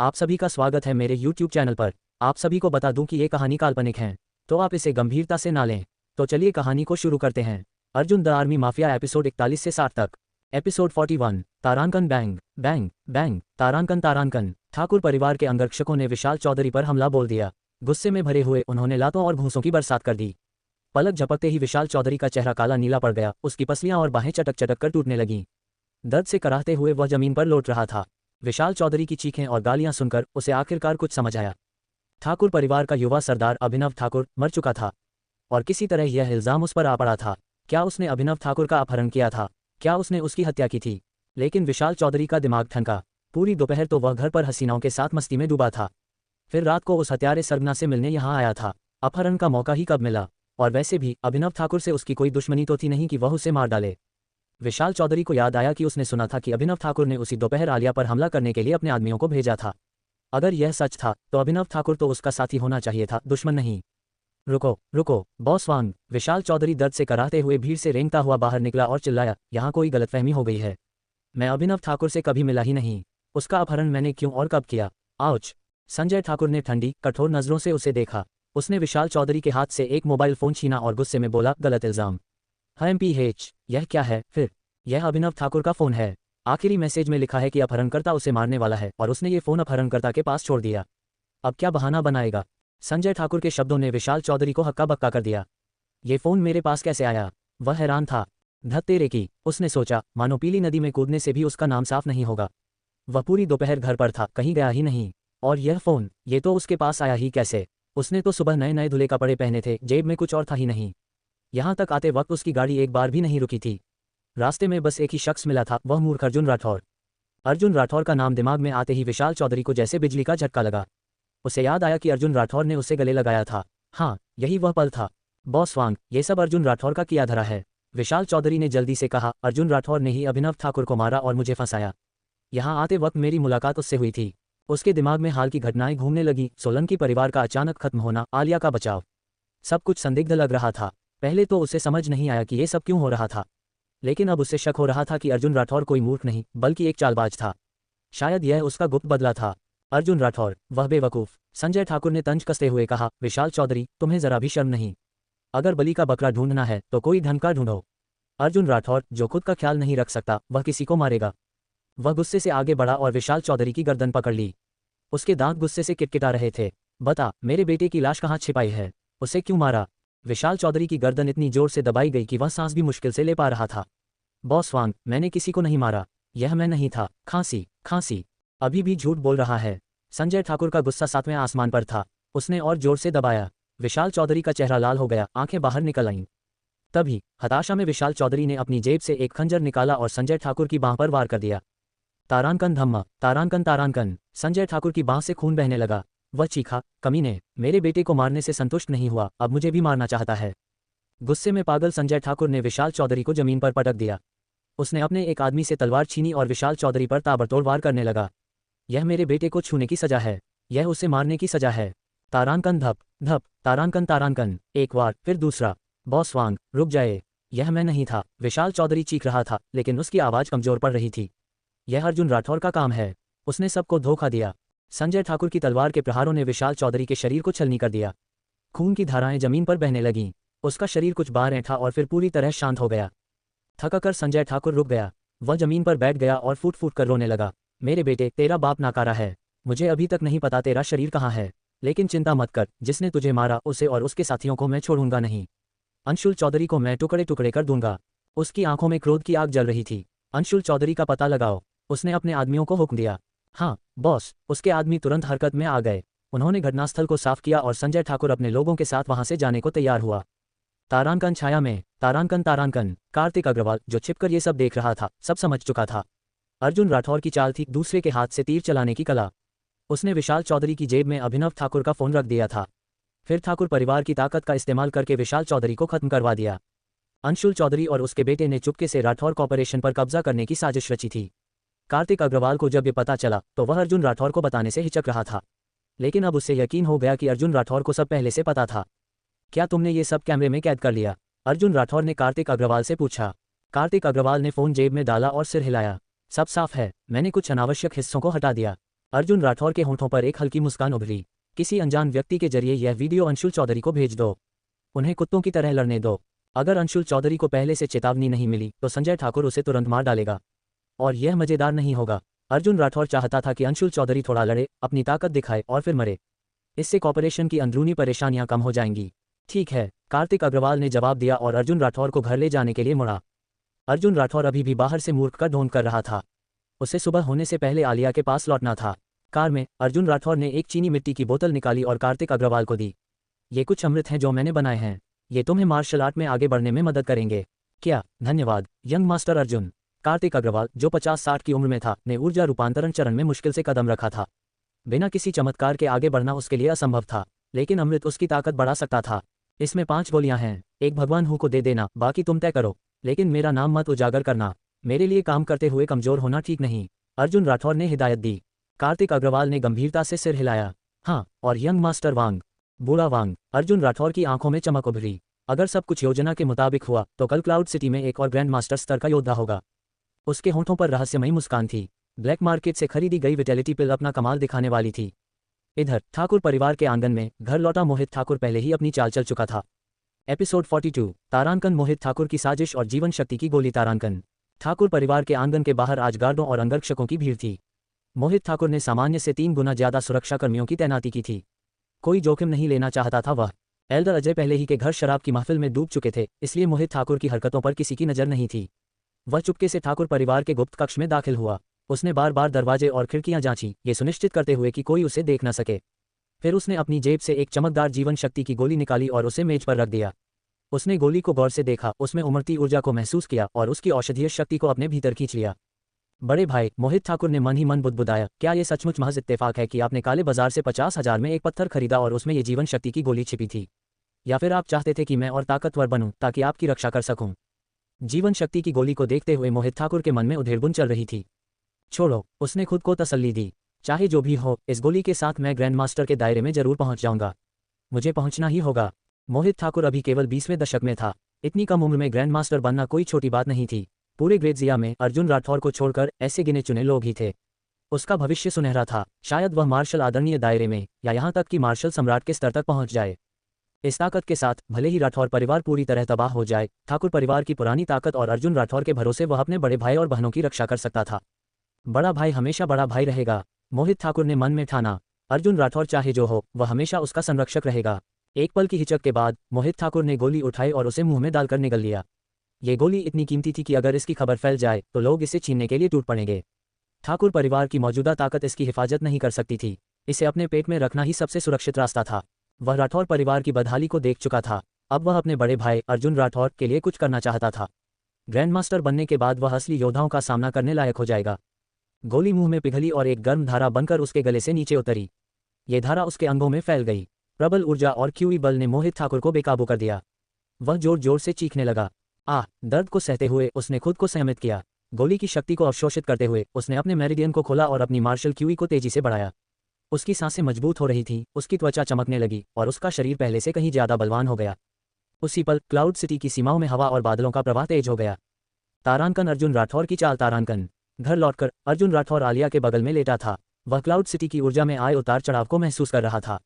आप सभी का स्वागत है मेरे YouTube चैनल पर। आप सभी को बता दूं कि ये कहानी काल्पनिक है, तो आप इसे गंभीरता से ना लें। तो चलिए कहानी को शुरू करते हैं। Arjun the army mafia episode 41 से 60 तक। एपिसोड 41 तारांकन बैंग बैंग बैंग तारांकन तारांकन। ठाकुर परिवार के अंगरक्षकों ने विशाल चौधरी पर हमला बोल दिया। गुस्से में भरे हुए उन्होंने लातों और घूंसों की बरसात कर दी। पलक झपकते ही विशाल चौधरी का चेहरा काला नीला पड़ गया, उसकी पसलियां और बाहें चटक चटक कर टूटने लगीं। दर्द से कराहते हुए वह जमीन पर लौट रहा था। विशाल चौधरी की चीखें और गालियां सुनकर उसे आखिरकार कुछ समझ आया। ठाकुर परिवार का युवा सरदार अभिनव ठाकुर मर चुका था और किसी तरह यह इल्जाम उस पर आ पड़ा था। क्या उसने अभिनव ठाकुर का अपहरण किया था? क्या उसने उसकी हत्या की थी? लेकिन विशाल चौधरी का दिमाग ठनका। पूरी दोपहर तो वह घर पर हसीनाओं के साथ मस्ती में डूबा था। फिर रात को उस हत्यारे सरगना से मिलने यहाँ आया था। अपहरण का मौका ही कब मिला? और वैसे भी अभिनव ठाकुर से उसकी कोई दुश्मनी तो थी नहीं कि वह उसे मार डाले। विशाल चौधरी को याद आया कि उसने सुना था कि अभिनव ठाकुर ने उसी दोपहर आलिया पर हमला करने के लिए अपने आदमियों को भेजा था। अगर यह सच था तो अभिनव ठाकुर तो उसका साथी होना चाहिए था, दुश्मन नहीं। रुको रुको बॉस वांग। विशाल चौधरी दर्द से कराहते हुए भीड़ से रेंगता हुआ बाहर निकला और चिल्लाया, यहाँ कोई गलतफहमी हो गई है। मैं अभिनव ठाकुर से कभी मिला ही नहीं। उसका अपहरण मैंने क्यों और कब किया? आउच। संजय ठाकुर ने ठंडी कठोर नजरों से उसे देखा। उसने विशाल चौधरी के हाथ से एक मोबाइल फोन छीना और गुस्से में बोला, गलत इल्जाम। MPH, यह क्या है फिर? यह अभिनव ठाकुर का फोन है। आखिरी मैसेज में लिखा है कि अपहरणकर्ता उसे मारने वाला है और उसने ये फोन अपहरणकर्ता के पास छोड़ दिया। अब क्या बहाना बनाएगा? संजय ठाकुर के शब्दों ने विशाल चौधरी को हक्का बक्का कर दिया। ये फोन मेरे पास कैसे आया? वह हैरान था। धत तेरे की, उसने सोचा, मानो पीली नदी में कूदने से भी उसका नाम साफ नहीं होगा। वह पूरी दोपहर घर पर था, कहीं गया ही नहीं। और यह फोन, ये तो उसके पास आया ही कैसे? उसने तो सुबह नए नए धुले कपड़े पहने थे, जेब में कुछ और था ही नहीं। यहाँ तक आते वक्त उसकी गाड़ी एक बार भी नहीं रुकी थी। रास्ते में बस एक ही शख्स मिला था, वह मूर्ख अर्जुन राठौर। अर्जुन राठौर का नाम दिमाग में आते ही विशाल चौधरी को जैसे बिजली का झटका लगा। उसे याद आया कि अर्जुन राठौर ने उसे गले लगाया था। हाँ, यही वह पल था। बॉस वांग, ये सब अर्जुन राठौर का किया धरा है। विशाल चौधरी ने जल्दी से कहा, अर्जुन राठौर ने ही अभिनव ठाकुर को मारा और मुझे फंसाया। यहाँ आते वक्त मेरी मुलाकात उससे हुई थी। उसके दिमाग में हाल की घटनाएं घूमने लगी, सोलंकी परिवार का अचानक खत्म होना, आलिया का बचाव। सब कुछ संदिग्ध लग रहा था। पहले तो उसे समझ नहीं आया कि ये सब क्यों हो रहा था, लेकिन अब उससे शक हो रहा था कि अर्जुन राठौर कोई मूर्ख नहीं बल्कि एक चालबाज था। शायद यह उसका गुप्त बदला था। अर्जुन राठौर, वह बेवकूफ़। संजय ठाकुर ने तंज कसते हुए कहा, विशाल चौधरी, तुम्हें जरा भी शर्म नहीं? अगर बलि का बकरा ढूंढना है तो कोई धन का ढूंढो। अर्जुन राठौर, जो खुद का ख्याल नहीं रख सकता, वह किसी को मारेगा। वह गुस्से से आगे बढ़ा और विशाल चौधरी की गर्दन पकड़ ली। उसके दांत गुस्से से किटकिटा रहे थे। बता, मेरे बेटे की लाश कहाँ छिपाई है? उसे क्यों मारा? विशाल चौधरी की गर्दन इतनी जोर से दबाई गई कि वह सांस भी मुश्किल से ले पा रहा था। बॉस वांग, मैंने किसी को नहीं मारा। यह मैं नहीं था। खांसी खांसी। अभी भी झूठ बोल रहा है। संजय ठाकुर का गुस्सा सातवें आसमान पर था। उसने और जोर से दबाया। विशाल चौधरी का चेहरा लाल हो गया, आंखें बाहर निकल आईं। तभी हताशा में विशाल चौधरी ने अपनी जेब से एक खंजर निकाला और संजय ठाकुर की बांह पर वार कर दिया। तारांकन धम्मा, तारांकन तारांकन। संजय ठाकुर की बांह से खून बहने लगा। वह चीखा, कमीने, मेरे बेटे को मारने से संतुष्ट नहीं हुआ, अब मुझे भी मारना चाहता है। गुस्से में पागल संजय ठाकुर ने विशाल चौधरी को जमीन पर पटक दिया। उसने अपने एक आदमी से तलवार छीनी और विशाल चौधरी पर ताबड़तोड़ वार करने लगा। यह मेरे बेटे को छूने की सजा है, यह उसे मारने की सजा है। तारांकन धप धप, तारांकन तारांकन। एक बार फिर दूसरा। बॉस वांग, रुक जाए, यह मैं नहीं था। विशाल चौधरी चीख रहा था, लेकिन उसकी आवाज़ कमजोर पड़ रही थी। यह अर्जुन राठौर का काम है, उसने सबको धोखा दिया। संजय ठाकुर की तलवार के प्रहारों ने विशाल चौधरी के शरीर को छलनी कर दिया। खून की धाराएं जमीन पर बहने लगीं। उसका शरीर कुछ बार ऐंठा और फिर पूरी तरह शांत हो गया। थककर संजय ठाकुर रुक गया। वह जमीन पर बैठ गया और फूट फूट कर रोने लगा। मेरे बेटे, तेरा बाप नाकारा है। मुझे अभी तक नहीं पता तेरा शरीर कहाँ है, लेकिन चिंता मत कर, जिसने तुझे मारा उसे और उसके साथियों को मैं छोड़ूंगा नहीं। अंशुल चौधरी को मैं टुकड़े टुकड़े कर दूंगा। उसकी आंखों में क्रोध की आग जल रही थी। अंशुल चौधरी का पता लगाओ, उसने अपने आदमियों को हुक्म दिया। हाँ बॉस। उसके आदमी तुरंत हरकत में आ गए। उन्होंने घटनास्थल को साफ किया और संजय ठाकुर अपने लोगों के साथ वहां से जाने को तैयार हुआ। तारांकन छाया में, तारांकन तारांकन। कार्तिक अग्रवाल, जो छिपकर ये सब देख रहा था, सब समझ चुका था। अर्जुन राठौर की चाल थी दूसरे के हाथ से तीर चलाने की कला। उसने विशाल चौधरी की जेब में अभिनव ठाकुर का फोन रख दिया था। फिर ठाकुर परिवार की ताकत का इस्तेमाल करके विशाल चौधरी को खत्म करवा दिया। अंशुल चौधरी और उसके बेटे ने चुपके से राठौर कॉर्पोरेशन पर कब्जा करने की साजिश रची थी। कार्तिक अग्रवाल को जब ये पता चला तो वह अर्जुन राठौर को बताने से हिचक रहा था, लेकिन अब उससे यकीन हो गया कि अर्जुन राठौर को सब पहले से पता था। क्या तुमने ये सब कैमरे में कैद कर लिया? अर्जुन राठौर ने कार्तिक अग्रवाल से पूछा। कार्तिक अग्रवाल ने फोन जेब में डाला और सिर हिलाया। सब साफ है, मैंने कुछ अनावश्यक हिस्सों को हटा दिया। अर्जुन राठौर के होंठों पर एक हल्की मुस्कान उभरी। किसी अनजान व्यक्ति के जरिए यह वीडियो अंशुल चौधरी को भेज दो। उन्हें कुत्तों की तरह लड़ने दो। अगर अंशुल चौधरी को पहले से चेतावनी नहीं मिली तो संजय ठाकुर उसे तुरंत मार डालेगा। और यह मजेदार नहीं होगा। अर्जुन राठौर चाहता था कि अंशुल चौधरी थोड़ा लड़े, अपनी ताकत दिखाए और फिर मरे। इससे कॉर्पोरेशन की अंदरूनी परेशानियां कम हो जाएंगी। ठीक है, कार्तिक अग्रवाल ने जवाब दिया और अर्जुन राठौर को घर ले जाने के लिए मुड़ा। अर्जुन राठौर अभी भी बाहर से मूर्ख का ढोंग कर रहा था। उसे सुबह होने से पहले आलिया के पास लौटना था। कार में अर्जुन राठौर ने एक चीनी मिट्टी की बोतल निकाली और कार्तिक अग्रवाल को दी। ये कुछ अमृत हैं जो मैंने बनाए हैं। ये तुम्हें मार्शल आर्ट में आगे बढ़ने में मदद करेंगे। क्या? धन्यवाद यंग मास्टर अर्जुन। कार्तिक अग्रवाल, जो 50-60 की उम्र में था, ने ऊर्जा रूपांतरण चरण में मुश्किल से कदम रखा था। बिना किसी चमत्कार के आगे बढ़ना उसके लिए असंभव था, लेकिन अमृत उसकी ताकत बढ़ा सकता था। इसमें 5 गोलियां हैं। एक भगवान हूँ को दे देना, बाकी तुम तय करो, लेकिन मेरा नाम मत उजागर करना। मेरे लिए काम करते हुए कमजोर होना ठीक नहीं, अर्जुन राठौर ने हिदायत दी। कार्तिक अग्रवाल ने गंभीरता से सिर हिलाया। हाँ, और यंग मास्टर वांग, बूढ़ा वांग। अर्जुन राठौर की आंखों में चमक उभरी। अगर सब कुछ योजना के मुताबिक हुआ तो कल क्लाउड सिटी में एक और ग्रैंड मास्टर स्तर का योद्धा होगा। उसके होंठों पर रहस्यमयी मुस्कान थी। ब्लैक मार्केट से खरीदी गई विटेलिटी पिल अपना कमाल दिखाने वाली थी। इधर ठाकुर परिवार के आंगन में घर लौटा मोहित ठाकुर पहले ही अपनी चाल चल चुका था। एपिसोड 42, तारांकन, मोहित ठाकुर की साजिश और जीवन शक्ति की गोली। तारांकन। ठाकुर परिवार के आंगन के बाहर आज गार्डों और अंगरक्षकों की भीड़ थी। मोहित ठाकुर ने सामान्य से 3 गुना ज्यादा सुरक्षाकर्मियों की तैनाती की थी। कोई जोखिम नहीं लेना चाहता था वह। एल्डर अजय पहले ही के घर शराब की महफिल में डूब चुके थे, इसलिए मोहित ठाकुर की हरकतों पर किसी की नजर नहीं थी। वह चुपके से ठाकुर परिवार के गुप्त कक्ष में दाखिल हुआ। उसने बार बार दरवाजे और खिड़कियां जांची, ये सुनिश्चित करते हुए कि कोई उसे देख न सके। फिर उसने अपनी जेब से एक चमकदार जीवन शक्ति की गोली निकाली और उसे मेज पर रख दिया। उसने गोली को गौर से देखा, उसमें उमड़ती ऊर्जा को महसूस किया और उसकी औषधीय शक्ति को अपने भीतर खींच लिया। बड़े भाई, मोहित ठाकुर ने मन ही मन बुदबुदाया, क्या ये सचमुच महज इत्तेफाक है कि आपने काले बाजार से 50,000 में एक पत्थर खरीदा और उसमें ये जीवन शक्ति की गोली छिपी थी? या फिर आप चाहते थे कि मैं और ताकतवर बनूं ताकि आपकी रक्षा कर सकूं? जीवन शक्ति की गोली को देखते हुए मोहित ठाकुर के मन में उधेड़बुन चल रही थी। छोड़ो, उसने खुद को तसल्ली दी। चाहे जो भी हो, इस गोली के साथ मैं ग्रैंड मास्टर के दायरे में जरूर पहुंच जाऊंगा। मुझे पहुंचना ही होगा। मोहित ठाकुर अभी केवल 20वें दशक में था। इतनी कम उम्र में ग्रैंड मास्टर बनना कोई छोटी बात नहीं थी। पूरे ग्रेजिया में अर्जुन राठौर को छोड़कर ऐसे गिने चुने लोग ही थे। उसका भविष्य सुनहरा था। शायद वह मार्शल आदरणीय दायरे में या यहाँ तक कि मार्शल सम्राट के स्तर तक पहुंच जाए। इस ताकत के साथ भले ही राठौर परिवार पूरी तरह तबाह हो जाए, ठाकुर परिवार की पुरानी ताकत और अर्जुन राठौर के भरोसे वह अपने बड़े भाई और बहनों की रक्षा कर सकता था। बड़ा भाई हमेशा बड़ा भाई रहेगा, मोहित ठाकुर ने मन में ठाना। अर्जुन राठौर चाहे जो हो, वह हमेशा उसका संरक्षक रहेगा। एक पल की हिचक के बाद मोहित ठाकुर ने गोली उठाई और उसे मुंह में डालकर निगल लिया। ये गोली इतनी कीमती थी कि अगर इसकी खबर फैल जाए तो लोग इसे छीनने के लिए टूट पड़ेंगे। ठाकुर परिवार की मौजूदा ताकत इसकी हिफाजत नहीं कर सकती थी। इसे अपने पेट में रखना ही सबसे सुरक्षित रास्ता था। वह राठौर परिवार की बदहाली को देख चुका था। अब वह अपने बड़े भाई अर्जुन राठौर के लिए कुछ करना चाहता था। ग्रैंड मास्टर बनने के बाद वह असली योद्धाओं का सामना करने लायक हो जाएगा। गोली मुंह में पिघली और एक गर्म धारा बनकर उसके गले से नीचे उतरी। ये धारा उसके अंगों में फैल गई। प्रबल ऊर्जा और क्यूई बल ने मोहित ठाकुर को बेकाबू कर दिया। वह जोर जोर से चीखने लगा। दर्द को सहते हुए उसने खुद को संयमित किया। गोली की शक्ति को अवशोषित करते हुए उसने अपने मेरिडियन को खोला और अपनी मार्शल क्यूई को तेजी से बढ़ाया। उसकी सांसें मजबूत हो रही थीं, उसकी त्वचा चमकने लगी और उसका शरीर पहले से कहीं ज्यादा बलवान हो गया। उसी पल क्लाउड सिटी की सीमाओं में हवा और बादलों का प्रवाह तेज हो गया। तारांकन, अर्जुन राठौर की चाल। तारांकन। घर लौटकर अर्जुन राठौर आलिया के बगल में लेटा था। वह क्लाउड सिटी की ऊर्जा में आए उतार चढ़ाव को महसूस कर रहा था।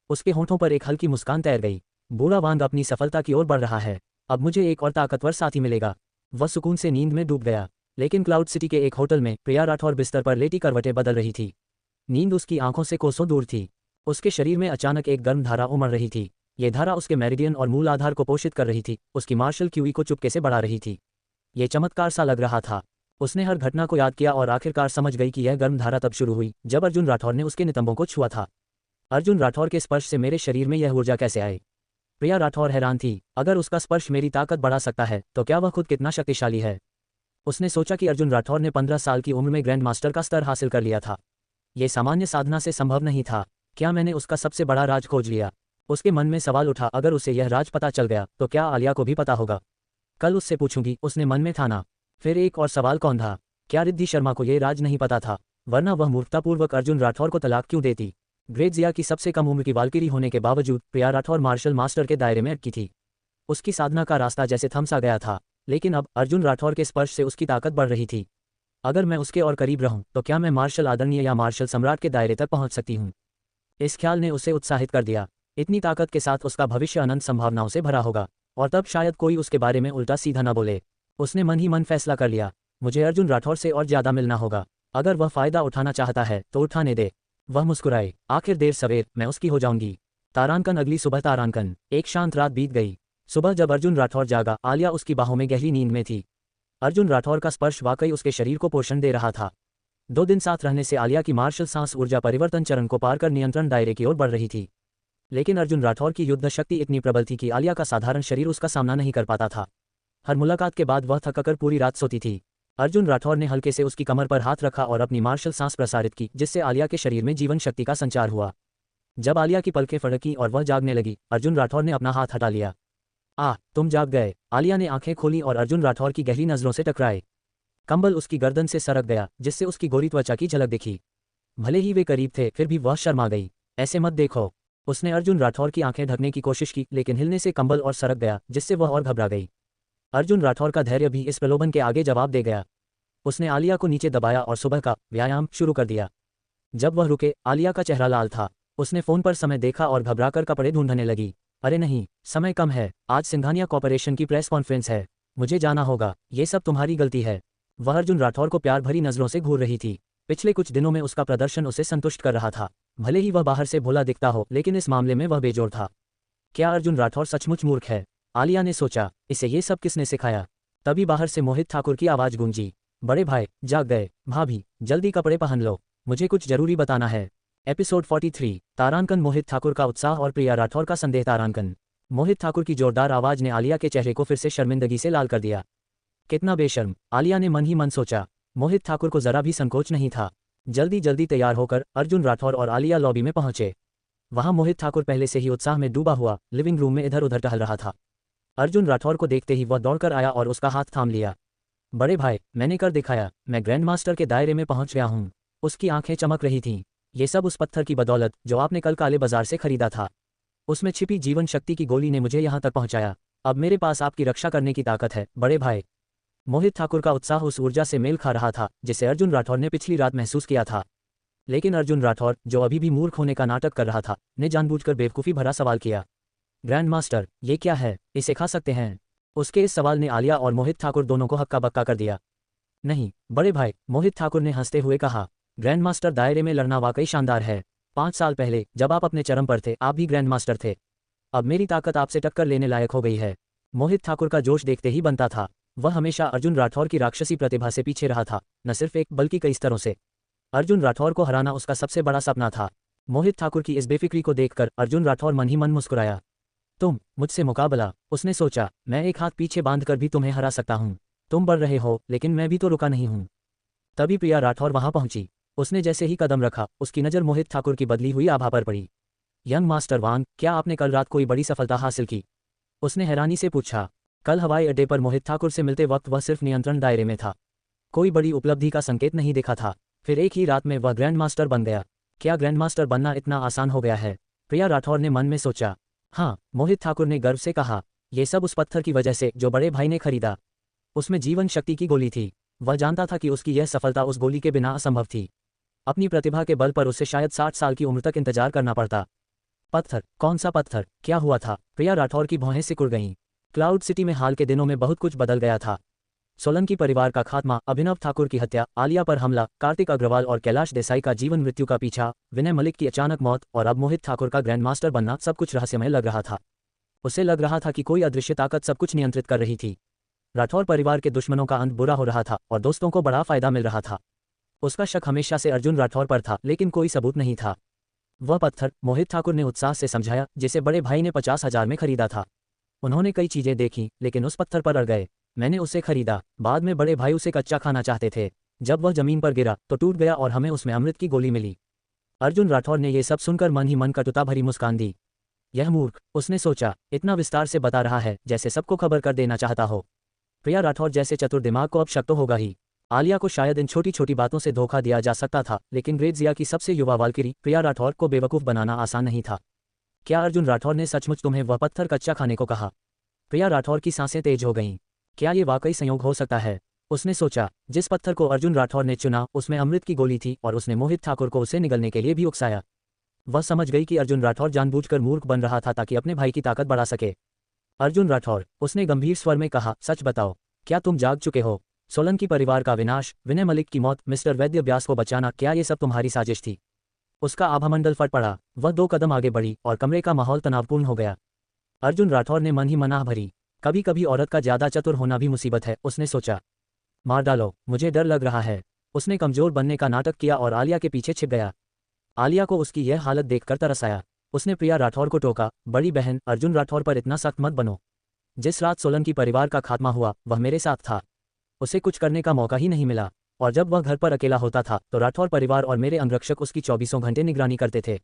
उसके होंठों पर एक हल्की मुस्कान तैर गई। बूढ़ा वांग अपनी सफलता की ओर बढ़ रहा है। अब मुझे एक और ताकतवर साथी मिलेगा। वह सुकून से नींद में डूब गया। लेकिन क्लाउड सिटी के एक होटल में प्रिया राठौर बिस्तर पर लेटी करवटें बदल रही थी। नींद उसकी आंखों से कोसों दूर थी। उसके शरीर में अचानक एक गर्म धारा उमड़ रही थी। ये धारा उसके मेरिडियन और मूल आधार को पोषित कर रही थी, उसकी मार्शल क्यूई को चुपके से बढ़ा रही थी। ये चमत्कार सा लग रहा था। उसने हर घटना को याद किया और आखिरकार समझ गई कि यह गर्म धारा तब शुरू हुई जब अर्जुन राठौर ने उसके नितंबों को छुआ था। अर्जुन राठौर के स्पर्श से मेरे शरीर में यह ऊर्जा कैसे आई? प्रिया राठौर हैरान थी। अगर उसका स्पर्श मेरी ताकत बढ़ा सकता है तो क्या वह खुद कितना शक्तिशाली है? उसने सोचा कि अर्जुन राठौर ने 15 साल की उम्र में ग्रैंड मास्टर का स्तर हासिल कर लिया था। ये सामान्य साधना से संभव नहीं था। क्या मैंने उसका सबसे बड़ा राज खोज लिया? उसके मन में सवाल उठा, अगर उसे यह राज पता चल गया तो क्या आलिया को भी पता होगा? कल उससे पूछूंगी, उसने मन में ठाना। फिर एक और सवाल, कौन था? क्या रिद्धि शर्मा को यह राज नहीं पता था? वरना वह मूर्खतापूर्वक अर्जुन राठौर को तलाक क्यों देती? ग्रेजिया की सबसे कम उम्र की वाल्किरी होने के बावजूद प्रिया राठौर मार्शल मास्टर के दायरे में अटकी थी। उसकी साधना का रास्ता जैसे थम सा गया था। लेकिन अब अर्जुन राठौर के स्पर्श से उसकी ताकत बढ़ रही थी। अगर मैं उसके और करीब रहूं तो क्या मैं मार्शल आदरणीय या मार्शल सम्राट के दायरे तक पहुंच सकती हूं? इस ख्याल ने उसे उत्साहित कर दिया। इतनी ताकत के साथ उसका भविष्य अनंत संभावनाओं से भरा होगा, और तब शायद कोई उसके बारे में उल्टा सीधा न बोले। उसने मन ही मन फैसला कर लिया, मुझे अर्जुन राठौर से और ज्यादा मिलना होगा। अगर वह फायदा उठाना चाहता है तो उठाने दे। वह मुस्कुराए, आखिर देर सवेर मैं उसकी हो जाऊंगी। तारांकन। अगली सुबह तारांकन। एक शांत रात बीत गई। सुबह जब अर्जुन राठौर जागा, आलिया उसकी बाहों में गहरी नींद में थी। अर्जुन राठौर का स्पर्श वाकई उसके शरीर को पोषण दे रहा था। 2 दिन साथ रहने से आलिया की मार्शल सांस ऊर्जा परिवर्तन चरण को पार कर नियंत्रण दायरे की ओर बढ़ रही थी। लेकिन अर्जुन राठौर की युद्ध शक्ति इतनी प्रबल थी कि आलिया का साधारण शरीर उसका सामना नहीं कर पाता था। हर मुलाकात के बाद वह थककर पूरी रात सोती थी। अर्जुन राठौर ने हल्के से उसकी कमर पर हाथ रखा और अपनी मार्शल सांस प्रसारित की, जिससे आलिया के शरीर में जीवन शक्ति का संचार हुआ। जब आलिया की पलकें फड़की और वह जागने लगी, अर्जुन राठौर ने अपना हाथ हटा लिया। तुम जाग गए। आलिया ने आंखें खोली और अर्जुन राठौर की गहरी नजरों से टकराए। कंबल उसकी गर्दन से सरक गया, जिससे उसकी गोरी त्वचा की झलक दिखी। भले ही वे करीब थे, फिर भी वह शर्मा गई। ऐसे मत देखो। उसने अर्जुन राठौर की आंखें ढकने की कोशिश की, लेकिन हिलने से कंबल और सरक गया, जिससे वह और घबरा गई। अर्जुन राठौर का धैर्य भी इस प्रलोभन के आगे जवाब दे गया। उसने आलिया को नीचे दबाया और सुबह का व्यायाम शुरू कर दिया। जब वह रुके, आलिया का चेहरा लाल था। उसने फोन पर समय देखा और घबराकर कपड़े ढूंढने लगी। अरे नहीं, समय कम है, आज सिंघानिया कॉर्पोरेशन की प्रेस कॉन्फ्रेंस है, मुझे जाना होगा। ये सब तुम्हारी गलती है। वह अर्जुन राठौर को प्यार भरी नजरों से घूर रही थी। पिछले कुछ दिनों में उसका प्रदर्शन उसे संतुष्ट कर रहा था। भले ही वह बाहर से भोला दिखता हो, लेकिन इस मामले में वह बेजोड़ था। क्या अर्जुन राठौर सचमुच मूर्ख है? आलिया ने सोचा, इसे ये सब किसने सिखाया? तभी बाहर से मोहित ठाकुर की आवाज गूंजी। बड़े भाई जाग गए। भाभी जल्दी कपड़े पहन लो, मुझे कुछ जरूरी बताना है। एपिसोड 43। तारांकन। मोहित ठाकुर का उत्साह और प्रिया राठौर का संदेह। तारांकन। मोहित ठाकुर की जोरदार आवाज ने आलिया के चेहरे को फिर से शर्मिंदगी से लाल कर दिया। कितना बेशर्म, आलिया ने मन ही मन सोचा। मोहित ठाकुर को जरा भी संकोच नहीं था। जल्दी जल्दी तैयार होकर अर्जुन राठौर और आलिया लॉबी में पहुंचे। वहां मोहित ठाकुर पहले से ही उत्साह में डूबा हुआ लिविंग रूम में इधर उधर टहल रहा था। अर्जुन राठौर को देखते ही वह दौड़कर आया और उसका हाथ थाम लिया। बड़े भाई, मैंने कर दिखाया, मैं ग्रैंड मास्टर के दायरे में पहुंच गया हूं। उसकी आंखें चमक रही थीं। ये सब उस पत्थर की बदौलत जो आपने कल काले बाजार से खरीदा था। उसमें छिपी जीवन शक्ति की गोली ने मुझे यहां तक पहुंचाया। अब मेरे पास आपकी रक्षा करने की ताकत है, बड़े भाई। मोहित ठाकुर का उत्साह उस ऊर्जा से मेल खा रहा था जिसे अर्जुन राठौर ने पिछली रात महसूस किया था। लेकिन अर्जुन राठौर, जो अभी भी मूर्ख होने का नाटक कर रहा था, ने जानबूझकर बेवकूफ़ी भरा सवाल किया। ग्रैंड मास्टर, ये क्या है? इसे खा सकते हैं? उसके इस सवाल ने आलिया और मोहित ठाकुर दोनों को हक्का बक्का कर दिया। नहीं बड़े भाई, मोहित ठाकुर ने हंसते हुए कहा। ग्रैंड मास्टर दायरे में लड़ना वाकई शानदार है। 5 साल पहले जब आप अपने चरम पर थे, आप भी ग्रैंड मास्टर थे। अब मेरी ताकत आपसे टक्कर लेने लायक हो गई है। मोहित ठाकुर का जोश देखते ही बनता था। वह हमेशा अर्जुन राठौर की राक्षसी प्रतिभा से पीछे रहा था, न सिर्फ एक बल्कि कई स्तरों से। अर्जुन राठौर को हराना उसका सबसे बड़ा सपना था। मोहित ठाकुर की इस बेफिक्री को देखकर अर्जुन राठौर मन ही मन मुस्कुराया। तुम मुझसे मुकाबला? उसने सोचा, मैं एक हाथ पीछे बांधकर भी तुम्हें हरा सकता हूं। तुम बढ़ रहे हो, लेकिन मैं भी तो रुका नहीं हूं। तभी प्रिया राठौर वहां पहुंची। उसने जैसे ही कदम रखा, उसकी नज़र मोहित ठाकुर की बदली हुई आभा पर पड़ी। यंग मास्टर वांग, क्या आपने कल रात कोई बड़ी सफलता हासिल की? उसने हैरानी से पूछा। कल हवाई अड्डे पर मोहित ठाकुर से मिलते वक्त वह सिर्फ नियंत्रण दायरे में था। कोई बड़ी उपलब्धि का संकेत नहीं दिखा था। फिर एक ही रात में वह ग्रैंड मास्टर बन गया। क्या ग्रैंड मास्टर बनना इतना आसान हो गया है? प्रिया राठौर ने मन में सोचा। हाँ, मोहित ठाकुर ने गर्व से कहा। ये सब उस पत्थर की वजह से जो बड़े भाई ने खरीदा। उसमें जीवन शक्ति की गोली थी। वह जानता था कि उसकी यह सफलता उस गोली के बिना असंभव थी। अपनी प्रतिभा के बल पर उसे शायद 60 साल की उम्र तक इंतजार करना पड़ता। पत्थर? कौन सा पत्थर? क्या हुआ था? प्रिया राठौर की भौहें सिकुड़ गईं। क्लाउड सिटी में हाल के दिनों में बहुत कुछ बदल गया था। सोलंकी परिवार का खात्मा, अभिनव ठाकुर की हत्या, आलिया पर हमला, कार्तिक अग्रवाल और कैलाश देसाई का जीवन मृत्यु का पीछा, विनय मलिक की अचानक मौत और अब मोहित ठाकुर का ग्रैंड मास्टर बनना, सब कुछ रहस्यमय लग रहा था। उसे लग रहा था कि कोई अदृश्य ताकत सब कुछ नियंत्रित कर रही थी। राठौर परिवार के दुश्मनों का अंत बुरा हो रहा था और दोस्तों को बड़ा फायदा मिल रहा था। उसका शक हमेशा से अर्जुन राठौर पर था, लेकिन कोई सबूत नहीं था। वह पत्थर, मोहित ठाकुर ने उत्साह से समझाया, जिसे बड़े भाई ने 50,000 में खरीदा था। उन्होंने कई चीजें देखी, लेकिन उस पत्थर पर अड़ गए। मैंने उसे खरीदा। बाद में बड़े भाई उसे कच्चा खाना चाहते थे। जब वह जमीन पर गिरा तो टूट गया और हमें उसमें अमृत की गोली मिली। अर्जुन राठौर ने यह सब सुनकर मन ही मन कटुता भरी मुस्कान दी। यह मूर्ख, उसने सोचा, इतना विस्तार से बता रहा है जैसे सबको खबर कर देना चाहता हो। प्रिया राठौर जैसे चतुर दिमाग को अब शक तो होगा ही। आलिया को शायद इन छोटी छोटी बातों से धोखा दिया जा सकता था, लेकिन ग्रेट जिया की सबसे युवा वाल्किरी प्रिया राठौर को बेवकूफ़ बनाना आसान नहीं था। क्या अर्जुन राठौर ने सचमुच तुम्हें वह पत्थर कच्चा खाने को कहा? प्रिया राठौर की सांसें तेज हो गईं। क्या ये वाकई संयोग हो सकता है? उसने सोचा, जिस पत्थर को अर्जुन राठौर ने चुना उसमें अमृत की गोली थी और उसने मोहित ठाकुर को उसे निगलने के लिए भी उकसाया। वह समझ गई कि अर्जुन राठौर जानबूझकर मूर्ख बन रहा था ताकि अपने भाई की ताकत बढ़ा सके। अर्जुन राठौर, उसने गंभीर स्वर में कहा, सच बताओ, क्या तुम जाग चुके हो? सोलंकी परिवार का विनाश, विनय मलिक की मौत, मिस्टर वैद्य व्यास को बचाना, क्या ये सब तुम्हारी साजिश थी? उसका आभामंडल फट पड़ा। वह 2 कदम आगे बढ़ी और कमरे का माहौल तनावपूर्ण हो गया। अर्जुन राठौर ने मन ही मन आह भरी। कभी कभी औरत का ज्यादा चतुर होना भी मुसीबत है, उसने सोचा। मार डालो, मुझे डर लग रहा है। उसने कमजोर बनने का नाटक किया और आलिया के पीछे छिप गया। आलिया को उसकी यह हालत देखकर तरस आया। उसने प्रिया राठौर को टोका, बड़ी बहन, अर्जुन राठौर पर इतना सख्त मत बनो। जिस रात सोलंकी परिवार का खात्मा हुआ वह मेरे साथ था। उसे कुछ करने का मौका ही नहीं मिला, और जब वह घर पर अकेला होता था तो राठौर परिवार और मेरे अंगरक्षक उसकी 24 घंटे निगरानी करते थे।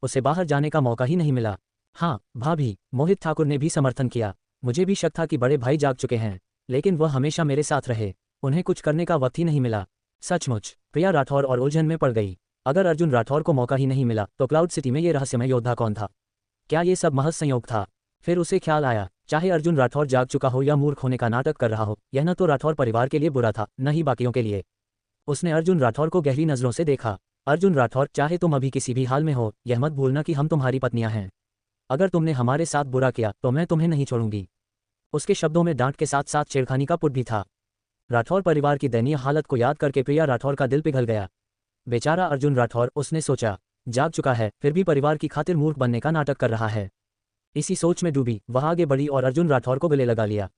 उसे बाहर जाने का मौका ही नहीं मिला। हाँ भाभी, मोहित ठाकुर ने भी समर्थन किया। मुझे भी शक था कि बड़े भाई जाग चुके हैं, लेकिन वह हमेशा मेरे साथ रहे। उन्हें कुछ करने का वक्त ही नहीं मिला। सचमुच, प्रिया राठौर और उलझन में पड़ गई। अगर अर्जुन राठौर को मौका ही नहीं मिला तो क्लाउड सिटी में ये रहस्यमय योद्धा कौन था? क्या ये सब महज संयोग था? फिर उसे ख्याल आया, चाहे अर्जुन राठौर जाग चुका हो या मूर्ख होने का नाटक कर रहा हो, यह न तो राठौर परिवार के लिए बुरा था, न ही बाकियों के लिए। उसने अर्जुन राठौर को गहरी नजरों से देखा। अर्जुन राठौर, चाहे तुम अभी किसी भी हाल में हो, यह मत भूलना कि हम तुम्हारी पत्नियां हैं। अगर तुमने हमारे साथ बुरा किया तो मैं तुम्हें नहीं छोड़ूंगी। उसके शब्दों में डांट के साथ साथ छेड़खानी का पुट भी था। राठौर परिवार की दयनीय हालत को याद करके प्रिया राठौर का दिल पिघल गया। बेचारा अर्जुन राठौर, उसने सोचा, जाग चुका है फिर भी परिवार की खातिर मूर्ख बनने का नाटक कर रहा है। इसी सोच में डूबी वह आगे बढ़ी और अर्जुन राठौर को गले लगा लिया।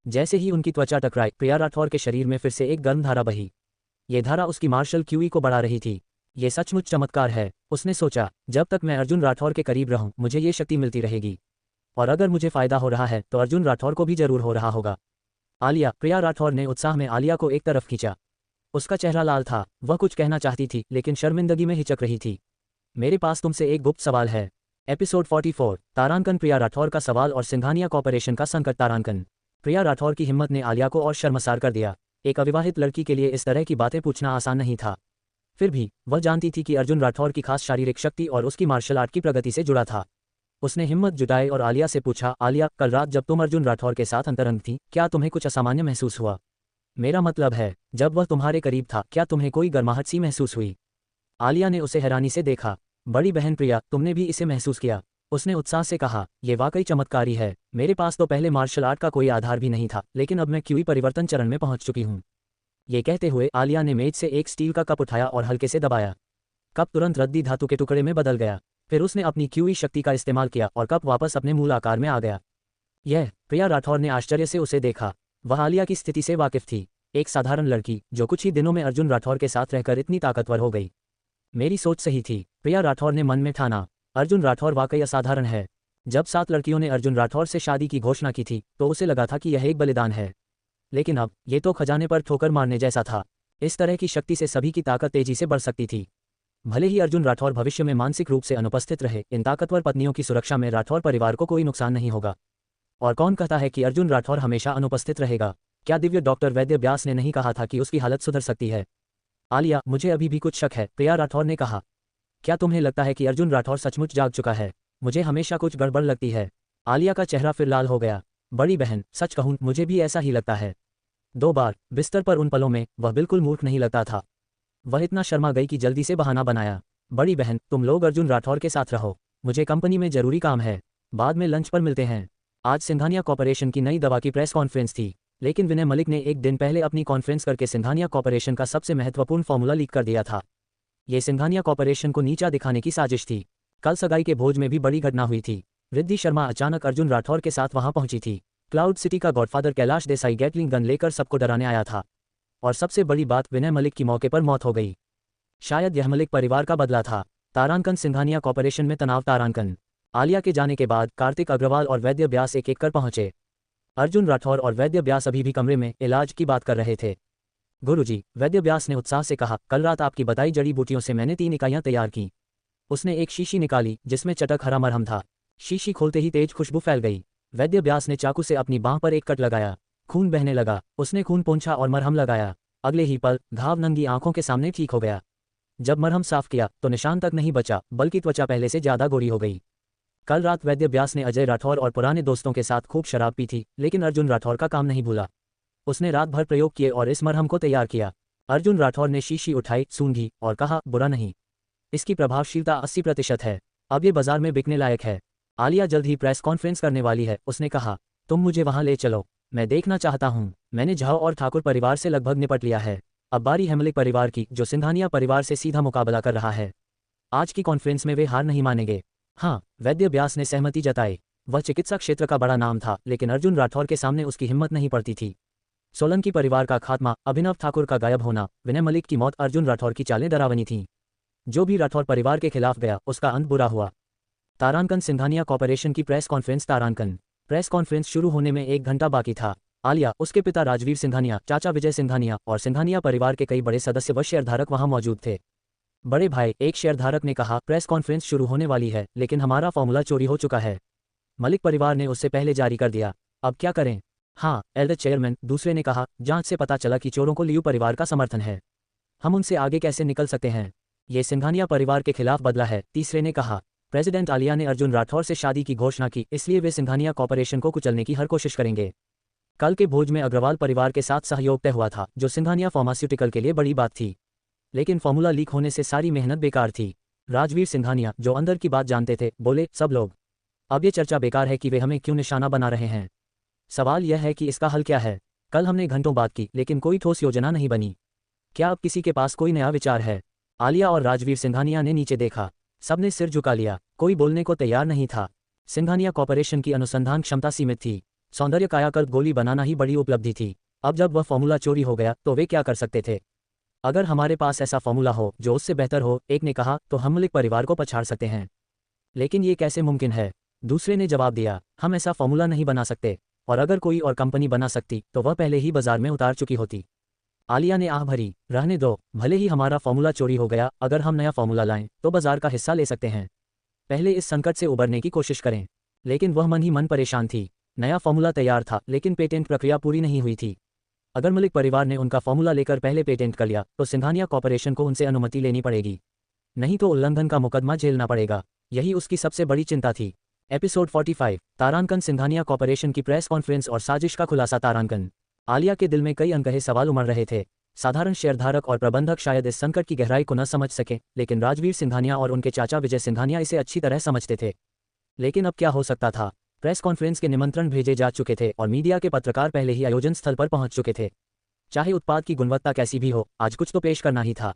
जैसे ही उनकी त्वचा टकराई, प्रिया राठौर के शरीर में फिर से एक गर्म धारा बही। ये धारा उसकी मार्शल क्यूई को बढ़ा रही थी। ये सचमुच चमत्कार है, उसने सोचा। जब तक मैं अर्जुन राठौर के करीब रहूं मुझे ये शक्ति मिलती रहेगी, और अगर मुझे फायदा हो रहा है तो अर्जुन राठौर को भी जरूर हो रहा होगा। आलिया, प्रिया राठौर ने उत्साह में आलिया को एक तरफ खींचा। उसका चेहरा लाल था। वह कुछ कहना चाहती थी लेकिन शर्मिंदगी में हिचक रही थी। मेरे पास तुमसे एक गुप्त सवाल है। एपिसोड 44, तारांकन, प्रिया राठौर का सवाल और सिंघानिया कॉर्पोरेशन का संकट। तारांकन। प्रिया राठौर की हिम्मत ने आलिया को और शर्मसार कर दिया। एक अविवाहित लड़की के लिए इस तरह की बातें पूछना आसान नहीं था। फिर भी वह जानती थी कि अर्जुन राठौर की खास शारीरिक शक्ति और उसकी मार्शल आर्ट की प्रगति से जुड़ा था। उसने हिम्मत जुटाई और आलिया से पूछा, आलिया, कल रात जब तुम अर्जुन राठौर के साथ अंतरंग थी, क्या तुम्हें कुछ असामान्य महसूस हुआ? मेरा मतलब है, जब वह तुम्हारे करीब था क्या तुम्हें कोई गर्माहट सी महसूस हुई? आलिया ने उसे हैरानी से देखा। बड़ी बहन प्रिया, तुमने भी इसे महसूस किया? उसने उत्साह से कहा, यह वाकई चमत्कारी है। मेरे पास तो पहले मार्शल आर्ट का कोई आधार भी नहीं था, लेकिन अब मैं क्यूई परिवर्तन चरण में पहुंच चुकी हूं। ये कहते हुए आलिया ने मेज से एक स्टील का कप उठाया और हल्के से दबाया। कप तुरंत रद्दी धातु के टुकड़े में बदल गया। फिर उसने अपनी क्यूई शक्ति का इस्तेमाल किया और कप वापस अपने मूल आकार में आ गया। यह, प्रिया राठौर ने आश्चर्य से उसे देखा। वह आलिया की स्थिति से वाकिफ थी। एक साधारण लड़की जो कुछ ही दिनों में अर्जुन राठौर के साथ रहकर इतनी ताकतवर हो गई। मेरी सोच सही थी, प्रिया राठौर ने मन में ठाना। अर्जुन राठौर वाकई असाधारण है। जब 7 लड़कियों ने अर्जुन राठौर से शादी की घोषणा की थी तो उसे लगा था कि यह एक बलिदान है, लेकिन अब ये तो खजाने पर ठोकर मारने जैसा था। इस तरह की शक्ति से सभी की ताकत तेजी से बढ़ सकती थी। भले ही अर्जुन राठौर भविष्य में मानसिक रूप से अनुपस्थित रहे, इन ताकतवर पत्नियों की सुरक्षा में राठौर परिवार को कोई नुकसान नहीं होगा। और कौन कहता है कि अर्जुन राठौर हमेशा अनुपस्थित रहेगा? क्या दिव्य डॉक्टर वैद्य व्यास ने नहीं कहा था कि उसकी हालत सुधर सकती है? आलिया, मुझे अभी भी कुछ शक है, प्रिया राठौर ने कहा। क्या तुम्हें लगता है कि अर्जुन राठौर सचमुच जाग चुका है? मुझे हमेशा कुछ गड़बड़ लगती है। आलिया का चेहरा फिर लाल हो गया। बड़ी बहन, सच कहूं मुझे भी ऐसा ही लगता है। 2 बार बिस्तर पर उन पलों में वह बिल्कुल मूर्ख नहीं लगता था। वह इतना शर्मा गई कि जल्दी से बहाना बनाया। बड़ी बहन, तुम लोग अर्जुन राठौर के साथ रहो, मुझे कंपनी में जरूरी काम है। बाद में लंच पर मिलते हैं। आज सिंघानिया कॉर्पोरेशन की नई दवा की प्रेस कॉन्फ्रेंस थी, लेकिन विनय मलिक ने एक दिन पहले अपनी कॉन्फ्रेंस करके सिंघानिया कॉर्पोरेशन का सबसे महत्वपूर्ण फॉर्मूला लीक कर दिया था। ये सिंघानिया कॉर्पोरेशन को नीचा दिखाने की साजिश थी। कल सगाई के भोज में भी बड़ी घटना हुई थी। रिद्धि शर्मा अचानक अर्जुन राठौर के साथ वहां पहुंची थी। क्लाउड सिटी का godfather Kailash Desai Gatling gun लेकर सबको डराने आया था। और सबसे बड़ी बात, विनय मलिक की मौके पर मौत हो गई। शायद यह मलिक परिवार का बदला था। तारांकन, सिंघानिया कॉर्पोरेशन में तनाव। तारांकन। आलिया के जाने के बाद कार्तिक अग्रवाल और वैद्य व्यास एक एक कर पहुंचे। अर्जुन राठौर और वैद्य व्यास अभी भी कमरे में इलाज की बात कर रहे थे। गुरुजी, वैद्य व्यास ने उत्साह से कहा, कल रात आपकी बताई जड़ी बूटियों से मैंने 3 इकाइयां तैयार की। उसने एक शीशी निकाली जिसमें चटक हरा मरहम था। शीशी खोलते ही तेज खुशबू फैल गई। वैद्य व्यास ने चाकू से अपनी बांह पर एक कट लगाया। खून बहने लगा। उसने खून पोंछा और मरहम लगाया। अगले ही पल घाव नंगी आंखों के सामने ठीक हो गया। जब मरहम साफ किया तो निशान तक नहीं बचा, बल्कि त्वचा पहले से ज्यादा गोरी हो गई। कल रात वैद्य व्यास ने अजय राठौर और पुराने दोस्तों के साथ खूब शराब पी थी, लेकिन अर्जुन राठौर का काम नहीं भूला। उसने रात भर प्रयोग किए और इस मरहम को तैयार किया। अर्जुन राठौर ने शीशी उठाई, सूंघी और कहा, बुरा नहीं। इसकी प्रभावशीलता 80% है। अब ये बाजार में बिकने लायक है। आलिया जल्द ही प्रेस कॉन्फ्रेंस करने वाली है। उसने कहा, तुम मुझे वहां ले चलो, मैं देखना चाहता हूं। मैंने झाओ और ठाकुर परिवार से लगभग निपट लिया है। अब बारी है मलिक परिवार की, जो सिंघानिया परिवार से सीधा मुकाबला कर रहा है। आज की कॉन्फ्रेंस में वे हार नहीं मानेंगे। हाँ, वैद्य व्यास ने सहमति जताई। वह चिकित्सा क्षेत्र का बड़ा नाम था, लेकिन अर्जुन राठौर के सामने उसकी हिम्मत नहीं पड़ती थी। सोलंकी परिवार का खात्मा, अभिनव ठाकुर का गायब होना, विनय मलिक की मौत, अर्जुन राठौर की चालें डरावनी थीं। जो भी राठौर परिवार के खिलाफ गया, उसका अंत बुरा हुआ। तारांकन सिंघानिया कॉर्पोरेशन की प्रेस कॉन्फ्रेंस। तारांकन प्रेस कॉन्फ्रेंस शुरू होने में 1 घंटा बाकी था। आलिया, उसके पिता राजवीर सिंघानिया, चाचा विजय सिंघानिया और सिंघानिया परिवार के कई बड़े सदस्य व शेयरधारक वहां मौजूद थे। बड़े भाई, एक शेयरधारक ने कहा, प्रेस कॉन्फ्रेंस शुरू होने वाली है, लेकिन हमारा फॉर्मूला चोरी हो चुका है। मलिक परिवार ने उससे पहले जारी कर दिया। अब क्या करें? हाँ, एल्डर चेयरमैन, दूसरे ने कहा, जांच से पता चला कि चोरों को लियू परिवार का समर्थन है। हम उनसे आगे कैसे निकल सकते हैं? ये सिंघानिया परिवार के खिलाफ बदला है, तीसरे ने कहा। प्रेसिडेंट आलिया ने अर्जुन राठौर से शादी की घोषणा की, इसलिए वे सिंघानिया कॉर्पोरेशन को कुचलने की हर कोशिश करेंगे। कल के भोज में अग्रवाल परिवार के साथ सहयोग तय हुआ था, जो सिंघानिया फार्मास्यूटिकल के लिए बड़ी बात थी। लेकिन फॉर्मूला लीक होने से सारी मेहनत बेकार थी। राजवीर सिंघानिया, जो अंदर की बात जानते थे, बोले, सब लोग, अब ये चर्चा बेकार है कि वे हमें क्यों निशाना बना रहे हैं। सवाल यह है कि इसका हल क्या है। कल हमने घंटों बात की, लेकिन कोई ठोस योजना नहीं बनी। क्या अब किसी के पास कोई नया विचार है? आलिया और राजवीर सिंघानिया ने नीचे देखा। सबने सिर झुका लिया, कोई बोलने को तैयार नहीं था। सिंघानिया कॉर्पोरेशन की अनुसंधान क्षमता सीमित थी। सौंदर्य कायाकल्प गोली बनाना ही बड़ी उपलब्धि थी। अब जब वह फॉर्मूला चोरी हो गया, तो वे क्या कर सकते थे? अगर हमारे पास ऐसा फॉर्मूला हो जो उससे बेहतर हो, एक ने कहा, तो हम मलिक परिवार को पछाड़ सकते हैं। लेकिन ये कैसे मुमकिन है? दूसरे ने जवाब दिया, हम ऐसा फॉर्मूला नहीं बना सकते, और अगर कोई और कंपनी बना सकती तो वह पहले ही बाजार में उतार चुकी होती। आलिया ने आह भरी, रहने दो, भले ही हमारा फॉर्मूला चोरी हो गया, अगर हम नया फॉर्मूला लाएं तो बाजार का हिस्सा ले सकते हैं। पहले इस संकट से उबरने की कोशिश करें। लेकिन वह मन ही मन परेशान थी। नया फॉर्मूला तैयार था, लेकिन पेटेंट प्रक्रिया पूरी नहीं हुई थी। अगर मलिक परिवार ने उनका फॉर्मूला लेकर पहले पेटेंट कर लिया, तो सिंघानिया कॉर्पोरेशन को उनसे अनुमति लेनी पड़ेगी, नहीं तो उल्लंघन का मुकदमा झेलना पड़ेगा। यही उसकी सबसे बड़ी चिंता थी। एपिसोड 45, तारांकन सिंघानिया कॉर्पोरेशन की प्रेस कॉन्फ्रेंस और साजिश का खुलासा। तारांकन। आलिया के दिल में कई अनकहे सवाल उमड़ रहे थे। साधारण शेयरधारक और प्रबंधक शायद इस संकट की गहराई को न समझ सके, लेकिन राजवीर सिंघानिया और उनके चाचा विजय सिंघानिया इसे अच्छी तरह समझते थे। लेकिन अब क्या हो सकता था? प्रेस कॉन्फ्रेंस के निमंत्रण भेजे जा चुके थे और मीडिया के पत्रकार पहले ही आयोजन स्थल पर पहुंच चुके थे। चाहे उत्पाद की गुणवत्ता कैसी भी हो, आज कुछ तो पेश करना ही था।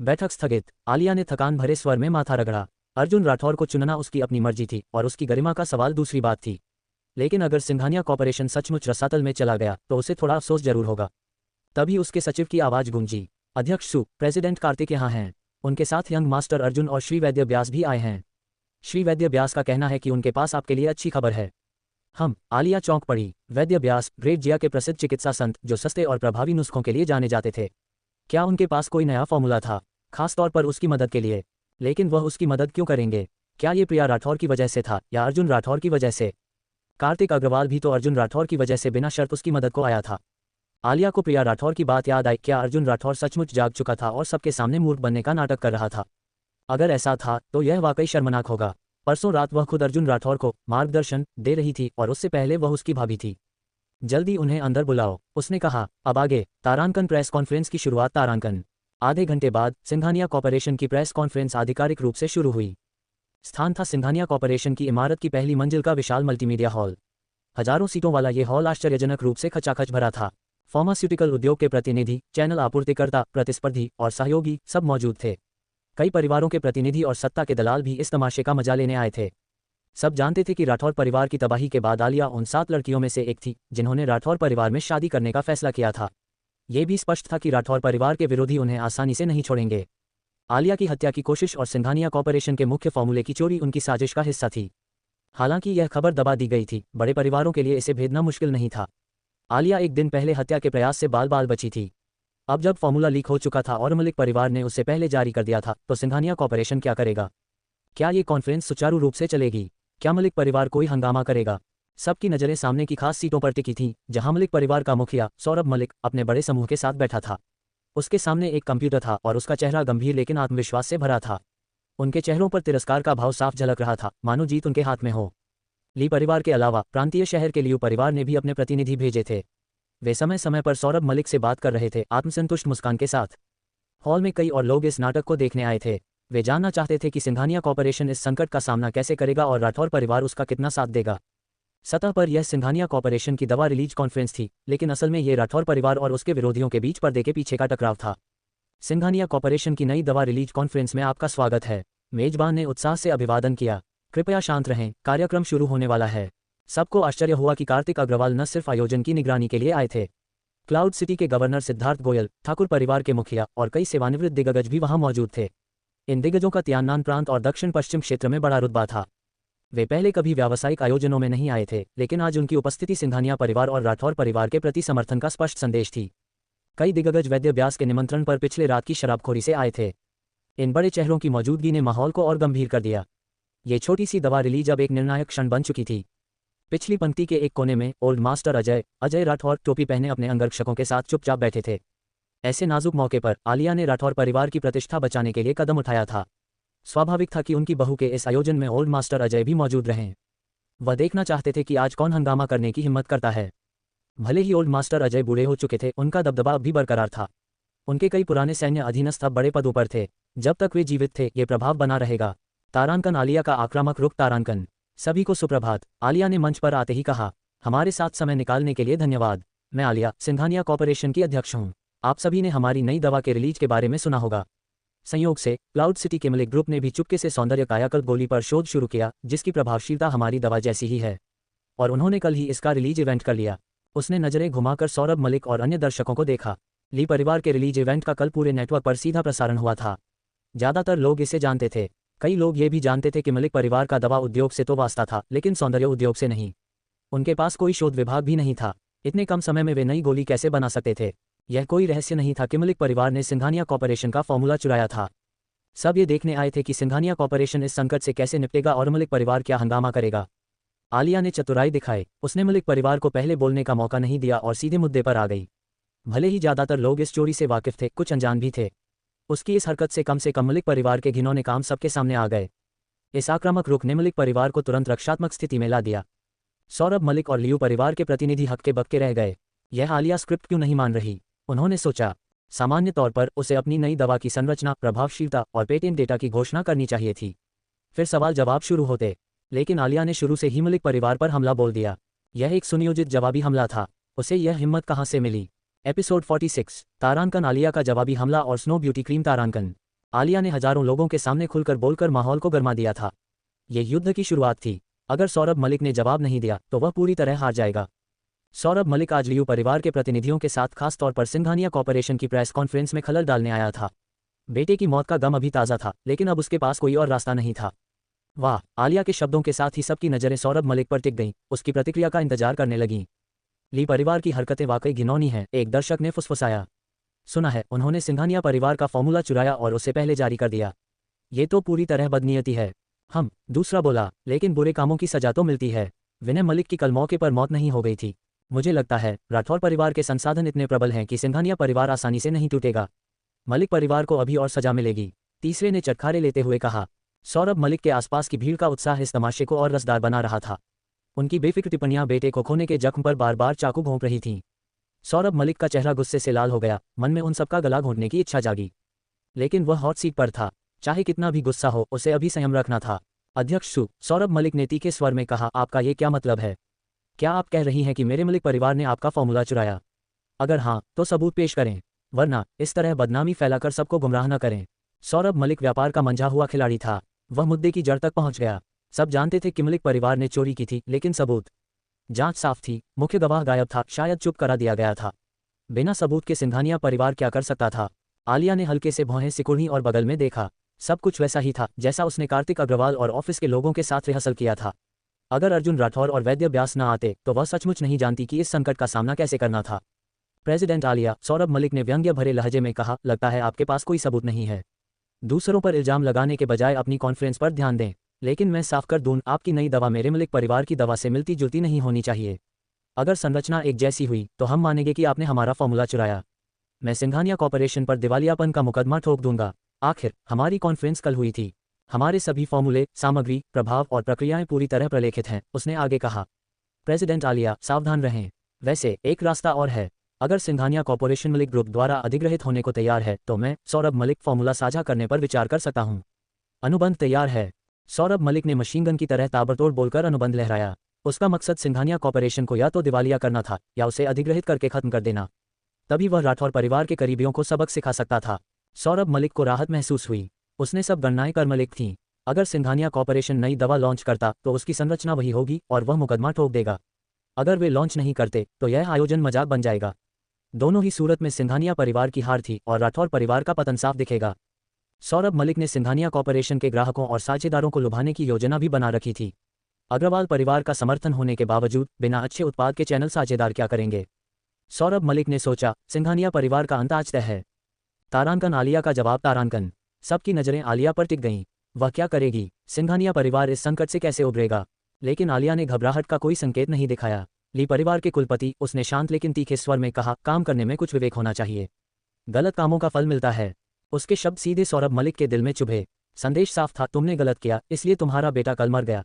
बैठक स्थगित। आलिया ने थकान भरे स्वर में माथा रगड़ा। अर्जुन राठौर को चुनना उसकी अपनी मर्जी थी, और उसकी गरिमा का सवाल दूसरी बात थी। लेकिन अगर सिंघानिया कॉर्पोरेशन सचमुच रसातल में चला गया, तो उसे थोड़ा अफसोस जरूर होगा। तभी उसके सचिव की आवाज गूंजी, अध्यक्ष सु, प्रेसिडेंट कार्तिक यहाँ हैं। उनके साथ यंग मास्टर अर्जुन और श्री वैद्य व्यास भी आए हैं। श्री वैद्य व्यास का कहना है कि उनके पास आपके लिए अच्छी खबर है। हम। आलिया चौंक पड़ी। वैद्य व्यास, ग्रेट जिया के प्रसिद्ध चिकित्सा संत, जो सस्ते और प्रभावी नुस्खों के लिए जाने जाते थे। क्या उनके पास कोई नया फॉर्मूला था, खासतौर पर उसकी मदद के लिए? लेकिन वह उसकी मदद क्यों करेंगे? क्या ये प्रिया राठौर की वजह से था, या अर्जुन राठौर की वजह से? कार्तिक अग्रवाल भी तो अर्जुन राठौर की वजह से बिना शर्त उसकी मदद को आया था। आलिया को प्रिया राठौर की बात याद आई। क्या अर्जुन राठौर सचमुच जाग चुका था और सबके सामने मूर्ख बनने का नाटक कर रहा था? अगर ऐसा था, तो यह वाकई शर्मनाक होगा। परसों रात वह खुद अर्जुन राठौर को मार्गदर्शन दे रही थी, और उससे पहले वह उसकी भाभी थी। जल्दी उन्हें अंदर बुलाओ, उसने कहा। अब आगे। तारांकन प्रेस कॉन्फ्रेंस की शुरुआत। तारांकन। आधे घंटे बाद सिंघानिया कॉर्पोरेशन की प्रेस कॉन्फ्रेंस आधिकारिक रूप से शुरू हुई। स्थान था सिंघानिया कॉर्पोरेशन की इमारत की पहली मंजिल का विशाल मल्टीमीडिया हॉल। हजारों सीटों वाला ये हॉल आश्चर्यजनक रूप से खचाखच भरा था। फार्मास्यूटिकल उद्योग के प्रतिनिधि, चैनल आपूर्तिकर्ता, प्रतिस्पर्धी और सहयोगी सब मौजूद थे। कई परिवारों के प्रतिनिधि और सत्ता के दलाल भी इस तमाशे का मजा लेने आए थे। सब जानते थे कि राठौर परिवार की तबाही के बाद आलिया उन 7 लड़कियों में से एक थी, जिन्होंने राठौर परिवार में शादी करने का फैसला किया था। ये भी स्पष्ट था कि राठौर परिवार के विरोधी उन्हें आसानी से नहीं छोड़ेंगे। आलिया की हत्या की कोशिश और सिंघानिया कॉर्पोरेशन के मुख्य फॉर्मूले की चोरी उनकी साजिश का हिस्सा थी। हालांकि यह खबर दबा दी गई थी, बड़े परिवारों के लिए इसे भेदना मुश्किल नहीं था। आलिया एक दिन पहले हत्या के प्रयास से बाल बाल बची थी। अब जब फॉर्मूला लीक हो चुका था और मलिक परिवार ने उससे पहले जारी कर दिया था, तो सिंघानिया कॉर्पोरेशन क्या करेगा? क्या ये कॉन्फ्रेंस सुचारू रूप से चलेगी? क्या मलिक परिवार कोई हंगामा करेगा? सबकी नजरें सामने की खास सीटों पर टिकी थीं, जहां मलिक परिवार का मुखिया सौरभ मलिक अपने बड़े समूह के साथ बैठा था। उसके सामने एक कंप्यूटर था और उसका चेहरा गंभीर लेकिन आत्मविश्वास से भरा था। उनके चेहरों पर तिरस्कार का भाव साफ झलक रहा था, मानो जीत उनके हाथ में हो। ली परिवार के अलावा प्रांतीय शहर के लियू परिवार ने भी अपने प्रतिनिधि भेजे थे। वे समय समय पर सौरभ मलिक से बात कर रहे थे, आत्मसंतुष्ट मुस्कान के साथ। हॉल में कई और लोग इस नाटक को देखने आए थे। वे जानना चाहते थे कि सिंघानिया कॉर्पोरेशन इस संकट का सामना कैसे करेगा और राठौर परिवार उसका कितना साथ देगा। सतह पर यह सिंघानिया कॉर्पोरेशन की दवा रिलीज कॉन्फ्रेंस थी, लेकिन असल में ये राठौर परिवार और उसके विरोधियों के बीच पर्दे के पीछे का टकराव था। सिंघानिया कॉर्पोरेशन की नई दवा रिलीज कॉन्फ्रेंस में आपका स्वागत है। मेजबान ने उत्साह से अभिवादन किया। कृपया शांत रहें, कार्यक्रम शुरू होने वाला है। सबको आश्चर्य हुआ कि कार्तिक अग्रवाल न सिर्फ आयोजन की निगरानी के लिए आए थे। क्लाउड सिटी के गवर्नर सिद्धार्थ गोयल, ठाकुर परिवार के मुखिया और कई सेवानिवृत्त दिग्गज भी वहां मौजूद थे। इन दिग्गजों का तियान्नान प्रांत और दक्षिण पश्चिम क्षेत्र में बड़ा रुतबा था। वे पहले कभी व्यावसायिक आयोजनों में नहीं आए थे, लेकिन आज उनकी उपस्थिति सिंघानिया परिवार और राठौर परिवार के प्रति समर्थन का स्पष्ट संदेश थी। कई दिग्गज वैद्य व्यास के निमंत्रण पर पिछले रात की शराबखोरी से आए थे। इन बड़े चेहरों की मौजूदगी ने माहौल को और गंभीर कर दिया। ये छोटी सी दवा रिलीज अब एक निर्णायक क्षण बन चुकी थी। पिछली पंक्ति के एक कोने में ओल्ड मास्टर अजय राठौर टोपी पहने अपने अंगरक्षकों के साथ चुपचाप बैठे थे। ऐसे नाजुक मौके पर आलिया ने राठौर परिवार की प्रतिष्ठा बचाने के लिए कदम उठाया था। स्वाभाविक था कि उनकी बहू के इस आयोजन में ओल्ड मास्टर अजय भी मौजूद रहें। वह देखना चाहते थे कि आज कौन हंगामा करने की हिम्मत करता है। भले ही ओल्ड मास्टर अजय बूढ़े हो चुके थे, उनका दबदबा अब भी बरकरार था। उनके कई पुराने सैन्य अधीनस्थ अब बड़े पदों पर थे। जब तक वे जीवित थे, ये प्रभाव बना रहेगा। तारांकन आलिया का आक्रामक रुख। तारांकन, सभी को सुप्रभात। आलिया ने मंच पर आते ही कहा, हमारे साथ समय निकालने के लिए धन्यवाद। मैं आलिया, सिंघानिया कॉर्पोरेशन की अध्यक्ष हूँ। आप सभी ने हमारी नई दवा के रिलीज के बारे में सुना होगा। संयोग से क्लाउड सिटी के मलिक ग्रुप ने भी चुपके से सौंदर्य कायाकल्प गोली पर शोध शुरू किया, जिसकी प्रभावशीलता हमारी दवा जैसी ही है। और उन्होंने कल ही इसका रिलीज इवेंट कर लिया। उसने नजरें घुमाकर सौरभ मलिक और अन्य दर्शकों को देखा। ली परिवार के रिलीज इवेंट का कल पूरे नेटवर्क पर सीधा प्रसारण हुआ था। ज्यादातर लोग इसे जानते थे। कई लोग ये भी जानते थे कि मलिक परिवार का दवा उद्योग से तो वास्ता था, लेकिन सौंदर्य उद्योग से नहीं। उनके पास कोई शोध विभाग भी नहीं था। इतने कम समय में वे नई गोली कैसे बना सकते थे? यह कोई रहस्य नहीं था कि मलिक परिवार ने सिंघानिया कॉर्पोरेशन का फॉर्मूला चुराया था। सब ये देखने आए थे कि सिंघानिया कॉर्पोरेशन इस संकट से कैसे निपटेगा और मलिक परिवार क्या हंगामा करेगा। आलिया ने चतुराई दिखाई। उसने मलिक परिवार को पहले बोलने का मौका नहीं दिया और सीधे मुद्दे पर आ गई। भले ही ज्यादातर लोग इस चोरी से वाकिफ थे, कुछ अनजान भी थे। उसकी इस हरकत से कम मलिक परिवार के घिनौने काम सबके सामने आ गए। इस आक्रामक रुख ने मलिक परिवार को तुरंत रक्षात्मक स्थिति में ला दिया। सौरभ मलिक और लियू परिवार के प्रतिनिधि हक्के बक्के रह गए। यह आलिया स्क्रिप्ट क्यों नहीं मान रही? उन्होंने सोचा। सामान्य तौर पर उसे अपनी नई दवा की संरचना, प्रभावशीलता और पेटेंट डेटा की घोषणा करनी चाहिए थी। फिर सवाल जवाब शुरू होते। लेकिन आलिया ने शुरू से ही मलिक परिवार पर हमला बोल दिया। यह एक सुनियोजित जवाबी हमला था। उसे यह हिम्मत कहाँ से मिली? एपिसोड 46, तारांकन आलिया का जवाबी हमला और स्नो ब्यूटी क्रीम। तारांकन आलिया ने हजारों लोगों के सामने खुलकर बोलकर माहौल को गरमा दिया था। ये युद्ध की शुरुआत थी। अगर सौरभ मलिक ने जवाब नहीं दिया तो वह पूरी तरह हार जाएगा। सौरभ मलिक आज लियू परिवार के प्रतिनिधियों के साथ खास तौर पर सिंघानिया कॉर्पोरेशन की प्रेस कॉन्फ्रेंस में खलल डालने आया था। बेटे की मौत का गम अभी ताज़ा था, लेकिन अब उसके पास कोई और रास्ता नहीं था। वाह! आलिया के शब्दों के साथ ही सबकी नज़रें सौरभ मलिक पर टिक गईं। उसकी प्रतिक्रिया का इंतजार करने लगीं। ली परिवार की हरकतें वाकई घिनौनी हैं, एक दर्शक ने फुसफुसाया। सुना है, उन्होंने सिंघानिया परिवार का फॉर्मूला चुराया और उसे पहले जारी कर दिया। ये तो पूरी तरह बदनीयती है। दूसरा बोला, लेकिन बुरे कामों की सजा तो मिलती है। विनय मलिक की कल मौके पर मौत नहीं हो गई थी। मुझे लगता है राठौर परिवार के संसाधन इतने प्रबल हैं कि सिंघानिया परिवार आसानी से नहीं टूटेगा। मलिक परिवार को अभी और सजा मिलेगी। तीसरे ने चटखारे लेते हुए कहा। सौरभ मलिक के आसपास की भीड़ का उत्साह इस तमाशे को और रसदार बना रहा था। उनकी बेफिक्र टिप्पणियां बेटे को खोने के जख्म पर बार बार चाकू घोंप रही थीं। सौरभ मलिक का चेहरा गुस्से से लाल हो गया। मन में उन सबका गला घोंटने की इच्छा जागी। लेकिन वह हॉट सीट पर था। चाहे कितना भी गुस्सा हो, उसे अभी संयम रखना था। अध्यक्ष सौरभ मलिक ने तीखे स्वर में कहा, आपका ये क्या मतलब है? क्या आप कह रही हैं कि मेरे मलिक परिवार ने आपका फॉर्मूला चुराया? अगर हाँ, तो सबूत पेश करें, वरना इस तरह बदनामी फैलाकर सबको गुमराह न करें। सौरभ मलिक व्यापार का मंझा हुआ खिलाड़ी था। वह मुद्दे की जड़ तक पहुंच गया। सब जानते थे कि मलिक परिवार ने चोरी की थी, लेकिन सबूत? जांच साफ थी। मुख्य गवाह गायब था, शायद चुप करा दिया गया था। बिना सबूत के सिंघानिया परिवार क्या कर सकता था? आलिया ने हल्के से भौहें सिकुड़ी और बगल में देखा। सब कुछ वैसा ही था जैसा उसने कार्तिक अग्रवाल और ऑफिस के लोगों के साथ रिहर्सल किया था। अगर अर्जुन राठौर और वैद्य व्यास न आते तो वह सचमुच नहीं जानती कि इस संकट का सामना कैसे करना था। प्रेसिडेंट आलिया, सौरभ मलिक ने व्यंग्य भरे लहजे में कहा, लगता है आपके पास कोई सबूत नहीं है। दूसरों पर इल्जाम लगाने के बजाय अपनी कॉन्फ्रेंस पर ध्यान दें। लेकिन मैं साफ कर दूं, आपकी नई दवा मेरे मलिक परिवार की दवा से मिलती जुलती नहीं होनी चाहिए। अगर संरचना एक जैसी हुई तो हम मानेंगे कि आपने हमारा फॉर्मूला चुराया। मैं सिंघानिया कॉर्पोरेशन पर दिवालियापन का मुकदमा ठोक दूंगा। आखिर हमारी कॉन्फ्रेंस कल हुई थी। हमारे सभी फॉर्मूले, सामग्री, प्रभाव और प्रक्रियाएं पूरी तरह प्रलेखित हैं, उसने आगे कहा। प्रेसिडेंट आलिया, सावधान रहें। वैसे एक रास्ता और है। अगर सिंघानिया कॉर्पोरेशन मलिक ग्रुप द्वारा अधिग्रहित होने को तैयार है तो मैं सौरभ मलिक फॉर्मूला साझा करने पर विचार कर सकता हूँ। अनुबंध तैयार है। सौरभ मलिक ने मशीन गन की तरह ताबड़तोड़ बोलकर अनुबंध लहराया। उसका मकसद सिंघानिया कॉर्पोरेशन को या तो दिवालिया करना था या उसे अधिग्रहित करके खत्म कर देना। तभी वह राठौर परिवार के करीबियों को सबक सिखा सकता था। सौरभ मलिक को राहत महसूस हुई। उसने सब गणनाएं कर मलिक थीं। अगर सिंघानिया कॉर्पोरेशन नई दवा लॉन्च करता तो उसकी संरचना वही होगी और वह मुकदमा ठोक देगा। अगर वे लॉन्च नहीं करते तो यह आयोजन मजाक बन जाएगा। दोनों ही सूरत में सिंघानिया परिवार की हार थी और राठौर परिवार का पतन साफ दिखेगा। सौरभ मलिक ने सिंघानिया कॉर्पोरेशन के ग्राहकों और साझेदारों को लुभाने की योजना भी बना रखी थी। अग्रवाल परिवार का समर्थन होने के बावजूद बिना अच्छे उत्पाद के चैनल साझेदार क्या करेंगे? सौरभ मलिक ने सोचा, सिंघानिया परिवार का अंत आज तय है। तारांकन आलिया का जवाब तारांकन। सबकी नजरें आलिया पर टिक गईं। वह क्या करेगी? सिंघानिया परिवार इस संकट से कैसे उभरेगा? लेकिन आलिया ने घबराहट का कोई संकेत नहीं दिखाया। ली परिवार के कुलपति, उसने शांत लेकिन तीखे स्वर में कहा, काम करने में कुछ विवेक होना चाहिए। गलत कामों का फल मिलता है। उसके शब्द सीधे सौरभ मलिक के दिल में चुभे। संदेश साफ था, तुमने गलत किया, इसलिए तुम्हारा बेटा कल मर गया।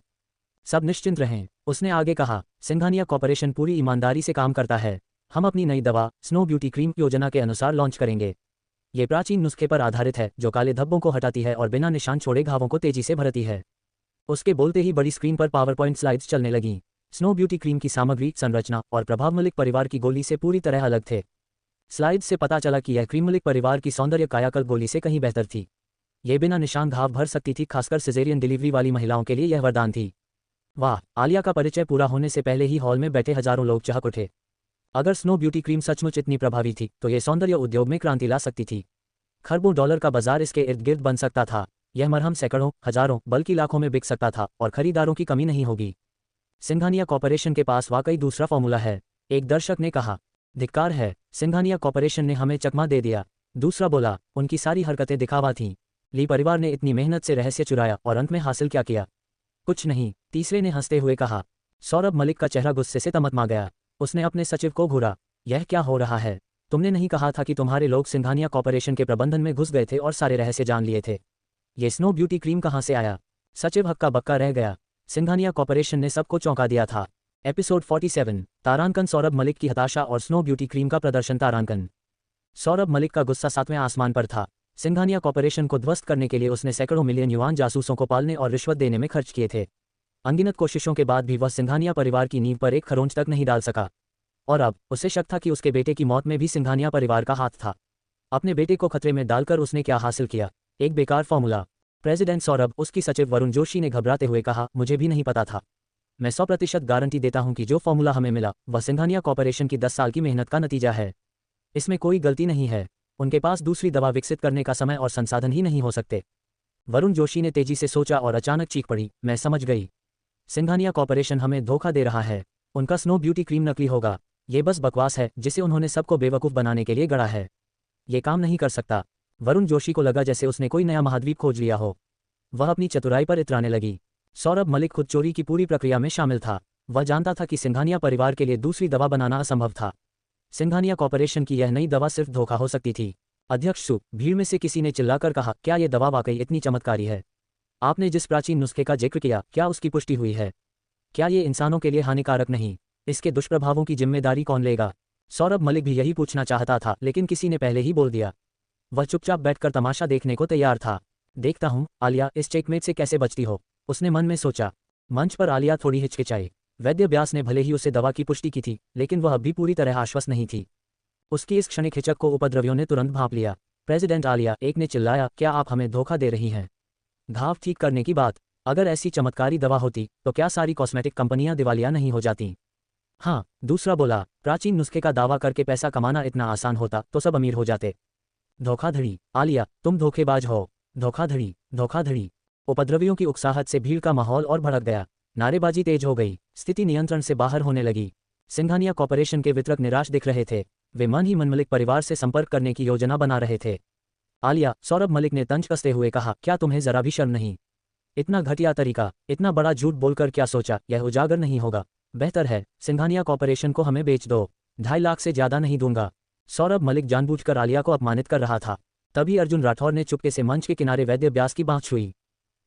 सब निश्चिंत रहें। उसने आगे कहा, सिंघानिया कॉर्पोरेशन पूरी ईमानदारी से काम करता है। हम अपनी नई दवा स्नो ब्यूटी क्रीम योजना के अनुसार लॉन्च करेंगे। ये प्राचीन नुस्खे पर आधारित है जो काले धब्बों को हटाती है और बिना निशान छोड़े घावों को तेजी से भरती है। उसके बोलते ही बड़ी स्क्रीन पर पावरपॉइंट स्लाइड्स चलने लगीं। स्नो ब्यूटी क्रीम की सामग्री, संरचना और प्रभाव मलिक परिवार की गोली से पूरी तरह अलग थे। स्लाइड से पता चला कि यह क्रीम मलिक परिवार की सौंदर्य कायाकल्प गोली से कहीं बेहतर थी। ये बिना निशान घाव भर सकती थी, खासकर सिजेरियन डिलीवरी वाली महिलाओं के लिए यह वरदान थी। वाह! आलिया का परिचय पूरा होने से पहले ही हॉल में बैठे हजारों लोग चहक उठे। अगर स्नो ब्यूटी क्रीम सचमुच इतनी प्रभावी थी तो ये सौंदर्य उद्योग में क्रांति ला सकती थी। खरबों डॉलर का बाजार इसके इर्द गिर्द बन सकता था। यह मरहम सैकड़ों, हजारों, बल्कि लाखों में बिक सकता था और खरीदारों की कमी नहीं होगी। सिंघानिया कॉर्पोरेशन के पास वाकई दूसरा फॉर्मूला है, एक दर्शक ने कहा। धिक्कार है, सिंघानिया कॉर्पोरेशन ने हमें चकमा दे दिया। दूसरा बोला, उनकी सारी हरकतें दिखावा थीं। ली परिवार ने इतनी मेहनत से रहस्य चुराया और अंत में हासिल क्या किया? कुछ नहीं, तीसरे ने हंसते हुए कहा। सौरभ मलिक का चेहरा गुस्से से तमतमा गया। उसने अपने सचिव को घूरा। यह क्या हो रहा है? तुमने नहीं कहा था कि तुम्हारे लोग सिंघानिया कॉर्पोरेशन के प्रबंधन में घुस गए थे और सारे रहस्य जान लिए थे? ये स्नो ब्यूटी क्रीम कहाँ से आया? सचिव हक्का बक्का रह गया। सिंघानिया कॉर्पोरेशन ने सबको चौंका दिया था। एपिसोड 47, तारांकन। सौरभ मलिक की हताशा और स्नो ब्यूटी क्रीम का प्रदर्शन। तारांकन। सौरभ मलिक का गुस्सा 7वें आसमान पर था। सिंघानिया कॉर्पोरेशन को ध्वस्त करने के लिए उसने सैकड़ों मिलियन युवान जासूसों को पालने और रिश्वत देने में खर्च किए थे। अनगिनत कोशिशों के बाद भी वह सिंघानिया परिवार की नींव पर एक खरोंच तक नहीं डाल सका। और अब उसे शक था कि उसके बेटे की मौत में भी सिंघानिया परिवार का हाथ था। अपने बेटे को खतरे में डालकर उसने क्या हासिल किया? एक बेकार फॉर्मूला। प्रेसिडेंट सौरभ, उसकी सचिव वरुण जोशी ने घबराते हुए कहा, मुझे भी नहीं पता था। मैं 100% गारंटी देता हूं कि जो फॉर्मूला हमें मिला वह सिंघानिया कॉर्पोरेशन की 10 साल की मेहनत का नतीजा है। इसमें कोई गलती नहीं है। उनके पास दूसरी दवा विकसित करने का समय और संसाधन ही नहीं हो सकते। वरुण जोशी ने तेजी से सोचा और अचानक चीख पड़ी, मैं समझ गई। सिंघानिया कॉर्पोरेशन हमें धोखा दे रहा है। उनका स्नो ब्यूटी क्रीम नकली होगा। ये बस बकवास है जिसे उन्होंने सबको बेवकूफ़ बनाने के लिए गढ़ा है। ये काम नहीं कर सकता। वरुण जोशी को लगा जैसे उसने कोई नया महाद्वीप खोज लिया हो। वह अपनी चतुराई पर इतराने लगी। सौरभ मलिक खुद चोरी की पूरी प्रक्रिया में शामिल था। वह जानता था कि सिंघानिया परिवार के लिए दूसरी दवा बनाना असंभव था। सिंघानिया कॉर्पोरेशन की यह नई दवा सिर्फ धोखा हो सकती थी। अध्यक्ष सु, भीड़ में से किसी ने चिल्लाकर कहा, क्या ये दवा वाकई इतनी चमत्कारी है? आपने जिस प्राचीन नुस्खे का जिक्र किया, क्या उसकी पुष्टि हुई है? क्या ये इंसानों के लिए हानिकारक नहीं? इसके दुष्प्रभावों की जिम्मेदारी कौन लेगा? सौरभ मलिक भी यही पूछना चाहता था, लेकिन किसी ने पहले ही बोल दिया। वह चुपचाप बैठकर तमाशा देखने को तैयार था। देखता हूँ आलिया इस चेकमेट से कैसे बचती हो, उसने मन में सोचा। मंच पर आलिया थोड़ी हिचकिचाई। वैद्य व्यास ने भले ही उसे दवा की पुष्टि की थी, लेकिन वह अब भी पूरी तरह आश्वस्त नहीं थी। उसकी इस क्षणिक हिचक को उपद्रवियों ने तुरंत भांप लिया। प्रेसिडेंट आलिया, एक ने चिल्लाया, क्या आप हमें धोखा दे रही हैं? घाव ठीक करने की बात। अगर ऐसी चमत्कारी दवा होती तो क्या सारी कॉस्मेटिक कंपनियां दिवालिया नहीं हो जाती? हाँ, दूसरा बोला, प्राचीन नुस्खे का दावा करके पैसा कमाना इतना आसान होता तो सब अमीर हो जाते। धोखाधड़ी। आलिया, तुम धोखेबाज हो। धोखाधड़ी, धोखाधड़ी। उपद्रवियों की उकसाहट से भीड़ का माहौल और भड़क गया। नारेबाजी तेज हो गई। स्थिति नियंत्रण से बाहर होने लगी। सिंघानिया कॉर्पोरेशन के वितरक निराश दिख रहे थे। वे मन ही मन मलिक परिवार से संपर्क करने की योजना बना रहे थे। आलिया, सौरभ मलिक ने तंज कसते हुए कहा, क्या तुम्हें जरा भी शर्म नहीं? इतना घटिया तरीका, इतना बड़ा झूठ बोलकर क्या सोचा यह उजागर नहीं होगा? बेहतर है सिंघानिया कॉर्पोरेशन को हमें बेच दो। 2.5 लाख से ज्यादा नहीं दूंगा। सौरभ मलिक जानबूझकर आलिया को अपमानित कर रहा था। तभी अर्जुन राठौर ने चुपके से मंच के किनारे वैद्य व्यास की बाँह छुई।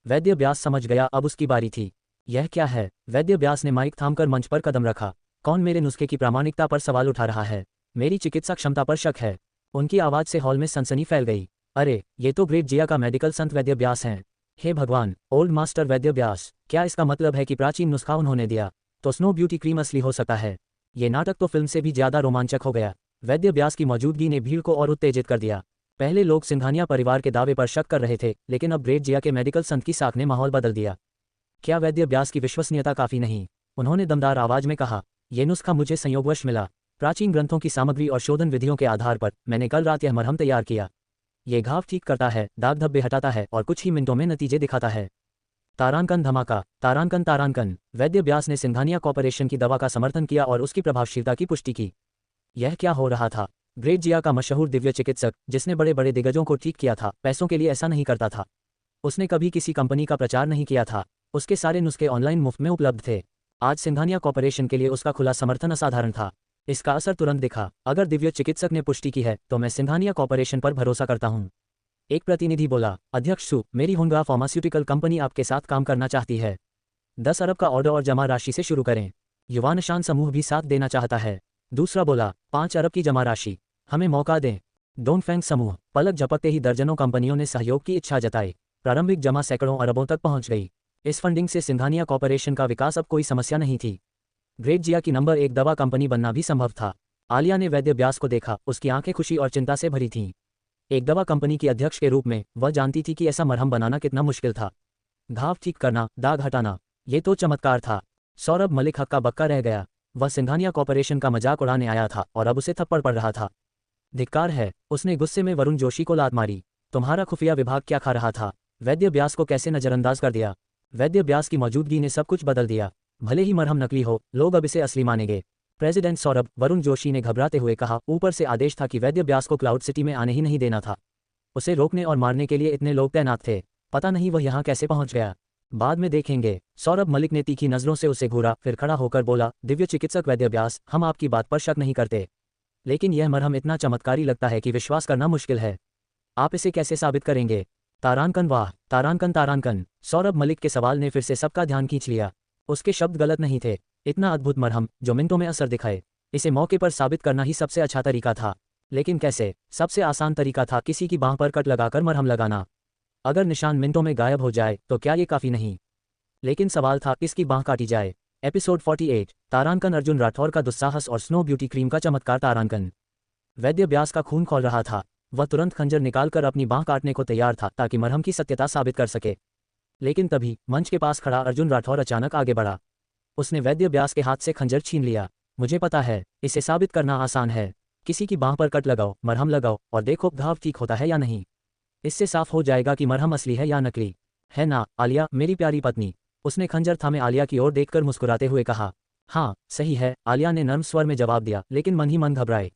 वैद्य व्यास समझ गया अब उसकी बारी थी। यह क्या है? वैद्य व्यास ने माइक थामकर मंच पर कदम रखा। कौन मेरे नुस्खे की प्रामाणिकता पर सवाल उठा रहा है? मेरी चिकित्सा क्षमता पर शक है। उनकी आवाज़ से हॉल में सनसनी फैल गई। अरे, ये तो ग्रेट जिया का मेडिकल संत वैद्य व्यास हैं। हे भगवान, ओल्ड मास्टर वैद्य व्यास, क्या इसका मतलब है कि प्राचीन नुस्खा उन्होंने दिया? तो स्नो ब्यूटी क्रीम असली हो सकता है। ये नाटक तो फिल्म से भी ज़्यादा रोमांचक हो गया। वैद्य व्यास की मौजूदगी ने भीड़ को और उत्तेजित कर दिया। पहले लोग सिंघानिया परिवार के दावे पर शक कर रहे थे, लेकिन अब ग्रेट जिया के मेडिकल संत की साख ने माहौल बदल दिया। क्या वैद्य व्यास की विश्वसनीयता काफ़ी नहीं? उन्होंने दमदार आवाज़ में कहा। ये नुस्खा मुझे संयोगवश मिला। प्राचीन ग्रंथों की सामग्री और शोधन विधियों के आधार पर मैंने कल रात यह मरहम तैयार किया। ये घाव ठीक करता है, दाग धब्बे हटाता है और कुछ ही मिनटों में नतीजे दिखाता है। तारांकन धमाका, तारांकन तारांकन। वैद्य व्यास ने सिंघानिया कॉर्पोरेशन की दवा का समर्थन किया और उसकी प्रभावशीलता की पुष्टि की। यह क्या हो रहा था? ग्रेट जिया का मशहूर दिव्य चिकित्सक, जिसने बड़े बड़े दिग्गजों को ठीक किया था, पैसों के लिए ऐसा नहीं करता था। उसने कभी किसी कंपनी का प्रचार नहीं किया था। उसके सारे नुस्खे ऑनलाइन मुफ्त में उपलब्ध थे। आज सिंघानिया कॉर्पोरेशन के लिए उसका खुला समर्थन असाधारण था। इसका असर तुरंत दिखा। अगर दिव्य चिकित्सक ने पुष्टि की है तो मैं सिंघानिया कॉर्पोरेशन पर भरोसा करता हूँ। एक प्रतिनिधि बोला, अध्यक्ष सु, मेरी हुंगा फार्मास्यूटिकल कंपनी आपके साथ काम करना चाहती है। 10 अरब का ऑर्डर और जमा राशि से शुरू करें। युवा निशान समूह भी साथ देना चाहता है। दूसरा बोला, 5 अरब की जमा राशि, हमें मौका दें। डोंग फैंग समूह, पलक झपकते ही दर्जनों कंपनियों ने सहयोग की इच्छा जताई। प्रारंभिक जमा सैकड़ों अरबों तक पहुंच गई। इस फंडिंग से सिंघानिया कॉर्पोरेशन का विकास अब कोई समस्या नहीं थी। ग्रेट जिया की नंबर 1 दवा कंपनी बनना भी संभव था। आलिया ने वैद्य व्यास को देखा। उसकी आंखें खुशी और चिंता से भरी थीं। एक दवा कंपनी की अध्यक्ष के रूप में वह जानती थी कि ऐसा मरहम बनाना कितना मुश्किल था। घाव ठीक करना, दाग हटाना, ये तो चमत्कार था। सौरभ मलिक हक्का बक्का रह गया। वह सिंघानिया कॉर्पोरेशन का मजाक उड़ाने आया था और अब उसे थप्पड़ पड़ रहा था। धिक्कार है। उसने गुस्से में वरुण जोशी को लात मारी। तुम्हारा खुफिया विभाग क्या खा रहा था? वैद्य व्यास को कैसे नजरअंदाज कर दिया? वैद्य व्यास की मौजूदगी ने सब कुछ बदल दिया। भले ही मरहम नकली हो, लोग अब इसे असली मानेंगे। प्रेसिडेंट सौरभ, वरुण जोशी ने घबराते हुए कहा। ऊपर से आदेश था कि वैद्य व्यास को क्लाउड सिटी में आने ही नहीं देना था। उसे रोकने और मारने के लिए इतने लोग तैनात थे। पता नहीं वह यहाँ कैसे पहुंच गया। बाद में देखेंगे। सौरभ मलिक ने तीखी नजरों से उसे घूरा, फिर खड़ा होकर बोला, दिव्य चिकित्सक वैद्य व्यास, हम आपकी बात पर शक नहीं करते, लेकिन यह मरहम इतना चमत्कारी लगता है कि विश्वास करना मुश्किल है। आप इसे कैसे साबित करेंगे? तारांकन, वाह, तारांकन तारांकन। सौरभ मलिक के सवाल ने फिर से सबका ध्यान खींच लिया। उसके शब्द गलत नहीं थे। इतना अद्भुत मरहम जो मिनटों में असर दिखाए, इसे मौके पर साबित करना ही सबसे अच्छा तरीका था। लेकिन कैसे? सबसे आसान तरीका था किसी की बांह पर कट लगाकर मरहम लगाना। अगर निशान मिनटों में गायब हो जाए तो क्या ये काफ़ी नहीं? लेकिन सवाल था, किसकी बांह काटी जाए? एपिसोड 48, तारांकन। अर्जुन राठौर का दुस्साहस और स्नो ब्यूटी क्रीम का चमत्कार। तारांकन। वैद्य व्यास का खून खौल रहा था। वह तुरंत खंजर निकालकर अपनी बांह काटने को तैयार था ताकि मरहम की सत्यता साबित कर सके। लेकिन तभी मंच के पास खड़ा अर्जुन राठौर अचानक आगे बढ़ा। उसने वैद्य व्यास के हाथ से खंजर छीन लिया। मुझे पता है, इसे साबित करना आसान है। किसी की बांह पर कट लगाओ, मरहम लगाओ और देखो घाव ठीक होता है या नहीं। इससे साफ हो जाएगा कि मरहम असली है या नकली। है ना आलिया, मेरी प्यारी पत्नी? उसने खंजर थामे आलिया की ओर देखकर मुस्कुराते हुए कहा। हाँ, सही है, आलिया ने नर्म स्वर में जवाब दिया, लेकिन मन ही मन घबराए।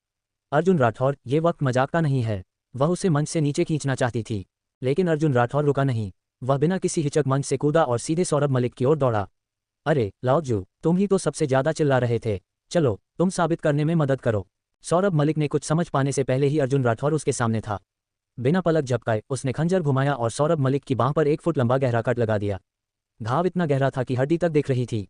अर्जुन राठौर, ये वक्त मजाक का नहीं है। वह उसे मंच से नीचे खींचना चाहती थी, लेकिन अर्जुन राठौर रुका नहीं। वह बिना किसी हिचक मंच से कूदा और सीधे सौरभ मलिक की ओर दौड़ा। अरे लाओजू, तुम ही तो सबसे ज्यादा चिल्ला रहे थे। चलो, तुम साबित करने में मदद करो। सौरभ मलिक ने कुछ समझ पाने से पहले ही अर्जुन राठौर उसके सामने था। बिना पलक झपकाए उसने खंजर घुमाया और सौरभ मलिक की बांह पर 1 फुट लंबा गहरा कट लगा दिया। घाव इतना गहरा था कि हड्डी तक दिख रही थी।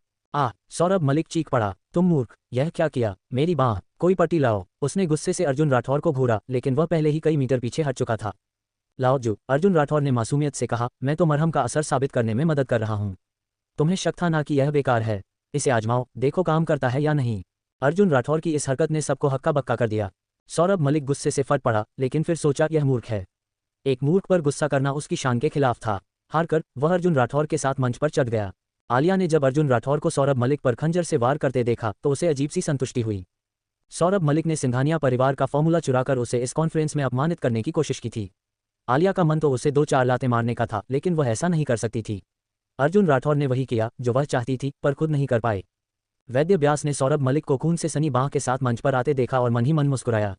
सौरभ मलिक चीख पड़ा, तुम मूर्ख, यह क्या किया? मेरी बांह, कोई पट्टी लाओ। उसने गुस्से से अर्जुन राठौर को घूरा, लेकिन वह पहले ही कई मीटर पीछे हट चुका था। लाओजू, अर्जुन राठौर ने मासूमियत से कहा, मैं तो मरहम का असर साबित करने में मदद कर रहा हूँ। तुम्हें शक था ना कि यह बेकार है? इसे आजमाओ, देखो काम करता है या नहीं। अर्जुन राठौर की इस हरकत ने सबको हक्का बक्का कर दिया। सौरभ मलिक गुस्से से फट पड़ा, लेकिन फिर सोचा यह मूर्ख है। एक मूर्ख पर गुस्सा करना उसकी शान के खिलाफ था। हारकर वह अर्जुन राठौर के साथ मंच पर चढ़ गया। आलिया ने जब अर्जुन राठौर को सौरभ मलिक पर खंजर से वार करते देखा तो उसे अजीब सी संतुष्टि हुई। सौरभ मलिक ने सिंघानिया परिवार का फॉर्मूला चुराकर उसे इस कॉन्फ्रेंस में अपमानित करने की कोशिश की थी। आलिया का मन तो उसे 2-4 लातें मारने का था, लेकिन वह ऐसा नहीं कर सकती थी। अर्जुन राठौर ने वही किया जो वह चाहती थी, पर खुद नहीं कर पाए। वैद्य व्यास ने सौरभ मलिक को खून से सनी बांह के साथ मंच पर आते देखा और मन ही मन मुस्कुराया।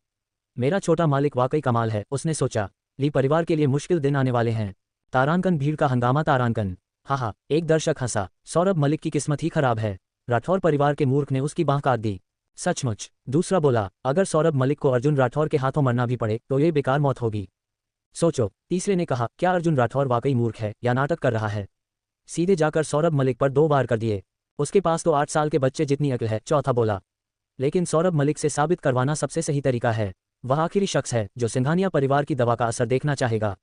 मेरा छोटा मालिक वाकई कमाल है, उसने सोचा। ली परिवार के लिए मुश्किल दिन आने वाले हैं। तारांकन, भीड़ का हंगामा। तारांकन, हा, एक दर्शक हंसा। सौरभ मलिक की किस्मत ही खराब है। राठौर परिवार के मूर्ख ने उसकी बांह काट दी। सचमुच? दूसरा बोला, अगर सौरभ मलिक को अर्जुन राठौर के हाथों मरना भी पड़े तो ये बेकार मौत होगी। सोचो। तीसरे ने कहा, क्या अर्जुन राठौर वाकई मूर्ख है या नाटक कर रहा है? सीधे जाकर सौरभ मलिक पर 2 वार कर दिए। उसके पास तो 8 साल के बच्चे जितनी अक्ल है। चौथा बोला, लेकिन सौरभ मलिक से साबित करवाना सबसे सही तरीका है। वह आखिरी शख्स है जो सिंघानिया परिवार की दवा का असर देखना चाहेगा।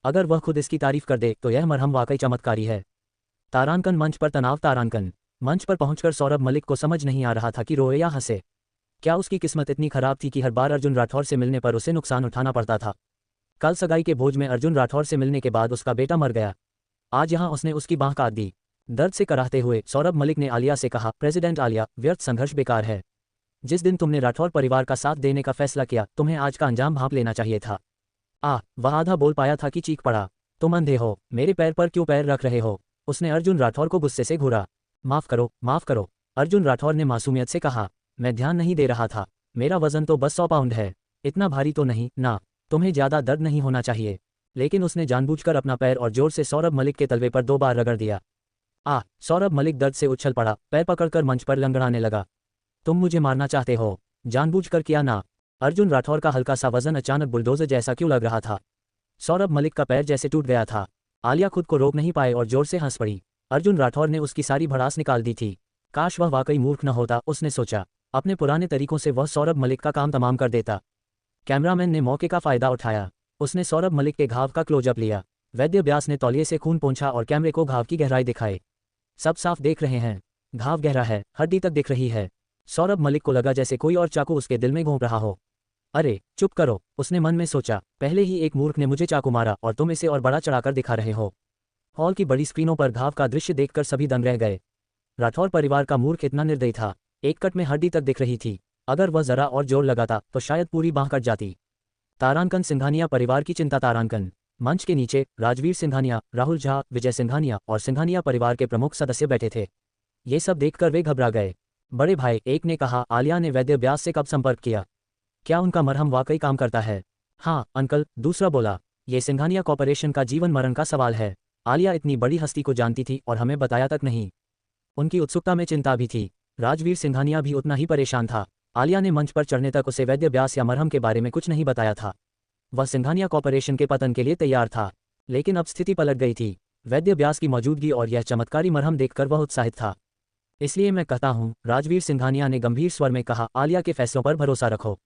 अगर वह खुद इसकी तारीफ कर दे तो यह मरहम वाकई चमत्कारी है। तारांकन मंच पर तनाव। तारांकन मंच पर पहुंचकर सौरभ मलिक को समझ नहीं आ रहा था कि रोए या हंसे। क्या उसकी किस्मत इतनी खराब थी कि हर बार अर्जुन राठौर से मिलने पर उसे नुकसान उठाना पड़ता था। कल सगाई के भोज में अर्जुन राठौर से मिलने के बाद उसका बेटा मर गया। आज यहां उसने उसकी बांह काट दी। दर्द से कराहते हुए सौरभ मलिक ने आलिया से कहा, प्रेसिडेंट आलिया, व्यर्थ संघर्ष बेकार है। जिस दिन तुमने राठौर परिवार का साथ देने का फैसला किया, तुम्हें आज का अंजाम भांप लेना चाहिए था। वह आधा बोल पाया था कि चीख पड़ा, तुम अंधे हो, मेरे पैर पर क्यों पैर रख रहे हो। उसने अर्जुन राठौर को गुस्से से घूरा। माफ करो, माफ करो, अर्जुन राठौर ने मासूमियत से कहा। मैं ध्यान नहीं दे रहा था, मेरा वजन तो बस 100 पाउंड है, इतना भारी तो नहीं ना। तुम्हें ज्यादा दर्द नहीं होना चाहिए। लेकिन उसने जानबूझकर अपना पैर और जोर से सौरभ मलिक के तलवे पर 2 बार रगड़ दिया। सौरभ मलिक दर्द से उछल पड़ा, पैर पकड़कर मंच पर लंगड़ाने लगा। तुम मुझे मारना चाहते हो, जानबूझकर किया ना। अर्जुन राठौर का हल्का सा वजन अचानक बुलडोजर जैसा क्यों लग रहा था। सौरभ मलिक का पैर जैसे टूट गया था। आलिया खुद को रोक नहीं पाए और जोर से हंस पड़ी। अर्जुन राठौर ने उसकी सारी भड़ास निकाल दी थी। काश वह वाकई मूर्ख न होता, उसने सोचा। अपने पुराने तरीकों से वह सौरभ मलिक का काम तमाम कर देता। कैमरामैन ने मौके का फायदा उठाया। उसने सौरभ मलिक के घाव का क्लोजअप लिया। वैद्य व्यास ने तौलिए से खून पोंछा और कैमरे को घाव की गहराई दिखाई। सब साफ देख रहे हैं, घाव गहरा है, हड्डी तक दिख रही है। सौरभ मलिक को लगा जैसे कोई और चाकू उसके दिल में घोंप रहा हो। अरे चुप करो, उसने मन में सोचा। पहले ही एक मूर्ख ने मुझे चाकू मारा और तुम इसे और बड़ा चढ़ाकर दिखा रहे हो। हॉल की बड़ी स्क्रीनों पर घाव का दृश्य देखकर सभी दंग रह गए। राठौर परिवार का मूर्ख इतना निर्दयी था। एक कट में हड्डी तक दिख रही थी। अगर वह जरा और जोर लगाता तो शायद पूरी बांह कट जाती। तारांकन सिंघानिया परिवार की चिंता। तारांकन मंच के नीचे राजवीर सिंघानिया, राहुल झा, विजय सिंघानिया और सिंघानिया परिवार के प्रमुख सदस्य बैठे थे। ये सब देखकर वे घबरा गए। बड़े भाई, एक ने कहा, आलिया ने वैद्य व्यास से कब संपर्क किया? क्या उनका मरहम वाकई काम करता है? हाँ अंकल, दूसरा बोला। ये सिंघानिया कॉर्पोरेशन का जीवन मरण का सवाल है। आलिया इतनी बड़ी हस्ती को जानती थी और हमें बताया तक नहीं। उनकी उत्सुकता में चिंता भी थी। राजवीर सिंघानिया भी उतना ही परेशान था। आलिया ने मंच पर चढ़ने तक उसे वैद्य व्यास या मरहम के बारे में कुछ नहीं बताया था। वह सिंघानिया कॉर्पोरेशन के पतन के लिए तैयार था। लेकिन अब स्थिति पलट गई थी। वैद्य व्यास की मौजूदगी और यह चमत्कारी मरहम देखकर वह उत्साहित था। इसलिए मैं कहता हूँ, राजवीर सिंघानिया ने गंभीर स्वर में कहा, आलिया के फैसलों पर भरोसा रखो।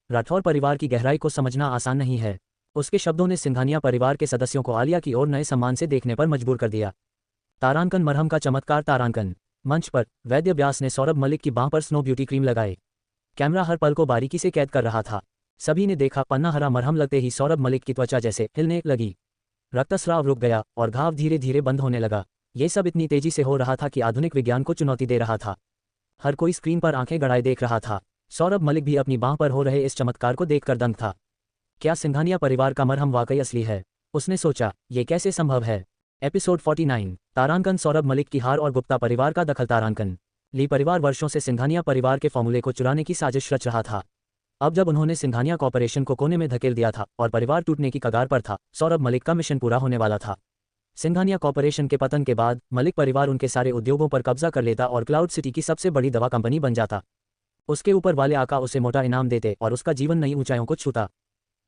राठौर परिवार की गहराई को समझना आसान नहीं है। उसके शब्दों ने सिंघानिया परिवार के सदस्यों को आलिया की ओर नए सम्मान से देखने पर मजबूर कर दिया। तारांकन मरहम का चमत्कार। तारांकन मंच पर वैद्य व्यास ने सौरभ मलिक की बांह पर स्नो ब्यूटी क्रीम लगाई। कैमरा हर पल को बारीकी से कैद कर रहा था। सभी ने देखा, पन्ना हरा मरहम लगते ही सौरभ मलिक की त्वचा जैसे हिलने लगी। रक्तस्राव रुक गया और घाव धीरे धीरे बंद होने लगा। ये सब इतनी तेजी से हो रहा था कि आधुनिक विज्ञान को चुनौती दे रहा था। हर कोई स्क्रीन पर आंखें गड़ाए देख रहा था। सौरभ मलिक भी अपनी बांह पर हो रहे इस चमत्कार को देखकर दंग था। क्या सिंघानिया परिवार का मरहम वाकई असली है? उसने सोचा, ये कैसे संभव है? एपिसोड 49। तारांकन सौरभ मलिक की हार और गुप्ता परिवार का दखल। तारांकन ली परिवार वर्षों से सिंघानिया परिवार के फॉर्मूले को चुराने की साजिश रच रहा था। अब जब उन्होंने सिंघानिया कॉर्पोरेशन को कोने में धकेल दिया था और परिवार टूटने की कगार पर था, सौरभ मलिक का मिशन पूरा होने वाला था। सिंघानिया कॉर्पोरेशन के पतन के बाद मलिक परिवार उनके सारे उद्योगों पर कब्जा कर लेता और क्लाउड सिटी की सबसे बड़ी दवा कंपनी बन जाता। उसके ऊपर वाले आका उसे मोटा इनाम देते और उसका जीवन नई ऊंचाइयों को छूता।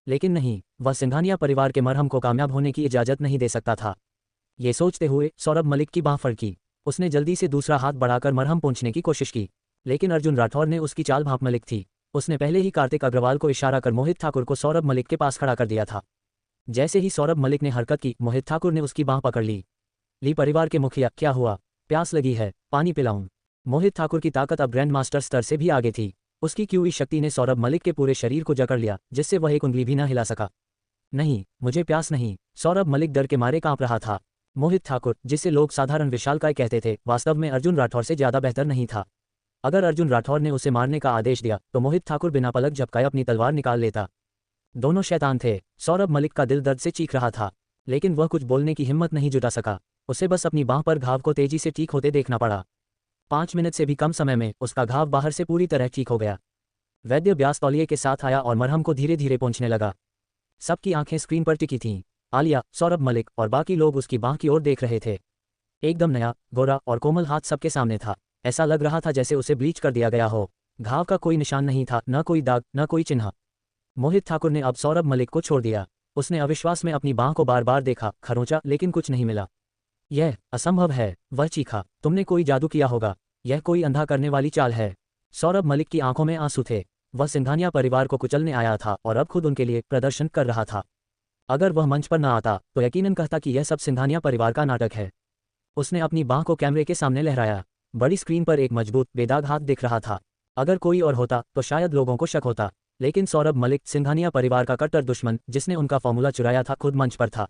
लेकिन नहीं, वह सिंघानिया परिवार के मरहम को कामयाब होने की इजाजत नहीं दे सकता था। ये सोचते हुए सौरभ मलिक की बांह फड़की। उसने जल्दी से दूसरा हाथ बढ़ाकर मरहम पहुंचने की कोशिश की। लेकिन अर्जुन राठौर ने उसकी चाल भांप मलिक थी। उसने पहले ही कार्तिक अग्रवाल को इशारा कर मोहित ठाकुर को सौरभ मलिक के पास खड़ा कर दिया था। जैसे ही सौरभ मलिक ने हरकत की, मोहित ठाकुर ने उसकी बांह पकड़ ली। ली परिवार के मुखिया, क्या हुआ? प्यास लगी है, पानी पिलाऊं? मोहित ठाकुर की ताकत अब ग्रैंड मास्टर स्तर से भी आगे थी। उसकी क्यूई शक्ति ने सौरभ मलिक के पूरे शरीर को जकड़ लिया, जिससे वह एक उंगली भी न हिला सका। नहीं, मुझे प्यास नहीं। सौरभ मलिक डर के मारे कांप रहा था। मोहित ठाकुर, जिसे लोग साधारण विशालकाय कहते थे, वास्तव में अर्जुन राठौर से ज्यादा बेहतर नहीं था। अगर अर्जुन राठौर ने उसे मारने का आदेश दिया तो मोहित ठाकुर बिना पलक झपकाए अपनी तलवार निकाल लेता। दोनों शैतान थे। सौरभ मलिक का दिल दर्द से चीख रहा था, लेकिन वह कुछ बोलने की हिम्मत नहीं जुटा सका। उसे बस अपनी बांह पर घाव को तेजी से ठीक होते देखना पड़ा। 5 मिनट से भी कम समय में उसका घाव बाहर से पूरी तरह ठीक हो गया। वैद्य व्यास तौलिए के साथ आया और मरहम को धीरे धीरे पोंछने लगा। सबकी आंखें स्क्रीन पर टिकी थीं। आलिया, सौरभ मलिक और बाकी लोग उसकी बांह की ओर देख रहे थे। एकदम नया, गोरा और कोमल हाथ सबके सामने था। ऐसा लग रहा था जैसे उसे ब्लीच कर दिया गया हो। घाव का कोई निशान नहीं था, न कोई दाग, न कोई चिन्ह। मोहित ठाकुर ने अब सौरभ मलिक को छोड़ दिया। उसने अविश्वास में अपनी बांह को बार बार देखा, खरोंचा, लेकिन कुछ नहीं मिला। यह असंभव है, वह चीखा। तुमने कोई जादू किया होगा, यह कोई अंधा करने वाली चाल है। सौरभ मलिक की आंखों में आंसू थे। वह सिंघानिया परिवार को कुचलने आया था और अब खुद उनके लिए प्रदर्शन कर रहा था। अगर वह मंच पर न आता तो यकीनन कहता कि यह सब सिंघानिया परिवार का नाटक है। उसने अपनी बांह को कैमरे के सामने लहराया। बड़ी स्क्रीन पर एक मजबूत बेदाग हाथ दिख रहा था। अगर कोई और होता तो शायद लोगों को शक होता, लेकिन सौरभ मलिक, सिंघानिया परिवार का कट्टर दुश्मन जिसने उनका फॉर्मूला चुराया था, खुद मंच पर था।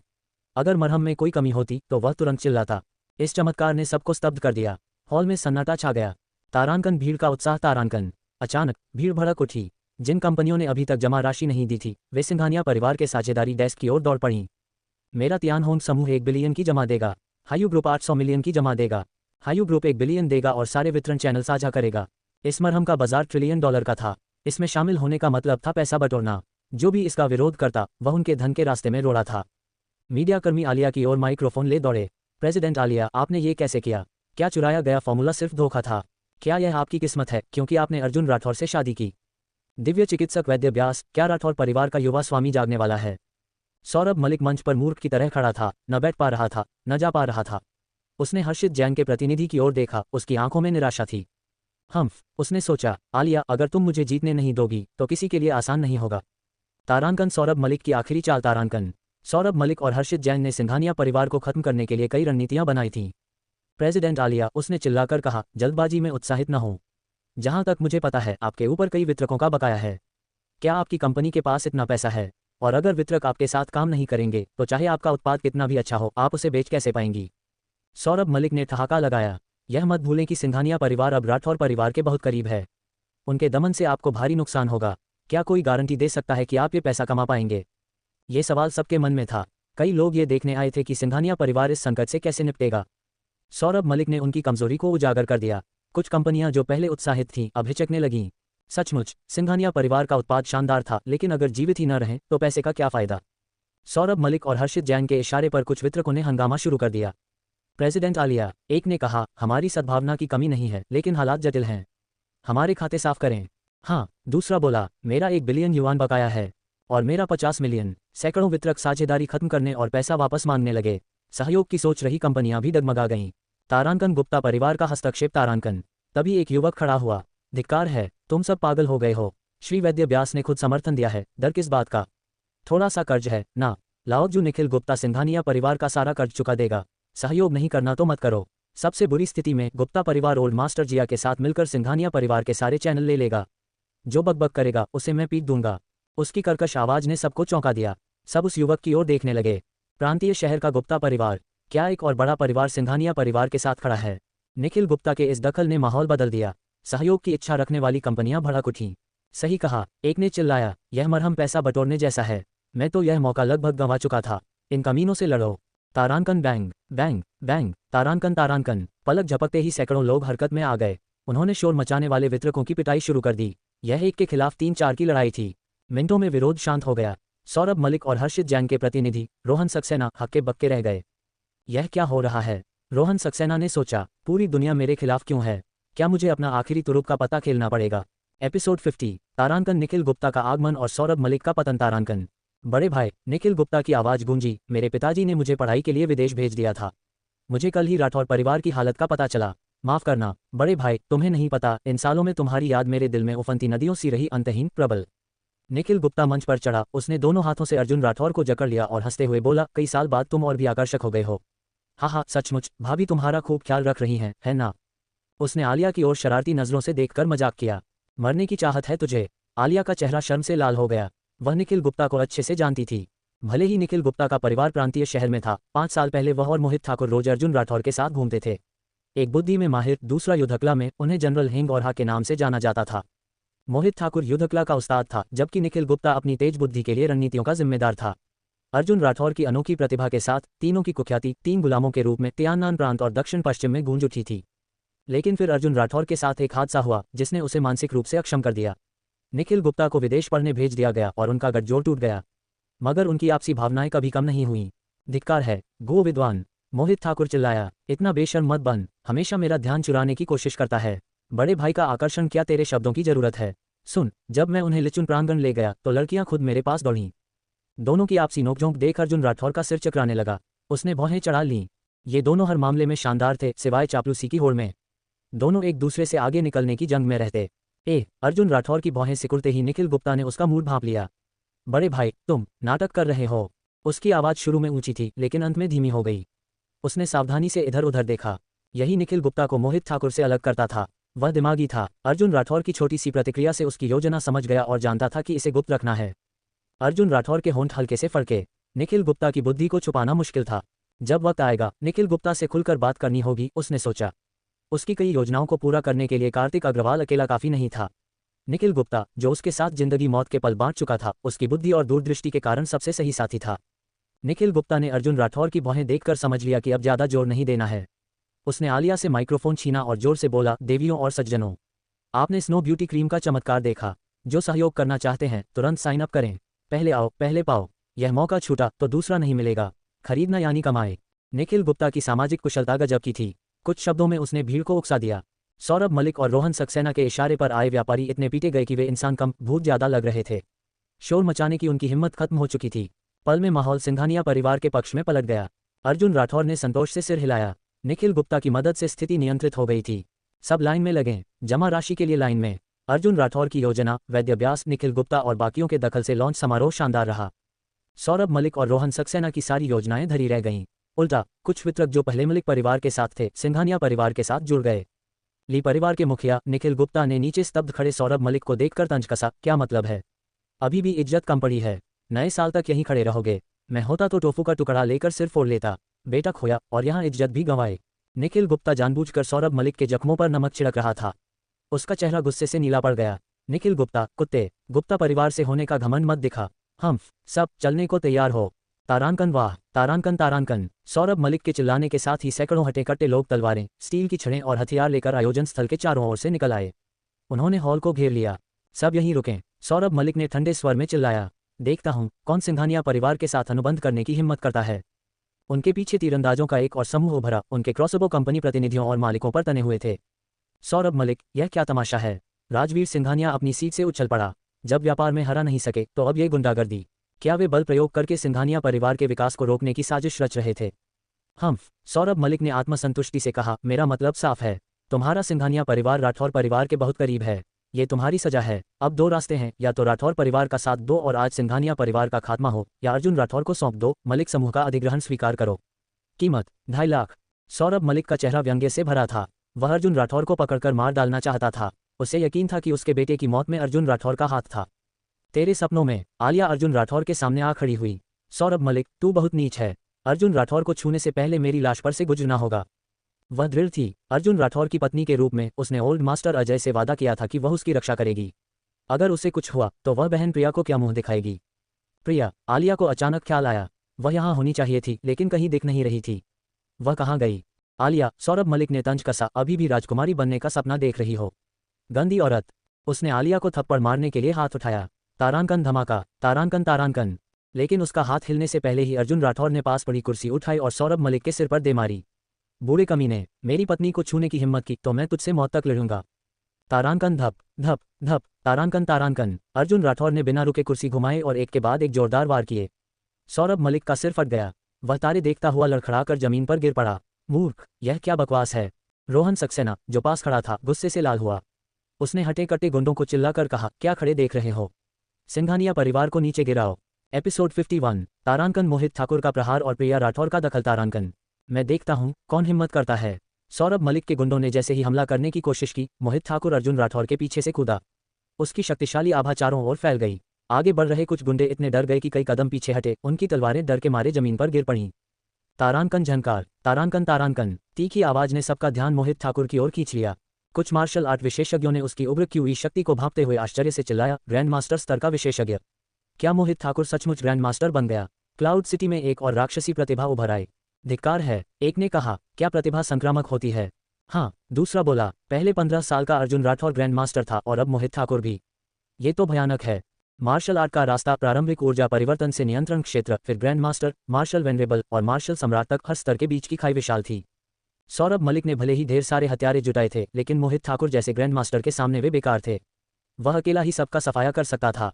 अगर मरहम में कोई कमी होती तो वह तुरंत चिल्लाता। इस चमत्कार ने सबको स्तब्ध कर दिया। हॉल में सन्नाटा छा गया। तारांकन, भीड़ का उत्साह तारांकन। अचानक भीड़ भड़क उठी। जिन कंपनियों ने अभी तक जमा राशि नहीं दी थी वे सिंघानिया परिवार के साझेदारी डेस्क की ओर दौड़ पड़ी। मेरा तियान होम समूह 1 बिलियन की जमा देगा। हायू ग्रुप 800 मिलियन की जमा देगा। हायू ग्रुप 1 बिलियन देगा और सारे वितरण चैनल साझा करेगा। इस मरहम का बाजार $1 ट्रिलियन का था। इसमें शामिल होने का मतलब था पैसा बटोरना। जो भी इसका विरोध करता वह उनके धन के रास्ते में रोड़ा था। मीडियाकर्मी आलिया की ओर माइक्रोफोन ले दौड़े। प्रेसिडेंट आलिया, आपने ये कैसे किया? क्या चुराया गया फॉर्मूला सिर्फ धोखा था? क्या यह आपकी किस्मत है क्योंकि आपने अर्जुन राठौर से शादी की? दिव्य चिकित्सक वैद्य व्यास, क्या राठौर परिवार का युवा स्वामी जागने वाला है? सौरभ मलिक मंच पर मूर्ख की तरह खड़ा था, न बैठ पा रहा था, न जा पा रहा था। उसने हर्षित जैन के प्रतिनिधि की ओर देखा। उसकी आंखों में निराशा थी। उसने सोचा, आलिया, अगर तुम मुझे जीतने नहीं दोगी तो किसी के लिए आसान नहीं होगा। तारांकन, सौरभ मलिक की आखिरी चाल। तारांकन। सौरभ मलिक और हर्षित जैन ने सिंघानिया परिवार को खत्म करने के लिए कई रणनीतियां बनाई थीं। प्रेसिडेंट आलिया, उसने चिल्लाकर कहा, जल्दबाजी में उत्साहित न हो। जहां तक मुझे पता है आपके ऊपर कई वितरकों का बकाया है। क्या आपकी कंपनी के पास इतना पैसा है? और अगर वितरक आपके साथ काम नहीं करेंगे तो चाहे आपका उत्पाद कितना भी अच्छा हो, आप उसे बेच कैसे पाएंगी? सौरभ मलिक ने ठहाका लगाया। यह मत भूलें कि सिंघानिया परिवार अब राठौर परिवार के बहुत करीब है। उनके दमन से आपको भारी नुकसान होगा। क्या कोई गारंटी दे सकता है कि आप ये पैसा कमा पाएंगे? ये सवाल सबके मन में था। कई लोग ये देखने आए थे कि सिंघानिया परिवार इस संकट से कैसे निपटेगा। सौरभ मलिक ने उनकी कमजोरी को उजागर कर दिया। कुछ कंपनियां जो पहले उत्साहित थीं अब हिचकने लगीं। सचमुच सिंघानिया परिवार का उत्पाद शानदार था, लेकिन अगर जीवित ही न रहें तो पैसे का क्या फायदा? सौरभ मलिक और हर्षित जैन के इशारे पर कुछ वितरकों ने हंगामा शुरू कर दिया। प्रेसिडेंट आलिया, एक ने कहा, हमारी सद्भावना की कमी नहीं है, लेकिन हालात जटिल हैं। हमारे खाते साफ करें। हाँ, दूसरा बोला, मेरा 1 बिलियन युआन बकाया है। और मेरा 50 मिलियन। सैकड़ों वितरक साझेदारी खत्म करने और पैसा वापस मांगने लगे। सहयोग की सोच रही कंपनियां भी डगमगा गईं। तारांकन, गुप्ता परिवार का हस्तक्षेप। तारांकन। तभी एक युवक खड़ा हुआ। धिक्कार है, तुम सब पागल हो गए हो। श्री वैद्य व्यास ने खुद समर्थन दिया है। डर किस बात का? थोड़ा सा कर्ज है ना, लाओजू। निखिल गुप्ता, सिंघानिया परिवार का सारा कर्ज चुका देगा। सहयोग नहीं करना तो मत करो। सबसे बुरी स्थिति में गुप्ता परिवार ओल्ड मास्टर जिया के साथ मिलकर सिंघानिया परिवार के सारे चैनल ले लेगा। जो बकबक करेगा उसे मैं पीट दूंगा। उसकी कर्कश आवाज ने सबको चौंका दिया। सब उस युवक की ओर देखने लगे। प्रांतीय शहर का गुप्ता परिवार, क्या एक और बड़ा परिवार सिंघानिया परिवार के साथ खड़ा है? निखिल गुप्ता के इस दखल ने माहौल बदल दिया। सहयोग की इच्छा रखने वाली कंपनियां भड़क उठीं। सही कहा, एक ने चिल्लाया, यह मरहम पैसा बटोरने जैसा है। मैं तो यह मौका लगभग गंवा चुका था। इन कमीनों से लड़ो। तारांकन। Bang bang bang. तारांकन। तारांकन। पलक झपकते ही सैकड़ों लोग हरकत में आ गए। उन्होंने शोर मचाने वाले वितरकों की पिटाई शुरू कर दी। यह एक के खिलाफ 3-4 की लड़ाई थी। मिनटों में विरोध शांत हो गया। सौरभ मलिक और हर्षित जैन के प्रतिनिधि रोहन सक्सेना हक्के बक्के रह गए। यह क्या हो रहा है? रोहन सक्सेना ने सोचा, पूरी दुनिया मेरे खिलाफ क्यों है? क्या मुझे अपना आखिरी तुरुप का पता खेलना पड़ेगा? एपिसोड 50। तारांकन, निखिल गुप्ता का आगमन और सौरभ मलिक का पतन। तारांकन। बड़े भाई, निखिल गुप्ता की आवाज गूंजी, मेरे पिताजी ने मुझे पढ़ाई के लिए विदेश भेज दिया था। मुझे कल ही राठौर परिवार की हालत का पता चला। माफ करना बड़े भाई, तुम्हें नहीं पता, इन सालों में तुम्हारी याद मेरे दिल में उफनती नदियों सी रही, अंतहीन प्रबल। निखिल गुप्ता मंच पर चढ़ा। उसने दोनों हाथों से अर्जुन राठौर को जकड़ लिया और हंसते हुए बोला, कई साल बाद तुम और भी आकर्षक हो गए हो। हाँ, सचमुच, भाभी तुम्हारा खूब ख्याल रख रही हैं, है ना? उसने आलिया की ओर शरारती नजरों से देखकर मजाक किया। मरने की चाहत है तुझे? आलिया का चेहरा शर्म से लाल हो गया। वह निखिल गुप्ता को अच्छे से जानती थी। भले ही निखिल गुप्ता का परिवार प्रांतीय शहर में था, 5 साल पहले वह और मोहित ठाकुर रोज अर्जुन राठौर के साथ घूमते थे। एक बुद्धि में माहिर, दूसरा युद्धकला में। उन्हें जनरल हेंग और हा के नाम से जाना जाता था। मोहित ठाकुर युद्धकला का उस्ताद था, जबकि निखिल गुप्ता अपनी तेज बुद्धि के लिए रणनीतियों का जिम्मेदार था। अर्जुन राठौर की अनोखी प्रतिभा के साथ तीनों की कुख्याति 3 गुलामों के रूप में तियाननान प्रांत और दक्षिण पश्चिम में गूंज उठी थी। लेकिन फिर अर्जुन राठौर के साथ एक हादसा हुआ जिसने उसे मानसिक रूप से अक्षम कर दिया। निखिल गुप्ता को विदेश पढ़ने भेज दिया गया और उनका गठजोड़ टूट गया। मगर उनकी आपसी भावनाएं कभी कम नहीं हुईं। धिक्कार है, गो विद्वान। मोहित ठाकुर चिल्लाया, इतना बेशर्म मत बन, हमेशा मेरा ध्यान चुराने की कोशिश करता है। बड़े भाई का आकर्षण क्या तेरे शब्दों की जरूरत है? सुन, जब मैं उन्हें लिचुन प्रांगण ले गया तो लड़कियां खुद मेरे पास दौड़ीं। दोनों की आपसी नोकझोंक देख अर्जुन राठौर का सिर चकराने लगा। उसने भौहें चढ़ा लीं। ये दोनों हर मामले में शानदार थे, सिवाय चापलूसी की होड़ में। दोनों एक दूसरे से आगे निकलने की जंग में रहते। अर्जुन राठौर की भौहें सिकुड़ते ही निखिल गुप्ता ने उसका मूड भांप लिया। बड़े भाई, तुम नाटक कर रहे हो। उसकी आवाज़ शुरू में ऊंची थी लेकिन अंत में धीमी हो गई। उसने सावधानी से इधर उधर देखा। यही निखिल गुप्ता को मोहित ठाकुर से अलग करता था। वह दिमागी था। अर्जुन राठौर की छोटी सी प्रतिक्रिया से उसकी योजना समझ गया और जानता था कि इसे गुप्त रखना है। अर्जुन राठौर के होंठ हल्के से फड़के। निखिल गुप्ता की बुद्धि को छुपाना मुश्किल था। जब वक्त आएगा निखिल गुप्ता से खुलकर बात करनी होगी, उसने सोचा। उसकी कई योजनाओं को पूरा करने के लिए कार्तिक अग्रवाल अकेला काफी नहीं था। निखिल गुप्ता, जो उसके साथ जिंदगी मौत के पल बांट चुका था, उसकी बुद्धि और दूरदृष्टि के कारण सबसे सही साथी था। निखिल गुप्ता ने अर्जुन राठौर की भौहें देखकर समझ लिया कि अब ज्यादा जोर नहीं देना है। उसने आलिया से माइक्रोफोन छीना और जोर से बोला, देवियों और सज्जनों, आपने स्नो ब्यूटी क्रीम का चमत्कार देखा। जो सहयोग करना चाहते हैं तुरंत साइन अप करें। पहले आओ पहले पाओ। यह मौका छूटा तो दूसरा नहीं मिलेगा। खरीदना यानी कमाए। निखिल गुप्ता की सामाजिक कुशलता गजब की थी। कुछ शब्दों में उसने भीड़ को उकसा दिया। सौरभ मलिक और रोहन सक्सेना के इशारे पर आए व्यापारी इतने पीटे गए कि वे इंसान कम भूत ज्यादा लग रहे थे। शोर मचाने की उनकी हिम्मत खत्म हो चुकी थी। पल में माहौल सिंघानिया परिवार के पक्ष में पलट गया। अर्जुन राठौर ने संतोष से सिर हिलाया। निखिल गुप्ता की मदद से स्थिति नियंत्रित हो गई थी। सब लाइन में लगें, जमा राशि के लिए लाइन में। अर्जुन राठौर की योजना, वैद्यव्यास, निखिल गुप्ता और बाकियों के दखल से लॉन्च समारोह शानदार रहा। सौरभ मलिक और रोहन सक्सेना की सारी योजनाएं धरी रह गईं। उल्टा कुछ वितरक जो पहले मलिक परिवार के साथ थे, सिंघानिया परिवार के साथ जुड़ गए। ली परिवार के मुखिया निखिल गुप्ता ने नीचे स्तब्ध खड़े सौरभ मलिक को देखकर तंज कसा, क्या मतलब है? अभी भी इज्जत कम पड़ी है? नए साल तक यहीं खड़े रहोगे? मैं होता तो टोफू का टुकड़ा लेकर सिर फोड़ लेता। बेटा खोया और यहाँ इज्जत भी गंवाए। निखिल गुप्ता जानबूझकर सौरभ मलिक के जख्मों पर नमक छिड़क रहा था। उसका चेहरा गुस्से से नीला पड़ गया। निखिल गुप्ता, कुत्ते, गुप्ता परिवार से होने का घमंड मत दिखा। हम सब चलने को तैयार हो। तारांकन, वाह तारांकन तारांकन। सौरभ मलिक के चिल्लाने के साथ ही सैकड़ों हटे कट्टे लोग तलवारें, स्टील की छड़ें और हथियार लेकर आयोजन स्थल के चारों ओर से निकल आए। उन्होंने हॉल को घेर लिया। सब यहीं रुकें, सौरभ मलिक ने ठंडे स्वर में चिल्लाया। देखता हूं कौन सिंघानिया परिवार के साथ अनुबंध करने की हिम्मत करता है। उनके पीछे तीरंदाजों का एक और समूह उभरा। उनके क्रॉसबो कंपनी प्रतिनिधियों और मालिकों पर तने हुए थे। सौरभ मलिक, यह क्या तमाशा है? राजवीर सिंघानिया अपनी सीट से उछल पड़ा। जब व्यापार में हरा नहीं सके तो अब ये गुंडागर्दी। क्या वे बल प्रयोग करके सिंघानिया परिवार के विकास को रोकने की साजिश रच रहे थे? सौरभ मलिक ने आत्मसंतुष्टि से कहा, मेरा मतलब साफ है। तुम्हारा सिंघानिया परिवार राठौर परिवार के बहुत करीब है। ये तुम्हारी सजा है। अब दो रास्ते हैं, या तो राठौर परिवार का साथ दो और आज सिंघानिया परिवार का खात्मा हो, या अर्जुन राठौर को सौंप दो, मलिक समूह का अधिग्रहण स्वीकार करो। कीमत 2.5 लाख। सौरभ मलिक का चेहरा व्यंग्य से भरा था। वह अर्जुन राठौर को पकड़कर मार डालना चाहता था। उसे यकीन था कि उसके बेटे की मौत में अर्जुन राठौर का हाथ था। तेरे सपनों में? आलिया अर्जुन राठौर के सामने आ खड़ी हुई। सौरभ मलिक, तू बहुत नीच है। अर्जुन राठौर को छूने से पहले मेरी लाश पर से गुजरना होगा। वह दृढ़ थी। अर्जुन राठौर की पत्नी के रूप में उसने ओल्ड मास्टर अजय से वादा किया था कि वह उसकी रक्षा करेगी। अगर उसे कुछ हुआ तो वह बहन प्रिया को क्या मुंह दिखाएगी? प्रिया? आलिया को अचानक ख्याल आया। वह यहाँ होनी चाहिए थी लेकिन कहीं दिख नहीं रही थी। वह कहाँ गई? आलिया, सौरभ मलिक ने तंज कसा, अभी भी राजकुमारी बनने का सपना देख रही हो? गंदी औरत। उसने आलिया को थप्पड़ मारने के लिए हाथ उठाया। तारांकन धमाका, तारांकन तारांकन। लेकिन उसका हाथ हिलने से पहले ही अर्जुन राठौर ने पास पड़ी कुर्सी उठाई और सौरभ मलिक के सिर पर दे मारी। बूढ़े कमीने, मेरी पत्नी को छूने की हिम्मत की तो मैं तुझसे मौत तक लड़ूंगा। तारांकन, धप धप धप, तारांकन तारांकन। अर्जुन राठौर ने बिना रुके कुर्सी घुमाए और एक के बाद एक जोरदार वार किए। सौरभ मलिक का सिर फट गया। वह तारे देखता हुआ लड़खड़ाकर जमीन पर गिर पड़ा। मूर्ख, यह क्या बकवास है? रोहन सक्सेना, जो पास खड़ा था, गुस्से से लाल हुआ। उसने हटे कट्टे गुंडों को चिल्लाकर कहा, क्या खड़े देख रहे हो? सिंघानिया परिवार को नीचे गिराओ। एपिसोड 51, तारांकन। मोहित ठाकुर का प्रहार और प्रिया राठौर का दखल। तारांकन, मैं देखता हूं कौन हिम्मत करता है। सौरभ मलिक के गुंडों ने जैसे ही हमला करने की कोशिश की, मोहित ठाकुर अर्जुन राठौर के पीछे से कूदा। उसकी शक्तिशाली आभा चारों ओर फैल गई। आगे बढ़ रहे कुछ गुंडे इतने डर गए कि कई कदम पीछे हटे। उनकी तलवारें डर के मारे जमीन पर गिर पड़ीं। तारांकन झनकार, तारांकन तारांकन। तीखी आवाज ने सबका ध्यान मोहित ठाकुर की ओर खींच लिया। कुछ मार्शल आर्ट विशेषज्ञों ने उसकी उग्र क्यूई शक्ति को भांपते हुए आश्चर्य से चिल्लाया, ग्रैंड मास्टर स्तर का विशेषज्ञ। क्या मोहित ठाकुर सचमुच ग्रैंड मास्टर बन गया? क्लाउड सिटी में एक और राक्षसी प्रतिभा उभर आई। धिक्कार है, एक ने कहा। क्या प्रतिभा संक्रामक होती है? हाँ, दूसरा बोला। पहले 15 साल का अर्जुन राठौर ग्रैंड मास्टर था और अब मोहित ठाकुर भी। ये तो भयानक है। मार्शल आर्ट का रास्ता प्रारंभिक ऊर्जा परिवर्तन से नियंत्रण क्षेत्र, फिर ग्रैंड मास्टर, मार्शल वेनरेबल और मार्शल सम्राट तक हर स्तर के बीच की खाई विशाल थी। सौरभ मलिक ने भले ही ढेर सारे हथियारे जुटाए थे, लेकिन मोहित ठाकुर जैसे ग्रैंड मास्टर के सामने वे बेकार थे। वह अकेला ही सबका सफाया कर सकता था।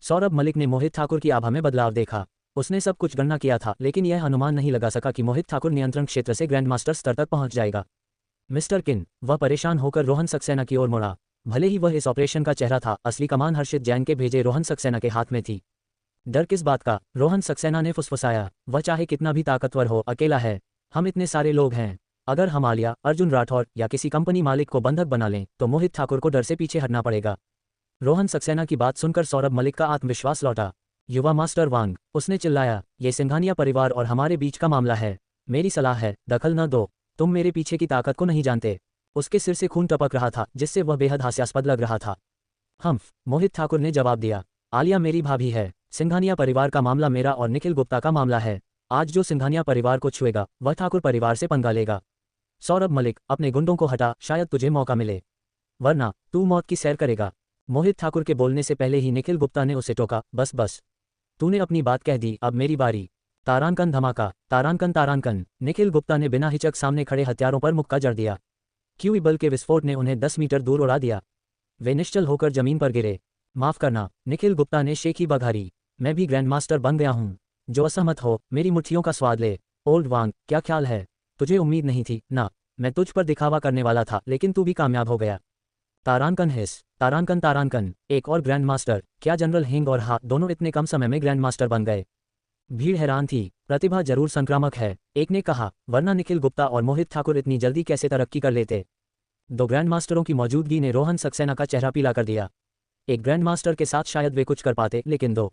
सौरभ मलिक ने मोहित ठाकुर की आभा में बदलाव देखा। उसने सब कुछ गणना किया था, लेकिन यह अनुमान नहीं लगा सका कि मोहित ठाकुर नियंत्रण क्षेत्र से ग्रैंड मास्टर स्तर तक पहुंच जाएगा। मिस्टर किन, वह परेशान होकर रोहन सक्सेना की ओर मुड़ा। भले ही वह इस ऑपरेशन का चेहरा था, असली कमान हर्षित जैन के भेजे रोहन सक्सेना के हाथ में थी। डर किस बात का? रोहन सक्सेना ने फुसफुसाया। वह चाहे कितना भी ताकतवर हो, अकेला है। हम इतने सारे लोग हैं। अगर हम आलिया, अर्जुन राठौर या किसी कंपनी मालिक को बंधक बना लें तो मोहित ठाकुर को डर से पीछे हटना पड़ेगा। रोहन सक्सेना की बात सुनकर सौरभ मलिक का आत्मविश्वास लौटा। युवा मास्टर वांग, उसने चिल्लाया, ये सिंघानिया परिवार और हमारे बीच का मामला है। मेरी सलाह है, दखल न दो। तुम मेरे पीछे की ताकत को नहीं जानते। उसके सिर से खून टपक रहा था, जिससे वह बेहद हास्यास्पद लग रहा था। मोहित ठाकुर ने जवाब दिया। आलिया मेरी भाभी है। सिंघानिया परिवार का मामला मेरा और निखिल गुप्ता का मामला है। आज जो सिंघानिया परिवार को छुएगा वह ठाकुर परिवार से पंगा लेगा। सौरभ मलिक, अपने गुंडों को हटा, शायद तुझे मौका मिले, वरना तू मौत की सैर करेगा। मोहित ठाकुर के बोलने से पहले ही निखिल गुप्ता ने उसे टोका। बस बस, तूने अपनी बात कह दी, अब मेरी बारी। तारांकन धमाका, तारांकन तारांकन। निखिल गुप्ता ने बिना हिचक सामने खड़े हथियारों पर मुक्का जड़ दिया। क्यूई बल के विस्फोट ने उन्हें 10 मीटर दूर उड़ा दिया। वे निश्चल होकर जमीन पर गिरे। माफ करना, निखिल गुप्ता ने शेखी बघारी। मैं भी ग्रैंड मास्टर बन गया हूँ। जो असहमत हो, मेरी मुट्ठियों का स्वाद ले। ओल्ड वांग, क्या ख्याल है? तुझे उम्मीद नहीं थी ना? मैं तुझ पर दिखावा करने वाला था, लेकिन तू भी कामयाब हो गया। तारांकन हिस, तारांकन तारांकन। एक और ग्रैंड मास्टर? क्या जनरल हिंग और हा दोनों इतने कम समय में ग्रैंड मास्टर बन गए? भीड़ हैरान थी। प्रतिभा जरूर संक्रामक है, एक ने कहा, वरना निखिल गुप्ता और मोहित ठाकुर इतनी जल्दी कैसे तरक्की कर लेते? दो ग्रैंड मास्टरों की मौजूदगी ने रोहन सक्सेना का चेहरा पीला कर दिया। एक ग्रैंड मास्टर के साथ शायद वे कुछ कर पाते, लेकिन दो,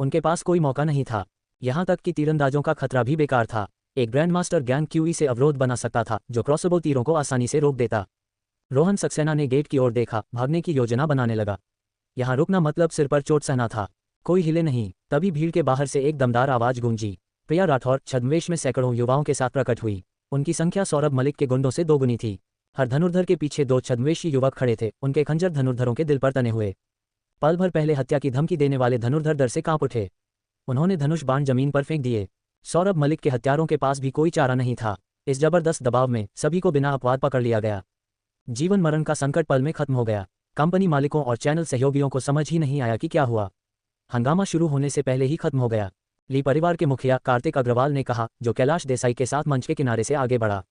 उनके पास कोई मौका नहीं था। यहाँ तक कि तीरंदाजों का खतरा भी बेकार था। एक ग्रैंड मास्टर गैंग क्यूई से अवरोध बना सकता था, जो क्रॉसबो तीरों को आसानी से रोक देता। रोहन सक्सेना ने गेट की ओर देखा, भागने की योजना बनाने लगा। यहाँ रुकना मतलब सिर पर चोट सहना था। कोई हिले नहीं। तभी भीड़ के बाहर से एक दमदार आवाज गूंजी। प्रिया राठौर छद्मवेश में सैकड़ों युवाओं के साथ प्रकट हुई। उनकी संख्या सौरभ मलिक के गुंडों से दोगुनी थी। हर धनुर्धर के पीछे दो छद्मवेशी युवक खड़े थे, उनके खंजर धनुर्धरों के दिल पर तने हुए। पल भर पहले हत्या की धमकी देने वाले धनुर्धर डर से कांप उठे। उन्होंने धनुष बाण जमीन पर फेंक दिए। सौरभ मलिक के हत्यारों के पास भी कोई चारा नहीं था। इस जबरदस्त दबाव में सभी को बिना अपवाद पकड़ लिया गया। जीवन मरण का संकट पल में खत्म हो गया। कंपनी मालिकों और चैनल सहयोगियों को समझ ही नहीं आया कि क्या हुआ। हंगामा शुरू होने से पहले ही खत्म हो गया। ली परिवार के मुखिया कार्तिक अग्रवाल ने कहा, जो कैलाश देसाई के साथ मंच के किनारे से आगे बढ़ा,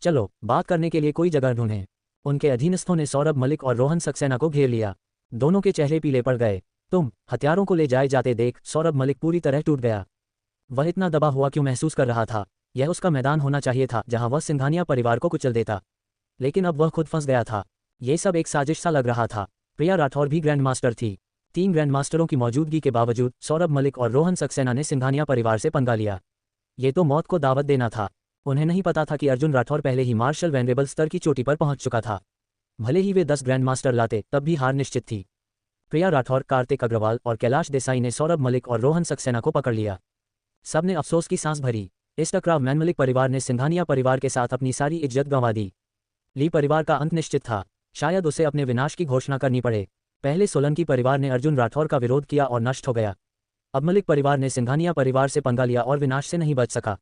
चलो बात करने के लिए कोई जगह ढूंढें। उनके अधीनस्थों ने सौरभ मलिक और रोहन सक्सेना को घेर लिया। दोनों के चेहरे पीले पड़ गए। तुम हथियारों को ले जाए जाते देख सौरभ मलिक पूरी तरह टूट गया। वह इतना दबा हुआ क्यों महसूस कर रहा था? यह उसका मैदान होना चाहिए था जहां वह सिंघानिया परिवार को कुचल देता, लेकिन अब वह खुद फंस गया था। ये सब एक साजिश सा लग रहा था। प्रिया राठौर भी ग्रैंड मास्टर थी। 3 ग्रैंड मास्टरों की मौजूदगी के बावजूद सौरभ मलिक और रोहन सक्सेना ने सिंघानिया परिवार से पंगा लिया। ये तो मौत को दावत देना था। उन्हें नहीं पता था कि अर्जुन राठौर पहले ही मार्शल वेनरेबल स्तर की चोटी पर पहुंच चुका था। भले ही वे 10 ग्रैंड मास्टर लाते, तब भी हार निश्चित थी। प्रिया राठौर, कार्तिक अग्रवाल और कैलाश देसाई ने सौरभ मलिक और रोहन सक्सेना को पकड़ लिया। सबने अफसोस की सांस भरी। इस टकराव में मलिक परिवार ने सिंघानिया परिवार के साथ अपनी सारी इज्जत गंवा दी। ली परिवार का अंत निश्चित था। शायद उसे अपने विनाश की घोषणा करनी पड़े। पहले सोलंकी परिवार ने अर्जुन राठौर का विरोध किया और नष्ट हो गया। अब मलिक परिवार ने सिंघानिया परिवार से पंगा लिया और विनाश से नहीं बच सका।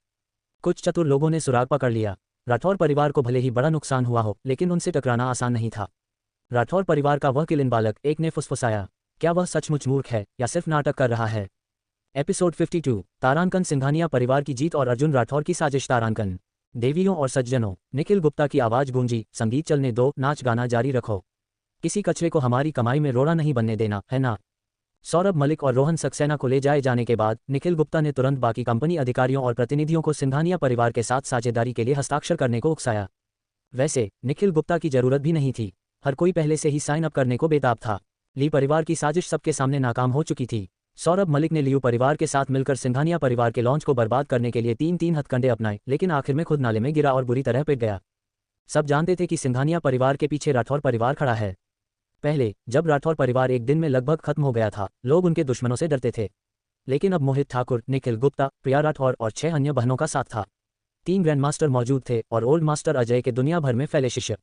कुछ चतुर लोगों ने सुराग पकड़ लिया। राठौर परिवार को भले ही बड़ा नुकसान हुआ हो, लेकिन उनसे टकराना आसान नहीं था। राठौर परिवार का वह किलिन बालक, एक ने फुसफुसाया, क्या वह सचमुच मूर्ख है या सिर्फ नाटक कर रहा है? एपिसोड 52, तारांकन सिंघानिया परिवार की जीत और अर्जुन राठौर की साजिश। तारांकन। देवियों और सज्जनों, निखिल गुप्ता की आवाज गूंजी, संगीत चलने दो, नाच गाना जारी रखो। किसी कचरे को हमारी कमाई में रोड़ा नहीं बनने देना, है ना? सौरभ मलिक और रोहन सक्सेना को ले जाए जाने के बाद निखिल गुप्ता ने तुरंत बाकी कंपनी अधिकारियों और प्रतिनिधियों को सिंघानिया परिवार के साथ साझेदारी के लिए हस्ताक्षर करने को उकसाया। वैसे निखिल गुप्ता की जरूरत भी नहीं थी। हर कोई पहले से ही साइन अप करने को बेताब था। ली परिवार की साजिश सबके सामने नाकाम हो चुकी थी। सौरभ मलिक ने लियू परिवार के साथ मिलकर सिंघानिया परिवार के लॉन्च को बर्बाद करने के लिए 3 हथकंडे अपनाए, लेकिन आखिर में खुद नाले में गिरा और बुरी तरह पिट गया। सब जानते थे कि सिंघानिया परिवार के पीछे राठौर परिवार खड़ा है। पहले जब राठौर परिवार एक दिन में लगभग खत्म हो गया था, लोग उनके दुश्मनों से डरते थे। लेकिन अब मोहित ठाकुर, निखिल गुप्ता, प्रिया राठौर और 6 अन्य बहनों का साथ था। 3 ग्रैंड मास्टर मौजूद थे और ओल्ड मास्टर अजय के दुनिया भर में फैले शिष्य।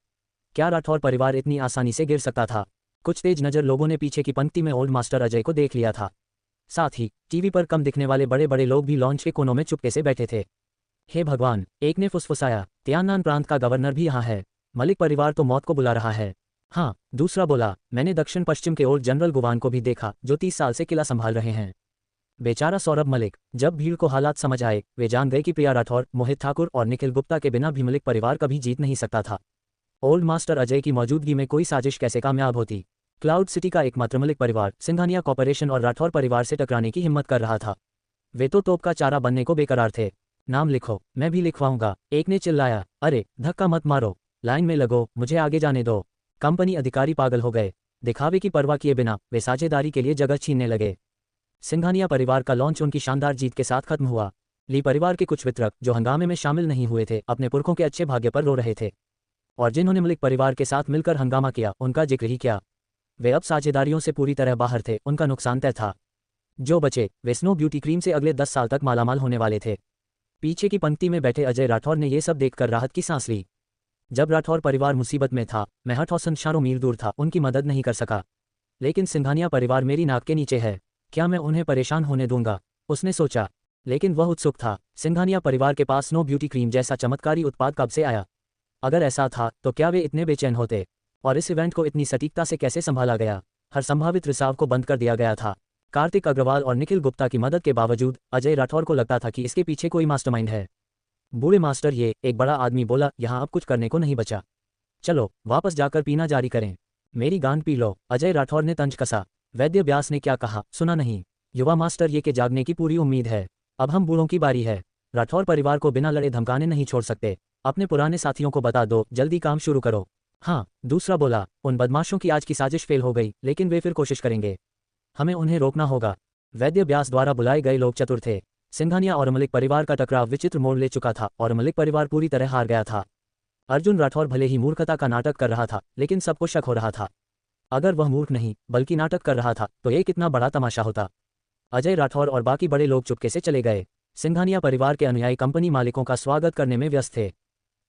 क्या राठौर परिवार इतनी आसानी से गिर सकता था? कुछ तेज नजर लोगों ने पीछे की पंक्ति में ओल्ड मास्टर अजय को देख लिया था। साथ ही टीवी पर कम दिखने वाले बड़े बड़े लोग भी लॉन्च के कोनों में चुपके से बैठे थे। हे भगवान, एक ने फुसफुसाया, तियाननान प्रांत का गवर्नर भी यहाँ है। मलिक परिवार तो मौत को बुला रहा है। हाँ, दूसरा बोला, मैंने दक्षिण पश्चिम के ओल्ड जनरल गुवान को भी देखा, जो 30 साल से किला संभाल रहे हैं। बेचारा सौरभ मलिक। जब भीड़ को हालात समझ आए, वे जान गए कि प्रिया राठौर, मोहित ठाकुर और निखिल गुप्ता के बिना भी मलिक परिवार कभी जीत नहीं सकता था। ओल्ड मास्टर अजय की मौजूदगी में कोई साजिश कैसे कामयाब होती। क्लाउड सिटी का एकमात्र मलिक परिवार सिंघानिया कॉर्पोरेशन और राठौर परिवार से टकराने की हिम्मत कर रहा था। वे तो तोप का चारा बनने को बेकरार थे। नाम लिखो, मैं भी लिखवाऊंगा, एक ने चिल्लाया। अरे धक्का मत मारो, लाइन में लगो, मुझे आगे जाने दो। कंपनी अधिकारी पागल हो गए। दिखावे की परवाह किए बिना वे साझेदारी के लिए जगह छीनने लगे। सिंघानिया परिवार का लॉन्च उनकी शानदार जीत के साथ खत्म हुआ। ली परिवार के कुछ वितरक जो हंगामे में शामिल नहीं हुए थे अपने पुरखों के अच्छे भाग्य पर रो रहे थे, और जिन्होंने मलिक परिवार के साथ मिलकर हंगामा किया उनका जिक्र ही क्या। वे अब साझेदारियों से पूरी तरह बाहर थे, उनका नुकसान तय था। जो बचे वे स्नो ब्यूटी क्रीम से अगले 10 साल तक मालामाल होने वाले थे। पीछे की पंक्ति में बैठे अजय राठौर ने यह सब देखकर राहत की सांस ली। जब राठौर परिवार मुसीबत में था, मैं हठौसन शारों मील दूर था, उनकी मदद नहीं कर सका। लेकिन सिंघानिया परिवार मेरी नाक के नीचे है, क्या मैं उन्हें परेशान होने दूंगा, उसने सोचा। लेकिन वह उत्सुक था। सिंघानिया परिवार के पास स्नो ब्यूटी क्रीम जैसा चमत्कारी उत्पाद कब से आया? अगर ऐसा था तो क्या वे इतने बेचैन होते? और इस इवेंट को इतनी सटीकता से कैसे संभाला गया? हर संभावित रिसाव को बंद कर दिया गया था। कार्तिक अग्रवाल और निखिल गुप्ता की मदद के बावजूद अजय राठौर को लगता था कि इसके पीछे कोई मास्टरमाइंड है। बूढ़े मास्टर, ये एक बड़ा आदमी बोला, यहाँ अब कुछ करने को नहीं बचा। चलो वापस जाकर पीना जारी करें। मेरी गांड पी लो, अजय राठौर ने तंज कसा। वैद्य व्यास ने क्या कहा, सुना नहीं? युवा मास्टर, ये के जागने की पूरी उम्मीद है। अब हम बूढ़ों की बारी है। राठौर परिवार को बिना लड़े धमकाने नहीं छोड़ सकते। अपने पुराने साथियों को बता दो, जल्दी काम शुरू करो। हाँ, दूसरा बोला, उन बदमाशों की आज की साजिश फेल हो गई, लेकिन वे फिर कोशिश करेंगे। हमें उन्हें रोकना होगा। वैद्य व्यास द्वारा बुलाए गए लोग चतुर थे। सिंघानिया और मलिक परिवार का टकराव विचित्र मोड़ ले चुका था और मलिक परिवार पूरी तरह हार गया था। अर्जुन राठौर भले ही मूर्खता का नाटक कर रहा था, लेकिन सबको शक हो रहा था। अगर वह मूर्ख नहीं बल्कि नाटक कर रहा था तो ये कितना बड़ा तमाशा होता। अजय राठौर और बाकी बड़े लोग चुपके से चले गए। सिंघानिया परिवार के अनुयायी कंपनी मालिकों का स्वागत करने में व्यस्त थे।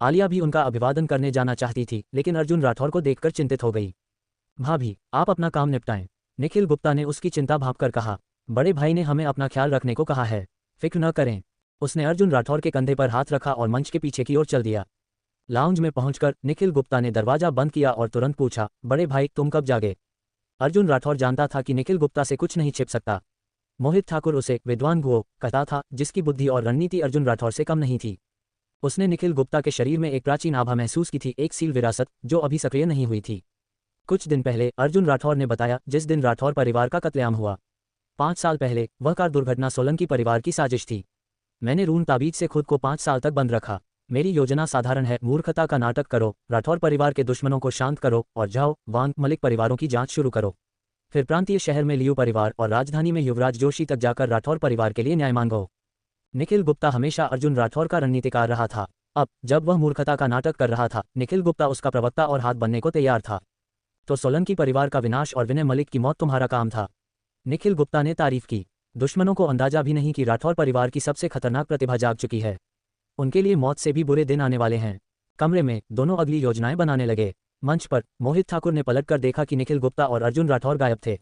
आलिया भी उनका अभिवादन करने जाना चाहती थी, लेकिन अर्जुन राठौर को देखकर चिंतित हो गई। भाभी, आप अपना काम निपटाएं, निखिल गुप्ता ने उसकी चिंता भांपकर कहा। बड़े भाई ने हमें अपना ख्याल रखने को कहा है, फिक्र न करें। उसने अर्जुन राठौर के कंधे पर हाथ रखा और मंच के पीछे की ओर चल दिया। लाउंज में पहुंचकर निखिल गुप्ता ने दरवाजा बंद किया और तुरंत पूछा, बड़े भाई तुम कब जागे? अर्जुन राठौर जानता था कि निखिल गुप्ता से कुछ नहीं छिप सकता। मोहित ठाकुर उसे विद्वान गुओ कहता था, जिसकी बुद्धि और रणनीति अर्जुन राठौर से कम नहीं थी। उसने निखिल गुप्ता के शरीर में एक प्राचीन आभा महसूस की थी, एक सील विरासत जो अभी सक्रिय नहीं हुई थी। कुछ दिन पहले अर्जुन राठौर ने बताया, जिस दिन राठौर परिवार का कत्लेआम हुआ 5 साल पहले, वह कार दुर्घटना सोलंकी परिवार की साजिश थी। मैंने रून ताबीज से खुद को 5 साल तक बंद रखा। मेरी योजना साधारण है, मूर्खता का नाटक करो, राठौर परिवार के दुश्मनों को शांत करो और जाओ वांग मलिक परिवारों की जांच शुरू करो। फिर प्रांतीय शहर में लियू परिवार और राजधानी में युवराज जोशी तक जाकर राठौर परिवार के लिए न्याय मांगो। निखिल गुप्ता हमेशा अर्जुन राठौर का रणनीतिकार रहा था। अब जब वह मूर्खता का नाटक कर रहा था, निखिल गुप्ता उसका प्रवक्ता और हाथ बनने को तैयार था। तो सोलंकी परिवार का विनाश और विनय मलिक की मौत तुम्हारा काम था। निखिल गुप्ता ने तारीफ की। दुश्मनों को अंदाजा भी नहीं कि राठौर परिवार की सबसे खतरनाक प्रतिभा जाग चुकी है। उनके लिए मौत से भी बुरे दिन आने वाले हैं। कमरे में दोनों अगली योजनाएं बनाने लगे। मंच पर मोहित ठाकुर ने पलटकर देखा कि निखिल गुप्ता और अर्जुन राठौर गायब थे।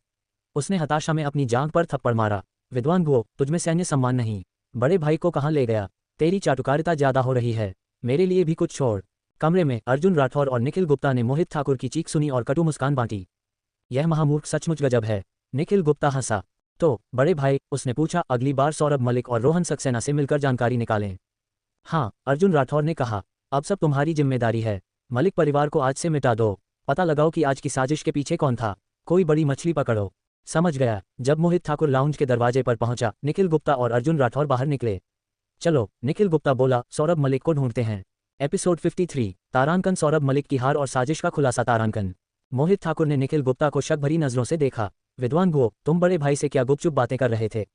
उसने हताशा में अपनी जांघ पर थप्पड़ मारा। विद्वान गुओ, तुझमें सैन्य सम्मान नहीं, बड़े भाई को कहाँ ले गया? तेरी चाटुकारिता ज्यादा हो रही है, मेरे लिए भी कुछ छोड़। कमरे में अर्जुन राठौर और निखिल गुप्ता ने मोहित ठाकुर की चीख सुनी और कटु मुस्कान बांटी। यह महामूर्ख सचमुच गजब है। निखिल गुप्ता हंसा। तो बड़े भाई, उसने पूछा, अगली बार सौरभ मलिक और रोहन सक्सेना से मिलकर जानकारी निकालें। हाँ, अर्जुन राठौर ने कहा, अब सब तुम्हारी जिम्मेदारी है। मलिक परिवार को आज से मिटा दो। पता लगाओ कि आज की साजिश के पीछे कौन था। कोई बड़ी मछली पकड़ो। समझ गया। जब मोहित ठाकुर लाउंज के दरवाजे पर पहुंचा, निखिल गुप्ता और अर्जुन राठौर बाहर निकले। चलो, निखिल गुप्ता बोला, सौरभ मलिक को ढूंढते हैं। एपिसोड 53, तारांकन, सौरभ मलिक की हार और साजिश का खुलासा। तारांकन। मोहित ठाकुर ने निखिल गुप्ता को शक भरी नजरों से देखा। विद्वान गुओ, तुम बड़े भाई से क्या गुपचुप बातें कर रहे थे?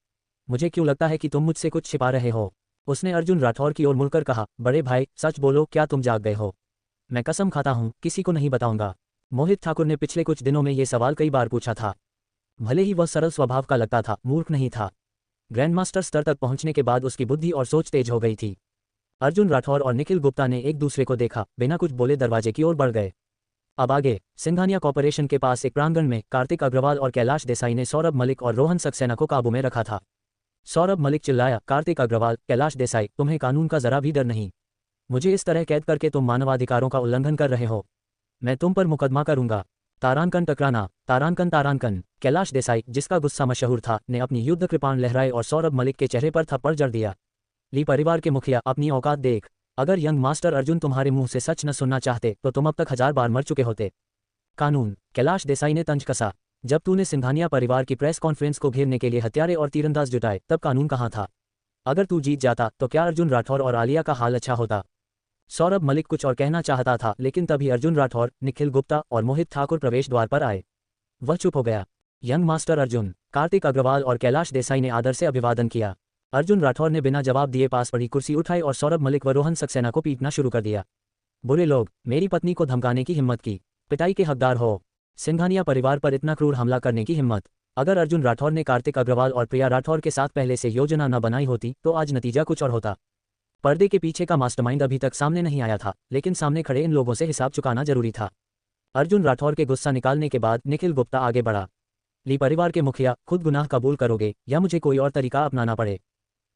मुझे क्यों लगता है कि तुम मुझसे कुछ छिपा रहे हो। उसने अर्जुन राठौर की ओर मुड़कर कहा, बड़े भाई सच बोलो, क्या तुम जाग गए हो? मैं कसम खाता हूँ, किसी को नहीं बताऊंगा। मोहित ठाकुर ने पिछले कुछ दिनों में ये सवाल कई बार पूछा था। भले ही वह सरल स्वभाव का लगता था, मूर्ख नहीं था। ग्रैंडमास्टर स्तर तक पहुंचने के बाद उसकी बुद्धि और सोच तेज हो गई थी। अर्जुन राठौर और निखिल गुप्ता ने एक दूसरे को देखा, बिना कुछ बोले दरवाजे की ओर बढ़ गए। अब आगे सिंघानिया कॉर्पोरेशन के पास एक प्रांगण में कार्तिक अग्रवाल और कैलाश देसाई ने सौरभ मलिक और रोहन सक्सेना को काबू में रखा था। सौरभ मलिक चिल्लाया, कार्तिक अग्रवाल, कैलाश देसाई, तुम्हें कानून का जरा भी डर नहीं? मुझे इस तरह कैद करके तुम मानवाधिकारों का उल्लंघन कर रहे हो। मैं तुम पर मुकदमा करूंगा। तारांकन टकराना। तारांकन तारांकन। कैलाश देसाई, जिसका गुस्सा मशहूर था, ने अपनी युद्ध कृपाण लहराए और सौरभ मलिक के चेहरे पर थप्पड़ जड़ दिया। ली परिवार के मुखिया, अपनी औकात देख। अगर यंग मास्टर अर्जुन तुम्हारे मुंह से सच न सुनना चाहते तो तुम अब तक 1000 बार मर चुके होते। कानून। कैलाश देसाई ने तंज कसा। जब तूने सिंघानिया परिवार की प्रेस कॉन्फ्रेंस को घेरने के लिए हत्यारे और तीरंदाज जुटाए तब कानून कहाँ था? अगर तू जीत जाता तो क्या अर्जुन राठौर और आलिया का हाल अच्छा होता? सौरभ मलिक कुछ और कहना चाहता था, लेकिन तभी अर्जुन राठौर, निखिल गुप्ता और मोहित ठाकुर प्रवेश द्वार पर आए। वह चुप हो गया। यंग मास्टर अर्जुन, कार्तिक अग्रवाल और कैलाश देसाई ने आदर से अभिवादन किया। अर्जुन राठौर ने बिना जवाब दिए पास पड़ी कुर्सी उठाई और सौरभ मलिक व रोहन सक्सेना को पीटना शुरू कर दिया। बुरे लोग, मेरी पत्नी को धमकाने की हिम्मत की, पिटाई के हकदार हो। सिंघानिया परिवार पर इतना क्रूर हमला करने की हिम्मत। अगर अर्जुन राठौर ने कार्तिक अग्रवाल और प्रिया राठौर के साथ पहले से योजना न बनाई होती तो आज नतीजा कुछ और होता। पर्दे के पीछे का मास्टरमाइंड अभी तक सामने नहीं आया था, लेकिन सामने खड़े इन लोगों से हिसाब चुकाना जरूरी था। अर्जुन राठौर के गुस्सा निकालने के बाद निखिल गुप्ता आगे बढ़ा। ली परिवार के मुखिया, खुद गुनाह कबूल करोगे या मुझे कोई और तरीका अपनाना पड़े?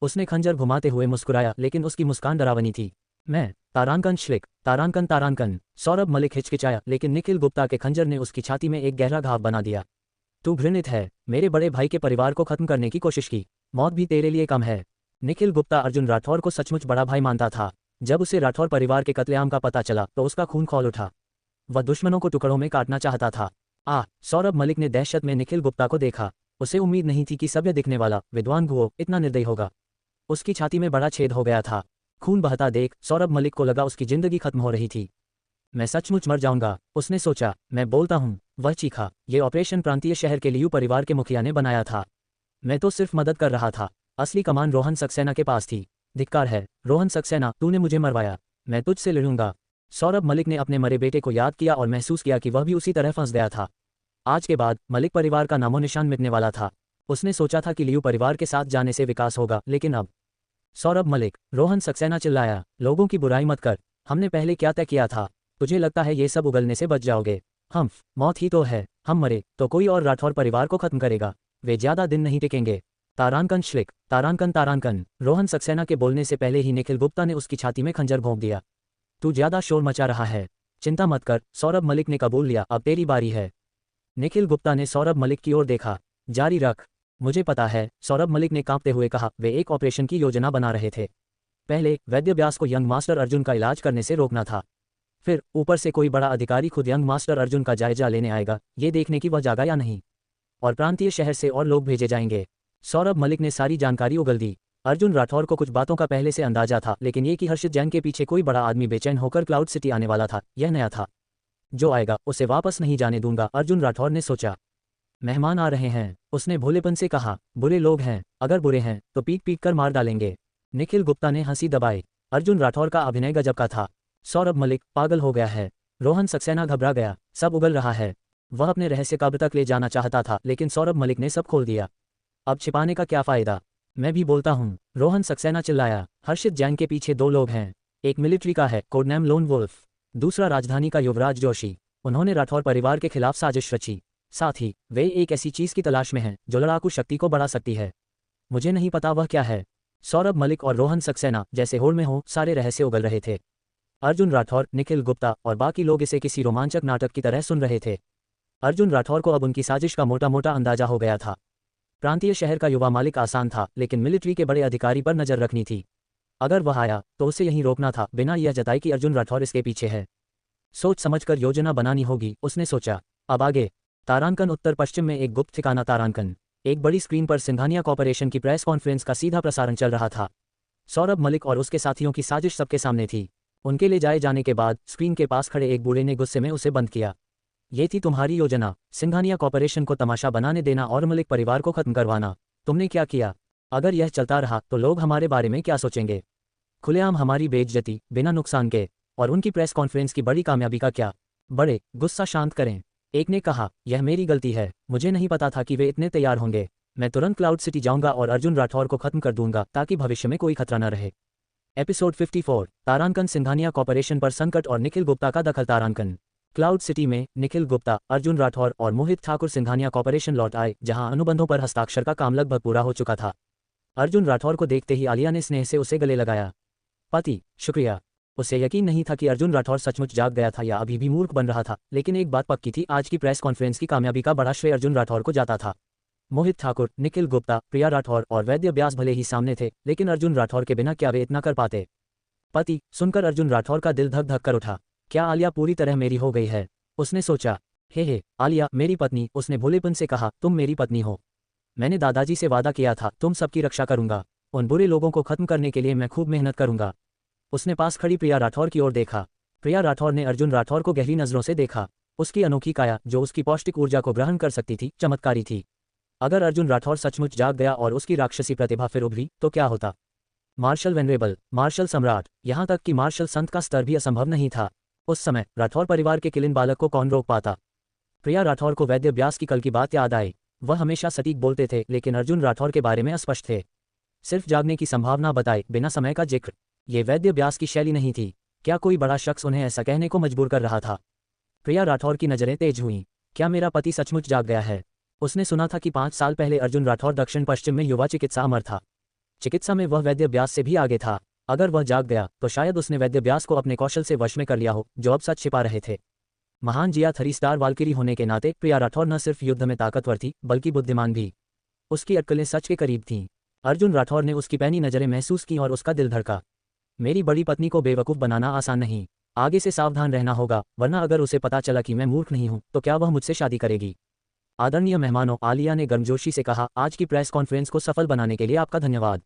उसने खंजर घुमाते हुए मुस्कुराया, लेकिन उसकी मुस्कान डरावनी थी। मैं तारांकन श्लिक, तारांकन तारांकन। सौरभ मलिक हिचकिचाया, लेकिन निखिल गुप्ता के खंजर ने उसकी छाती में एक गहरा घाव बना दिया। तू घृणित है, मेरे बड़े भाई के परिवार को खत्म करने की कोशिश की, मौत भी तेरे लिए कम है। निखिल गुप्ता अर्जुन राठौर को सचमुच बड़ा भाई मानता था। जब उसे राठौर परिवार के कत्लेआम का पता चला तो उसका खून खौल उठा। वह दुश्मनों को टुकड़ों में काटना चाहता था। सौरभ मलिक ने दहशत में निखिल गुप्ता को देखा। उसे उम्मीद नहीं थी कि सभ्य दिखने वाला विद्वान गुओ इतना निर्दयी होगा। उसकी छाती में बड़ा छेद हो गया था। खून बहता देख सौरभ मलिक को लगा उसकी जिंदगी खत्म हो रही थी। मैं सचमुच मर जाऊंगा, उसने सोचा। मैं बोलता हूँ, वह चीखा। ये ऑपरेशन प्रांतीय शहर के लियू परिवार के मुखिया ने बनाया था। मैं तो सिर्फ मदद कर रहा था। असली कमान रोहन सक्सेना के पास थी। धिक्कार है रोहन सक्सेना, तूने मुझे मरवाया। मैं तुझसे लड़ूंगा। सौरभ मलिक ने अपने मरे बेटे को याद किया और महसूस किया कि वह भी उसी तरह फंस गया था। आज के बाद मलिक परिवार का नामो निशान मिटने वाला था। उसने सोचा था कि लियू परिवार के साथ जाने से विकास होगा, लेकिन अब। सौरभ मलिक, रोहन सक्सेना चिल्लाया, लोगों की बुराई मत कर। हमने पहले क्या तय किया था? तुझे लगता है ये सब उगलने से बच जाओगे? मौत ही तो है। हम मरे तो कोई और राठौर परिवार को खत्म करेगा। वे ज्यादा दिन नहीं टिकेंगे। तारांकन श्लिक, तारांकन तारांकन। रोहन सक्सेना के बोलने से पहले ही निखिल गुप्ता ने उसकी छाती में खंजर भोंक दिया। तू ज्यादा शोर मचा रहा है। चिंता मत कर, सौरभ मलिक ने कबूल लिया, अब तेरी बारी है। निखिल गुप्ता ने सौरभ मलिक की ओर देखा। जारी रख। मुझे पता है, सौरभ मलिक ने कांपते हुए कहा। वे एक ऑपरेशन की योजना बना रहे थे। पहले वैद्य व्यास को यंग मास्टर अर्जुन का इलाज करने से रोकना था। फिर ऊपर से कोई बड़ा अधिकारी खुद यंग मास्टर अर्जुन का जायजा लेने आएगा, ये देखने की वह जागा या नहीं। और प्रांतीय शहर से और लोग भेजे जाएंगे। सौरभ मलिक ने सारी जानकारी उगल दी। अर्जुन राठौर को कुछ बातों का पहले से अंदाजा था, लेकिन ये कि हर्षित जैन के पीछे कोई बड़ा आदमी बेचैन होकर क्लाउड सिटी आने वाला था, यह नया था। जो आएगा उसे वापस नहीं जाने दूंगा, अर्जुन राठौर ने सोचा। मेहमान आ रहे हैं, उसने भोलेपन से कहा। बुरे लोग हैं, अगर बुरे हैं तो पीट पीट कर मार डालेंगे। निखिल गुप्ता ने हंसी दबाई। अर्जुन राठौर का अभिनय गजब का था। सौरभ मलिक पागल हो गया है। रोहन सक्सेना घबरा गया। सब उगल रहा है। वह अपने रहस्य कब तक ले जाना चाहता था, लेकिन सौरभ मलिक ने सब खोल दिया। अब छिपाने का क्या फायदा? मैं भी बोलता हूँ, रोहन सक्सेना चिल्लाया। हर्षित जैन के पीछे दो लोग हैं। एक मिलिट्री का है, कोडनेम लोन वुल्फ। दूसरा राजधानी का युवराज जोशी। उन्होंने राठौर परिवार के खिलाफ साजिश रची। साथ ही वे एक ऐसी चीज की तलाश में हैं जो लड़ाकू शक्ति को बढ़ा सकती है। मुझे नहीं पता वह क्या है। सौरभ मलिक और रोहन सक्सेना जैसे होड़ में हो सारे रहस्य उगल रहे थे। अर्जुन राठौर, निखिल गुप्ता और बाकी लोग इसे किसी रोमांचक नाटक की तरह सुन रहे थे। अर्जुन राठौर को अब उनकी साजिश का मोटा मोटा अंदाजा हो गया था। प्रांतीय शहर का युवा मालिक आसान था, लेकिन मिलिट्री के बड़े अधिकारी पर नजर रखनी थी। अगर वह आया तो उसे यहीं रोकना था, बिना यह जताए कि अर्जुन राठौर इसके पीछे है। सोच समझकर योजना बनानी होगी, उसने सोचा। अब आगे। तारांकन उत्तर पश्चिम में एक गुप्त ठिकाना तारांकन। एक बड़ी स्क्रीन पर सिंघानिया कॉर्पोरेशन की प्रेस कॉन्फ्रेंस का सीधा प्रसारण चल रहा था। सौरभ मलिक और उसके साथियों की साजिश सबके सामने थी। उनके ले जाए जाने के बाद स्क्रीन के पास खड़े एक बूढ़े ने गुस्से में उसे बंद किया। ये थी तुम्हारी योजना, सिंघानिया कॉर्पोरेशन को तमाशा बनाने देना और मलिक परिवार को खत्म करवाना। तुमने क्या किया? अगर यह चलता रहा तो लोग हमारे बारे में क्या सोचेंगे? खुलेआम हमारी बेइज्जती, बिना नुकसान के। और उनकी प्रेस कॉन्फ्रेंस की बड़ी कामयाबी का क्या? बड़े, गुस्सा शांत करें। एक ने कहा, यह मेरी गलती है। मुझे नहीं पता था कि वे इतने तैयार होंगे। मैं तुरंत क्लाउड सिटी जाऊंगा और अर्जुन राठौर को खत्म कर दूंगा, ताकि भविष्य में कोई खतरा न रहे। एपिसोड 54, तारांकन सिंघानिया कॉर्पोरेशन पर संकट और निखिल गुप्ता का दखल। तारांकन क्लाउड सिटी में निखिल गुप्ता, अर्जुन राठौर और मोहित ठाकुर सिंघानिया कॉर्पोरेशन लौट आए, जहां अनुबंधों पर हस्ताक्षर का काम लगभग पूरा हो चुका था। अर्जुन राठौर को देखते ही आलिया ने स्नेह से उसे गले लगाया। पति, शुक्रिया। उसे यकीन नहीं था कि अर्जुन राठौर सचमुच जाग गया था या अभी भी मूर्ख बन रहा था, लेकिन एक बात पक्की थी, आज की प्रेस कॉन्फ्रेंस की कामयाबी का बड़ा श्रेय अर्जुन राठौर को जाता था। मोहित ठाकुर, निखिल गुप्ता, प्रिया राठौर और वैद्य व्यास भले ही सामने थे, लेकिन अर्जुन राठौर के बिना क्या वे इतना कर पाते? पति सुनकर अर्जुन राठौर का दिल धक धक कर उठा। क्या आलिया पूरी तरह मेरी हो गई है? उसने सोचा। हे आलिया मेरी पत्नी, उसने भोलेपन से कहा, तुम मेरी पत्नी हो। मैंने दादाजी से वादा किया था तुम सबकी रक्षा करूंगा, उन बुरे लोगों को खत्म करने के लिए मैं खूब मेहनत करूंगा। उसने पास खड़ी प्रिया राठौर की ओर देखा। प्रिया राठौर ने अर्जुन राठौर को गहरी नजरों से देखा। उसकी अनोखी काया, जो उसकी पौष्टिक ऊर्जा को ग्रहण कर सकती थी, चमत्कारी थी। अगर अर्जुन राठौर सचमुच जाग गया और उसकी राक्षसी प्रतिभा फिर उभरी तो क्या होता? मार्शल वेनरेबल, मार्शल सम्राट, यहाँ तक कि मार्शल संत का स्तर भी असंभव नहीं था। उस समय राठौर परिवार के किलिन बालक को कौन रोक पाता? प्रिया राठौर को वैद्य व्यास की कल की बात याद आई। वह हमेशा सटीक बोलते थे, लेकिन अर्जुन राठौर के बारे में अस्पष्ट थे। सिर्फ जागने की संभावना बताए बिना समय का जिक्र। ये वैद्य व्यास की शैली नहीं थी। क्या कोई बड़ा शख्स उन्हें ऐसा कहने को मजबूर कर रहा था? प्रिया राठौर की नजरें तेज हुईं। क्या मेरा पति सचमुच जाग गया है? उसने सुना था कि 5 साल पहले अर्जुन राठौर दक्षिण पश्चिम में युवा चिकित्सा अमर था। चिकित्सा में वह वैद्य व्यास से भी आगे था। अगर वह जाग गया तो शायद उसने वैद्य व्यास को अपने कौशल से वश में कर लिया हो, जो अब सच छिपा रहे थे। महान जिया 3 स्टार वाल्किरी होने के नाते प्रिया राठौर न सिर्फ युद्ध में ताकतवर थी, बल्कि बुद्धिमान भी। उसकी अटकलें सच के करीब थीं। अर्जुन राठौर ने उसकी पैनी नजरें महसूस की और उसका दिल धड़का। मेरी बड़ी पत्नी को बेवकूफ़ बनाना आसान नहीं। आगे से सावधान रहना होगा, वरना अगर उसे पता चला कि मैं मूर्ख नहीं हूं तो क्या वह मुझसे शादी करेगी? आदरणीय मेहमानों, आलिया ने गर्मजोशी से कहा, आज की प्रेस कॉन्फ्रेंस को सफल बनाने के लिए आपका धन्यवाद।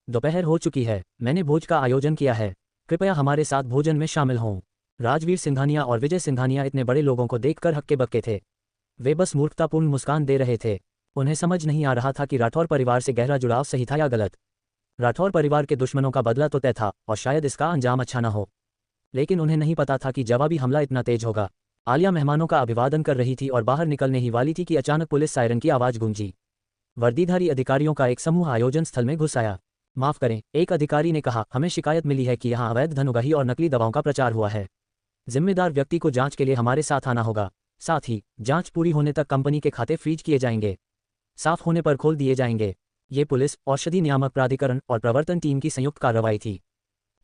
दोपहर हो चुकी है, मैंने भोज का आयोजन किया है। कृपया हमारे साथ भोजन में शामिल हों। राजवीर सिंघानिया और विजय सिंघानिया इतने बड़े लोगों को देखकर हक्के बक्के थे। वे बस मूर्खतापूर्ण मुस्कान दे रहे थे। उन्हें समझ नहीं आ रहा था कि राठौर परिवार से गहरा जुड़ाव सही था या गलत। राठौर परिवार के दुश्मनों का बदला तो तय था और शायद इसका अंजाम अच्छा न हो, लेकिन उन्हें नहीं पता था कि जवाबी हमला इतना तेज होगा। आलिया मेहमानों का अभिवादन कर रही थी और बाहर निकलने ही वाली थी कि अचानक पुलिस सायरन की आवाज गूंजी। वर्दीधारी अधिकारियों का एक समूह आयोजन स्थल में घुस आया। माफ करें, एक अधिकारी ने कहा, हमें शिकायत मिली है कि यहाँ अवैध धन उगाही और नकली दवाओं का प्रचार हुआ है। जिम्मेदार व्यक्ति को जांच के लिए हमारे साथ आना होगा। साथ ही जांच पूरी होने तक कंपनी के खाते फ्रीज किए जाएंगे, साफ होने पर खोल दिए जाएंगे। ये पुलिस, औषधि नियामक प्राधिकरण और प्रवर्तन टीम की संयुक्त कार्रवाई थी।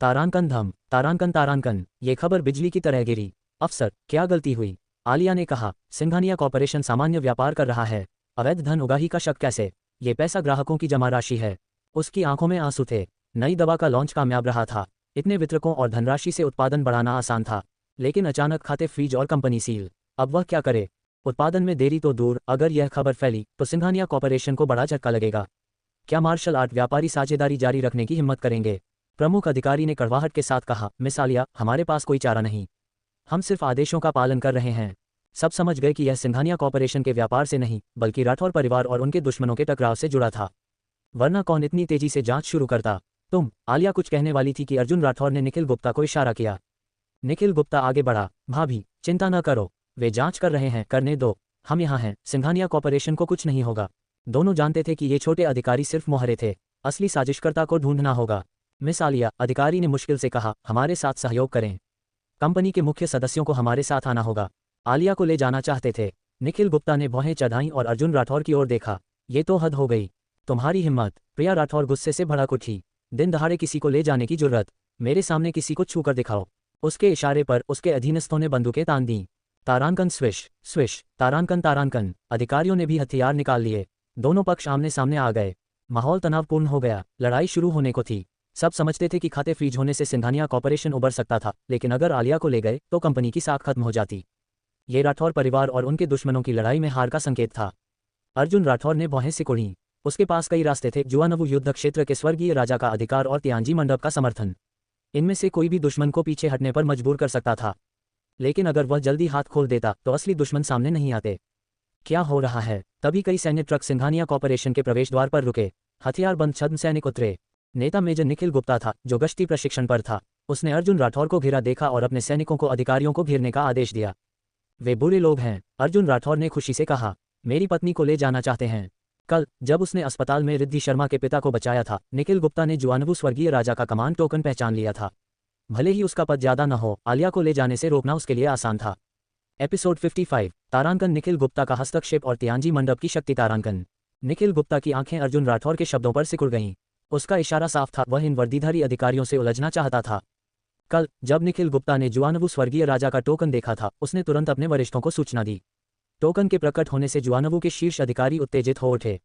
तारांकन धम, तारांकन तारांकन, ये खबर बिजली की तरह गिरी। अफसर, क्या गलती हुई? आलिया ने कहा, सिंघानिया कॉर्पोरेशन सामान्य व्यापार कर रहा है, अवैध धन उगाही का शक कैसे? ये पैसा ग्राहकों की जमा राशि है। उसकी आंखों में आंसू थे। नई दवा का लॉन्च कामयाब रहा था। इतने वितरकों और धनराशि से उत्पादन बढ़ाना आसान था, लेकिन अचानक खाते फ्रीज और कंपनी सील। अब वह क्या करे? उत्पादन में देरी तो दूर, अगर यह खबर फैली तो सिंघानिया कॉर्पोरेशन को बड़ा झटका लगेगा। क्या मार्शल आर्ट व्यापारी साझेदारी जारी रखने की हिम्मत करेंगे? प्रमुख अधिकारी ने कड़वाहट के साथ कहा, मिस आलिया, हमारे पास कोई चारा नहीं। हम सिर्फ आदेशों का पालन कर रहे हैं। सब समझ गए कि यह सिंघानिया कॉर्पोरेशन के व्यापार से नहीं, बल्कि राठौर परिवार और उनके दुश्मनों के टकराव से जुड़ा था। वरना कौन इतनी तेजी से जांच शुरू करता? तुम, आलिया कुछ कहने वाली थी कि अर्जुन राठौर ने निखिल गुप्ता को इशारा किया। निखिल गुप्ता आगे बढ़ा, भाभी चिंता न करो, वे जांच कर रहे हैं, करने दो। हम यहाँ हैं, सिंघानिया कॉर्पोरेशन को कुछ नहीं होगा। दोनों जानते थे कि ये छोटे अधिकारी सिर्फ मोहरे थे, असली साजिशकर्ता को ढूंढना होगा। मिस आलिया, अधिकारी ने मुश्किल से कहा, हमारे साथ सहयोग करें। कंपनी के मुख्य सदस्यों को हमारे साथ आना होगा। आलिया को ले जाना चाहते थे। निखिल गुप्ता ने भौहें चढ़ाईं और अर्जुन राठौर की ओर देखा। ये तो हद हो गई, तुम्हारी हिम्मत। प्रिया राठौर गुस्से से भड़क उठी। दिन दहाड़े किसी को ले जाने की जुर्रत? मेरे सामने किसी को छू कर दिखाओ। उसके इशारे पर उसके अधीनस्थों ने बंदूकें तान दी। तारांकन स्विश स्विश, तारांकन तारांकन, अधिकारियों ने भी हथियार निकाल लिए। दोनों पक्ष आमने सामने आ गए। माहौल तनावपूर्ण हो गया। लड़ाई शुरू होने को थी। सब समझते थे कि खाते फ्रीज होने से सिंघानिया कॉर्पोरेशन उबर सकता था, लेकिन अगर आलिया को ले गए तो कंपनी की साख खत्म हो जाती। ये राठौर परिवार और उनके दुश्मनों की लड़ाई में हार का संकेत था। अर्जुन राठौर ने भौहें सिकुड़ी। उसके पास कई रास्ते थे, जुआनवु युद्ध क्षेत्र के स्वर्गीय राजा का अधिकार और त्यांजी मंडप का समर्थन। इनमें से कोई भी दुश्मन को पीछे हटने पर मजबूर कर सकता था, लेकिन अगर वह जल्दी हाथ खोल देता तो असली दुश्मन सामने नहीं आते। क्या हो रहा है? तभी कई सैन्य ट्रक सिंघानिया कॉर्पोरेशन के प्रवेश द्वार पर रुके। हथियारबंद छद्म सैनिक उतरे। नेता मेजर निखिल गुप्ता था, जो गश्ती प्रशिक्षण पर था। उसने अर्जुन राठौर को घेरा देखा और अपने सैनिकों को अधिकारियों को घेरने का आदेश दिया। वे बुरे लोग हैं, अर्जुन राठौर ने खुशी से कहा। मेरी पत्नी को ले जाना चाहते हैं। कल जब उसने अस्पताल में रिद्धि शर्मा के पिता को बचाया था, निखिल गुप्ता ने जुआनवु स्वर्गीय राजा का कमांड टोकन पहचान लिया था। भले ही उसका पद ज्यादा न हो, आलिया को ले जाने से रोकना उसके लिए आसान था। एपिसोड 55, तारांकन, निखिल गुप्ता का हस्तक्षेप और त्यांजी मंडप की शक्ति। तारांकन। निखिल गुप्ता की आंखें अर्जुन राठौर के शब्दों पर सिकुड़ गईं। उसका इशारा साफ था, वह इन वर्दीधारी अधिकारियों से उलझना चाहता था। कल जब निखिल गुप्ता ने जुआनवु स्वर्गीय राजा का टोकन देखा था, उसने तुरंत अपने वरिष्ठों को सूचना दी। टोकन के प्रकट होने से जुआनवु के शीर्ष अधिकारी उत्तेजित हो उठे।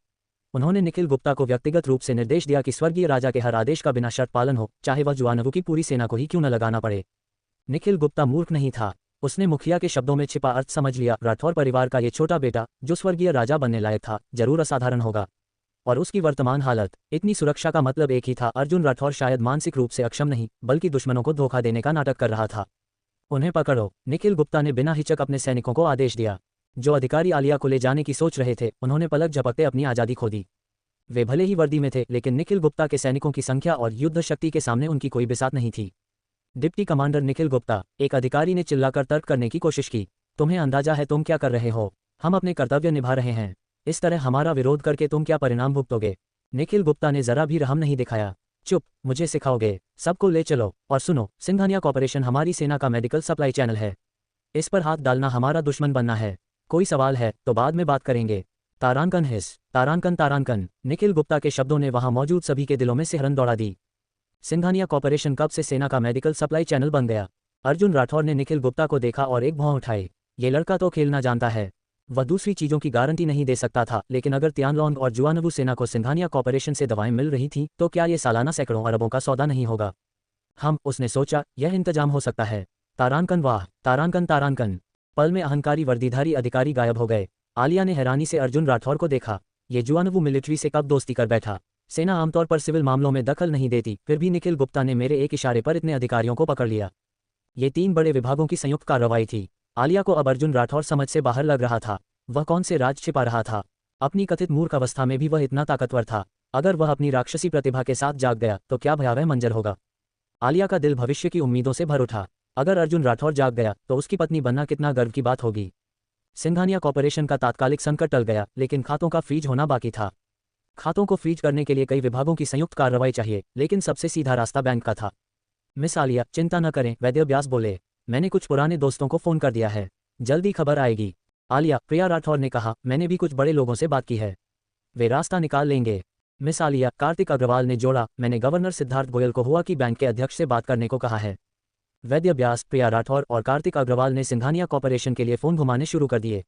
उन्होंने निखिल गुप्ता को व्यक्तिगत रूप से निर्देश दिया कि स्वर्गीय राजा के हर आदेश का बिना शर्त पालन हो, चाहे वह जुआनवू की पूरी सेना को ही क्यों न लगाना पड़े। निखिल गुप्ता मूर्ख नहीं था। उसने मुखिया के शब्दों में छिपा अर्थ समझ लिया। राठौर परिवार का ये छोटा बेटा, जो स्वर्गीय राजा बनने लायक था, जरूर असाधारण होगा। और उसकी वर्तमान हालत, इतनी सुरक्षा का मतलब एक ही था, अर्जुन राठौर शायद मानसिक रूप से अक्षम नहीं, बल्कि दुश्मनों को धोखा देने का नाटक कर रहा था। उन्हें पकड़ो, निखिल गुप्ता ने बिना हिचक अपने सैनिकों को आदेश दिया। जो अधिकारी आलिया को ले जाने की सोच रहे थे, उन्होंने पलक झपकते अपनी आज़ादी खो दी। वे भले ही वर्दी में थे, लेकिन निखिल गुप्ता के सैनिकों की संख्या और युद्ध शक्ति के सामने उनकी कोई बिसात नहीं थी। डिप्टी कमांडर निखिल गुप्ता, एक अधिकारी ने चिल्लाकर तर्क करने की कोशिश की। तुम्हें अंदाजा है तुम क्या कर रहे हो? हम अपने कर्तव्य निभा रहे हैं। इस तरह हमारा विरोध करके तुम क्या परिणाम भुगतोगे? निखिल गुप्ता ने जरा भी रहम नहीं दिखाया। चुप, मुझे सिखाओगे? सबको ले चलो। और सुनो, सिंघानिया कॉर्पोरेशन हमारी सेना का मेडिकल सप्लाई चैनल है। इस पर हाथ डालना हमारा दुश्मन बनना है। कोई सवाल है तो बाद में बात करेंगे। तारांकन हिस, तारांकन तारांकन। निखिल गुप्ता के शब्दों ने वहां मौजूद सभी के दिलों में सिहरन दौड़ा दी। सिंघानिया कॉर्पोरेशन कब से सेना का मेडिकल सप्लाई चैनल बन गया? अर्जुन राठौर ने निखिल गुप्ता को देखा और एक भौं उठाई। ये लड़का तो खेलना जानता है। वह दूसरी चीजों की गारंटी नहीं दे सकता था, लेकिन अगर तियानलोंग और जुआनवू सेना को सिंघानिया कॉर्पोरेशन से दवाएं मिल रही थीं, तो क्या ये सालाना सैकड़ों अरबों का सौदा नहीं होगा? उसने सोचा, यह इंतजाम हो सकता है। तारांकन, वाह, तारांकन तारांकन। पल में अहंकारी वर्दीधारी अधिकारी गायब हो गए। आलिया ने हैरानी से अर्जुन राठौर को देखा। ये जुआनवू मिलिट्री से कब दोस्ती कर बैठा? सेना आमतौर पर सिविल मामलों में दखल नहीं देती, फिर भी निखिल गुप्ता ने मेरे एक इशारे पर इतने अधिकारियों को पकड़ लिया। ये 3 बड़े विभागों की संयुक्त कार्रवाई थी। आलिया को अब अर्जुन राठौर समझ से बाहर लग रहा था। वह कौन से राज छिपा रहा था? अपनी कथित मूर्ख अवस्था में भी वह इतना ताकतवर था। अगर वह अपनी राक्षसी प्रतिभा के साथ जाग गया तो क्या भयावह मंजर होगा। आलिया का दिल भविष्य की उम्मीदों से भर उठा। अगर अर्जुन राठौर जाग गया तो उसकी पत्नी बनना कितना गर्व की बात होगी। सिंघानिया कॉर्पोरेशन का तात्कालिक संकट टल गया, लेकिन खातों का फ्रीज होना बाकी था। खातों को फ्रीज करने के लिए कई विभागों की संयुक्त कार्रवाई चाहिए, लेकिन सबसे सीधा रास्ता बैंक का था। मिस आलिया, चिंता न करें, वैद्य व्यास बोले। मैंने कुछ पुराने दोस्तों को फोन कर दिया है, जल्दी खबर आएगी। आलिया, प्रिया राठौर ने कहा, मैंने भी कुछ बड़े लोगों से बात की है, वे रास्ता निकाल लेंगे। मिस आलिया, कार्तिक अग्रवाल ने जोड़ा, मैंने गवर्नर सिद्धार्थ गोयल को हुआ कि बैंक के अध्यक्ष से बात करने को कहा है। वैद्य व्यास, प्रिया राठौर और कार्तिक अग्रवाल ने सिंघानिया कॉर्पोरेशन के लिए फोन घुमाने शुरू कर दिए।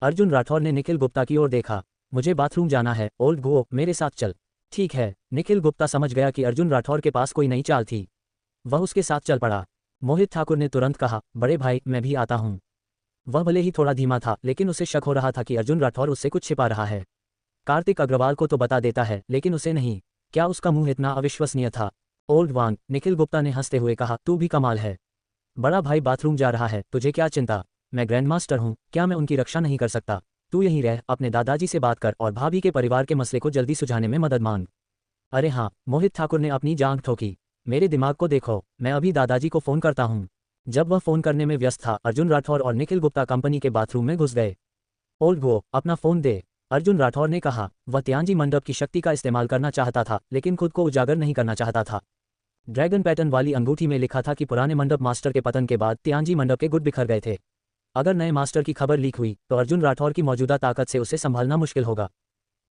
अर्जुन राठौर ने निखिल गुप्ता की ओर देखा। मुझे बाथरूम जाना है, ओल्ड गो, मेरे साथ चल। ठीक है। निखिल गुप्ता समझ गया कि अर्जुन राठौर के पास कोई नई चाल थी। वह उसके साथ चल पड़ा। मोहित ठाकुर ने तुरंत कहा, बड़े भाई, मैं भी आता हूँ। वह भले ही थोड़ा धीमा था, लेकिन उसे शक हो रहा था कि अर्जुन राठौर उससे कुछ छिपा रहा है। कार्तिक अग्रवाल को तो बता देता है, लेकिन उसे नहीं। क्या उसका मुंह इतना अविश्वसनीय था? ओल्ड वान, निखिल गुप्ता ने हंसते हुए कहा, तू भी कमाल है। बड़ा भाई बाथरूम जा रहा है, तुझे क्या चिंता? मैं ग्रैंडमास्टर हूँ, क्या मैं उनकी रक्षा नहीं कर सकता? तू यहीं रह, अपने दादाजी से बात कर और भाभी के परिवार के मसले को जल्दी सुझाने में मदद मांग। अरे हाँ, मोहित ठाकुर ने अपनी जांघ ठोकी। मेरे दिमाग को देखो, मैं अभी दादाजी को फोन करता हूँ। जब वह फोन करने में व्यस्त था, अर्जुन राठौर और निखिल गुप्ता कंपनी के बाथरूम में घुस गए। ओल्ड वो, अपना फोन दे, अर्जुन राठौर ने कहा। वह त्यांजी मंडप की शक्ति का इस्तेमाल करना चाहता था, लेकिन खुद को उजागर नहीं करना चाहता था। ड्रैगन पैटर्न वाली अंगूठी में लिखा था कि पुराने मंडप मास्टर के पतन के बाद त्यांजी मंडप के गुट बिखर गए थे। अगर नए मास्टर की खबर लीक हुई तो अर्जुन राठौर की मौजूदा ताकत से उसे संभालना मुश्किल होगा।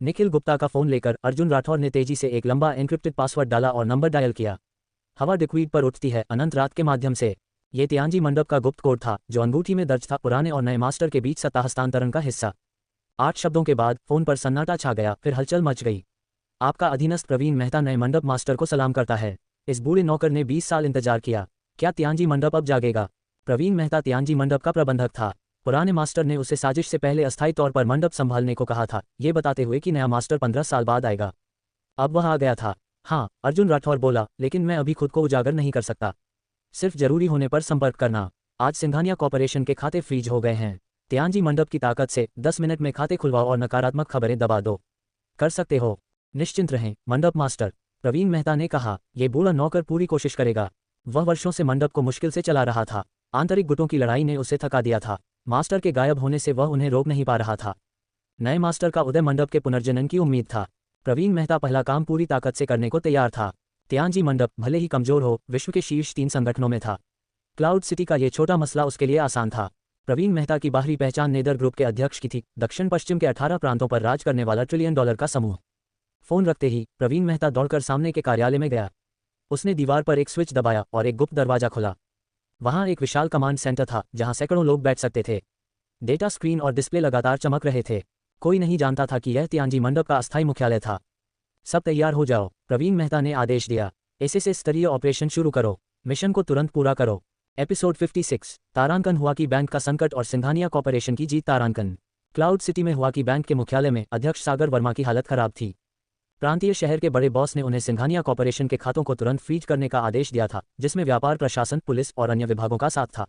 निखिल गुप्ता का फोन लेकर अर्जुन राठौर ने तेजी से एक लंबा एन्क्रिप्टेड पासवर्ड डाला और नंबर डायल किया। हवा डिक्वीड पर उठती है अनंत रात के माध्यम से। ये त्यांजी मंडप का गुप्त कोड था, जो अंगूठी में दर्ज था, पुराने और नए मास्टर के बीच सत्ता हस्तांतरण का हिस्सा। 8 शब्दों के बाद फोन पर सन्नाटा छा गया, फिर हलचल मच गई। आपका अधीनस्थ प्रवीण मेहता नए मंडप मास्टर को सलाम करता है। इस बूढ़े नौकर ने 20 साल इंतजार किया। क्या त्यांजी मंडप अब जागेगा? प्रवीण मेहता त्यांजी मंडप का प्रबंधक था। पुराने मास्टर ने उसे साजिश से पहले अस्थायी तौर पर मंडप संभालने को कहा था, ये बताते हुए कि नया मास्टर 15 साल बाद आएगा। अब वह आ गया था। हाँ, अर्जुन राठौर बोला, लेकिन मैं अभी खुद को उजागर नहीं कर सकता। सिर्फ जरूरी होने पर संपर्क करना। आज सिंघानिया कॉर्पोरेशन के खाते फ्रीज हो गए हैं। त्यांजी मंडप की ताकत से 10 मिनट में खाते खुलवाओ और नकारात्मक खबरें दबा दो। कर सकते हो, निश्चिंत रहें मंडप मास्टर, प्रवीण मेहता ने कहा। ये बूढ़ा नौकर पूरी कोशिश करेगा। वह वर्षों से मंडप को मुश्किल से चला रहा था। आंतरिक गुटों की लड़ाई ने उसे थका दिया था। मास्टर के गायब होने से वह उन्हें रोक नहीं पा रहा था। नए मास्टर का उदय मंडप के पुनर्जनन की उम्मीद था। प्रवीण मेहता पहला काम पूरी ताकत से करने को तैयार था। त्यांजी मंडप भले ही कमजोर हो, विश्व के शीर्ष 3 संगठनों में था। क्लाउड सिटी का ये छोटा मसला उसके लिए आसान था। प्रवीण मेहता की बाहरी पहचान नेदर ग्रुप के अध्यक्ष की थी, दक्षिण पश्चिम के 18 प्रांतों पर राज करने वाला $1 ट्रिलियन का समूह। फोन रखते ही प्रवीण मेहता दौड़कर सामने के कार्यालय में गया। उसने दीवार पर एक स्विच दबाया और एक गुप्त दरवाजा खुला। वहां एक विशाल कमांड सेंटर था, जहां सैकड़ों लोग बैठ सकते थे। डेटा स्क्रीन और डिस्प्ले लगातार चमक रहे थे। कोई नहीं जानता था कि यह तियांजी मंडप का अस्थायी मुख्यालय था। सब तैयार हो जाओ, प्रवीण मेहता ने आदेश दिया। एसएस स्तरीय ऑपरेशन शुरू करो, मिशन को तुरंत पूरा करो। एपिसोड 56 तारांकन हुआ कि बैंक का संकट और सिंघानिया कॉर्पोरेशन की जीत। तारांकन क्लाउड सिटी में हुआ कि बैंक के मुख्यालय में अध्यक्ष सागर वर्मा की हालत खराब थी। प्रांतीय शहर के बड़े बॉस ने उन्हें सिंघानिया कॉर्पोरेशन के खातों को तुरंत फ्रीज करने का आदेश दिया था, जिसमें व्यापार प्रशासन, पुलिस और अन्य विभागों का साथ था।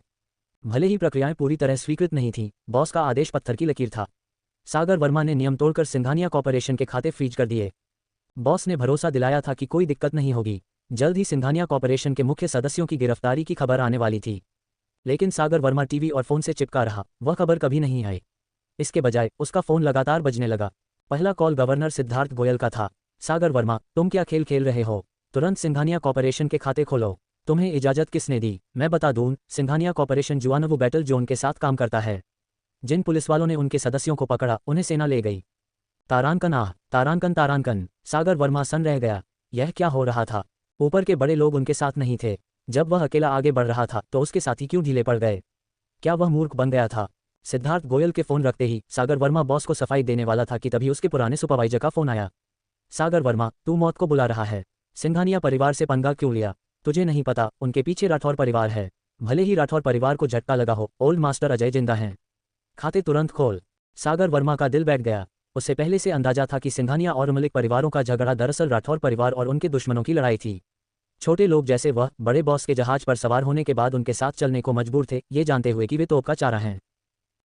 भले ही प्रक्रियाएं पूरी तरह स्वीकृत नहीं थीं, बॉस का आदेश पत्थर की लकीर था। सागर वर्मा ने नियम तोड़कर सिंघानिया कॉर्पोरेशन के खाते फ्रीज कर दिए। बॉस ने भरोसा दिलाया था कि कोई दिक्कत नहीं होगी, जल्द ही सिंघानिया कॉर्पोरेशन के मुख्य सदस्यों की गिरफ्तारी की खबर आने वाली थी। लेकिन सागर वर्मा टीवी और फोन से चिपका रहा, वह खबर कभी नहीं आई। इसके बजाय उसका फोन लगातार बजने लगा। पहला कॉल गवर्नर सिद्धार्थ गोयल का था। सागर वर्मा, तुम क्या खेल खेल रहे हो? तुरंत सिंघानिया कॉर्पोरेशन के खाते खोलो। तुम्हें इजाजत किसने दी? मैं बता दूं, सिंघानिया कॉर्पोरेशन जुआनवू बैटल जोन के साथ काम करता है। जिन पुलिस वालों ने उनके सदस्यों को पकड़ा, उन्हें सेना ले गई। तारांकन, आह तारांकन तारांकन, सागर वर्मा सन रह गया। यह क्या हो रहा था? ऊपर के बड़े लोग उनके साथ नहीं थे। जब वह अकेला आगे बढ़ रहा था तो उसके साथी क्यों ढीले पड़ गए? क्या वह मूर्ख बन गया था? सिद्धार्थ गोयल के फोन रखते ही सागर वर्मा बॉस को सफाई देने वाला था कि तभी उसके पुराने सुपरवाइजर का फोन आया। सागर वर्मा, तू मौत को बुला रहा है। सिंघानिया परिवार से पंगा क्यों लिया? तुझे नहीं पता, उनके पीछे राठौर परिवार है। भले ही राठौर परिवार को झटका लगा हो, ओल्ड मास्टर अजय जिंदा हैं। खाते तुरंत खोल। सागर वर्मा का दिल बैठ गया। उससे पहले से अंदाजा था कि सिंघानिया और मलिक परिवारों का झगड़ा दरअसल राठौर परिवार और उनके दुश्मनों की लड़ाई थी। छोटे लोग जैसे वह बड़े बॉस के जहाज पर सवार होने के बाद उनके साथ चलने को मजबूर थे, ये जानते हुए कि वे तोप का चारा हैं।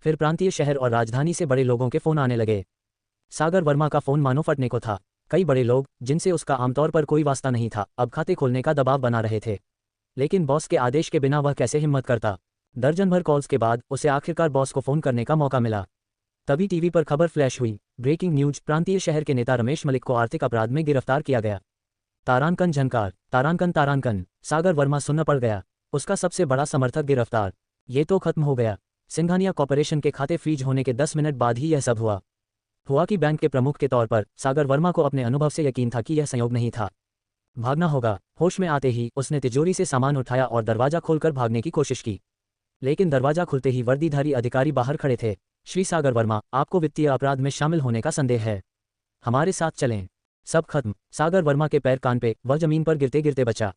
फिर प्रांतीय शहर और राजधानी से बड़े लोगों के फोन आने लगे। सागर वर्मा का फोन मानो फटने को था। कई बड़े लोग, जिनसे उसका आमतौर पर कोई वास्ता नहीं था, अब खाते खोलने का दबाव बना रहे थे। लेकिन बॉस के आदेश के बिना वह कैसे हिम्मत करता? दर्जन भर कॉल्स के बाद उसे आखिरकार बॉस को फोन करने का मौका मिला। तभी टीवी पर खबर फ्लैश हुई। ब्रेकिंग न्यूज, प्रांतीय शहर के नेता रमेश मलिक को आर्थिक अपराध में गिरफ्तार किया गया। तारांकन झनकार, तारांकन तारांकन, सागर वर्मा सुन्न पड़ गया। उसका सबसे बड़ा समर्थक गिरफ्तार। ये तो खत्म हो गया। सिंघानिया कॉर्पोरेशन के खाते फ्रीज होने के 10 मिनट बाद ही यह सब हुआ कि बैंक के प्रमुख के तौर पर सागर वर्मा को अपने अनुभव से यकीन था कि यह संयोग नहीं था। भागना होगा। होश में आते ही उसने तिजोरी से सामान उठाया और दरवाजा खोलकर भागने की कोशिश की। लेकिन दरवाजा खुलते ही वर्दीधारी अधिकारी बाहर खड़े थे। श्री सागर वर्मा, आपको वित्तीय अपराध में शामिल होने का संदेह है। हमारे साथ चलें। सब खत्म। सागर वर्मा के पैर कान पे, वह जमीन पर गिरते गिरते बचा।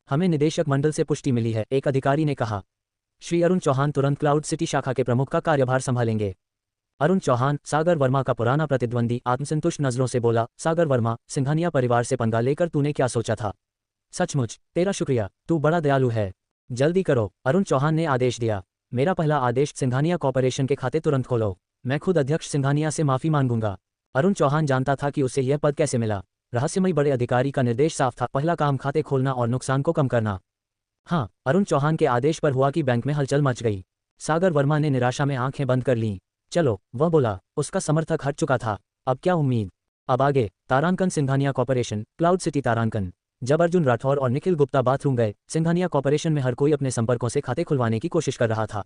हमें निदेशक मंडल से पुष्टि मिली है, एक अधिकारी ने कहा। श्री अरुण चौहान तुरंत क्लाउड सिटी शाखा के प्रमुख का कार्यभार संभालेंगे। अरुण चौहान, सागर वर्मा का पुराना प्रतिद्वंदी, आत्मसंतुष्ट नजरों से बोला। सागर वर्मा, सिंघानिया परिवार से पंगा लेकर तूने क्या सोचा था? सचमुच तेरा शुक्रिया, तू बड़ा दयालु है। जल्दी करो, अरुण चौहान ने आदेश दिया। मेरा पहला आदेश, सिंघानिया कॉर्पोरेशन के खाते तुरंत खोलो। मैं खुद अध्यक्ष सिंघानिया से माफी मांगूंगा। अरुण चौहान जानता था कि उसे यह पद कैसे मिला। रहस्यमयी बड़े अधिकारी का निर्देश साफ था, पहला काम खाते खोलना और नुकसान को कम करना। हाँ, अरुण चौहान के आदेश पर हुआ कि बैंक में हलचल मच गई। सागर वर्मा ने निराशा में आंखें बंद कर लीं। चलो, वह बोला। उसका समर्थक हट चुका था। अब क्या उम्मीद? अब आगे। तारांकन सिंघानिया कॉर्पोरेशन, क्लाउड सिटी तारांकन। जब अर्जुन राठौर और निखिल गुप्ता बाथरूम गए, सिंघानिया कॉर्पोरेशन में हर कोई अपने संपर्कों से खाते खुलवाने की कोशिश कर रहा था।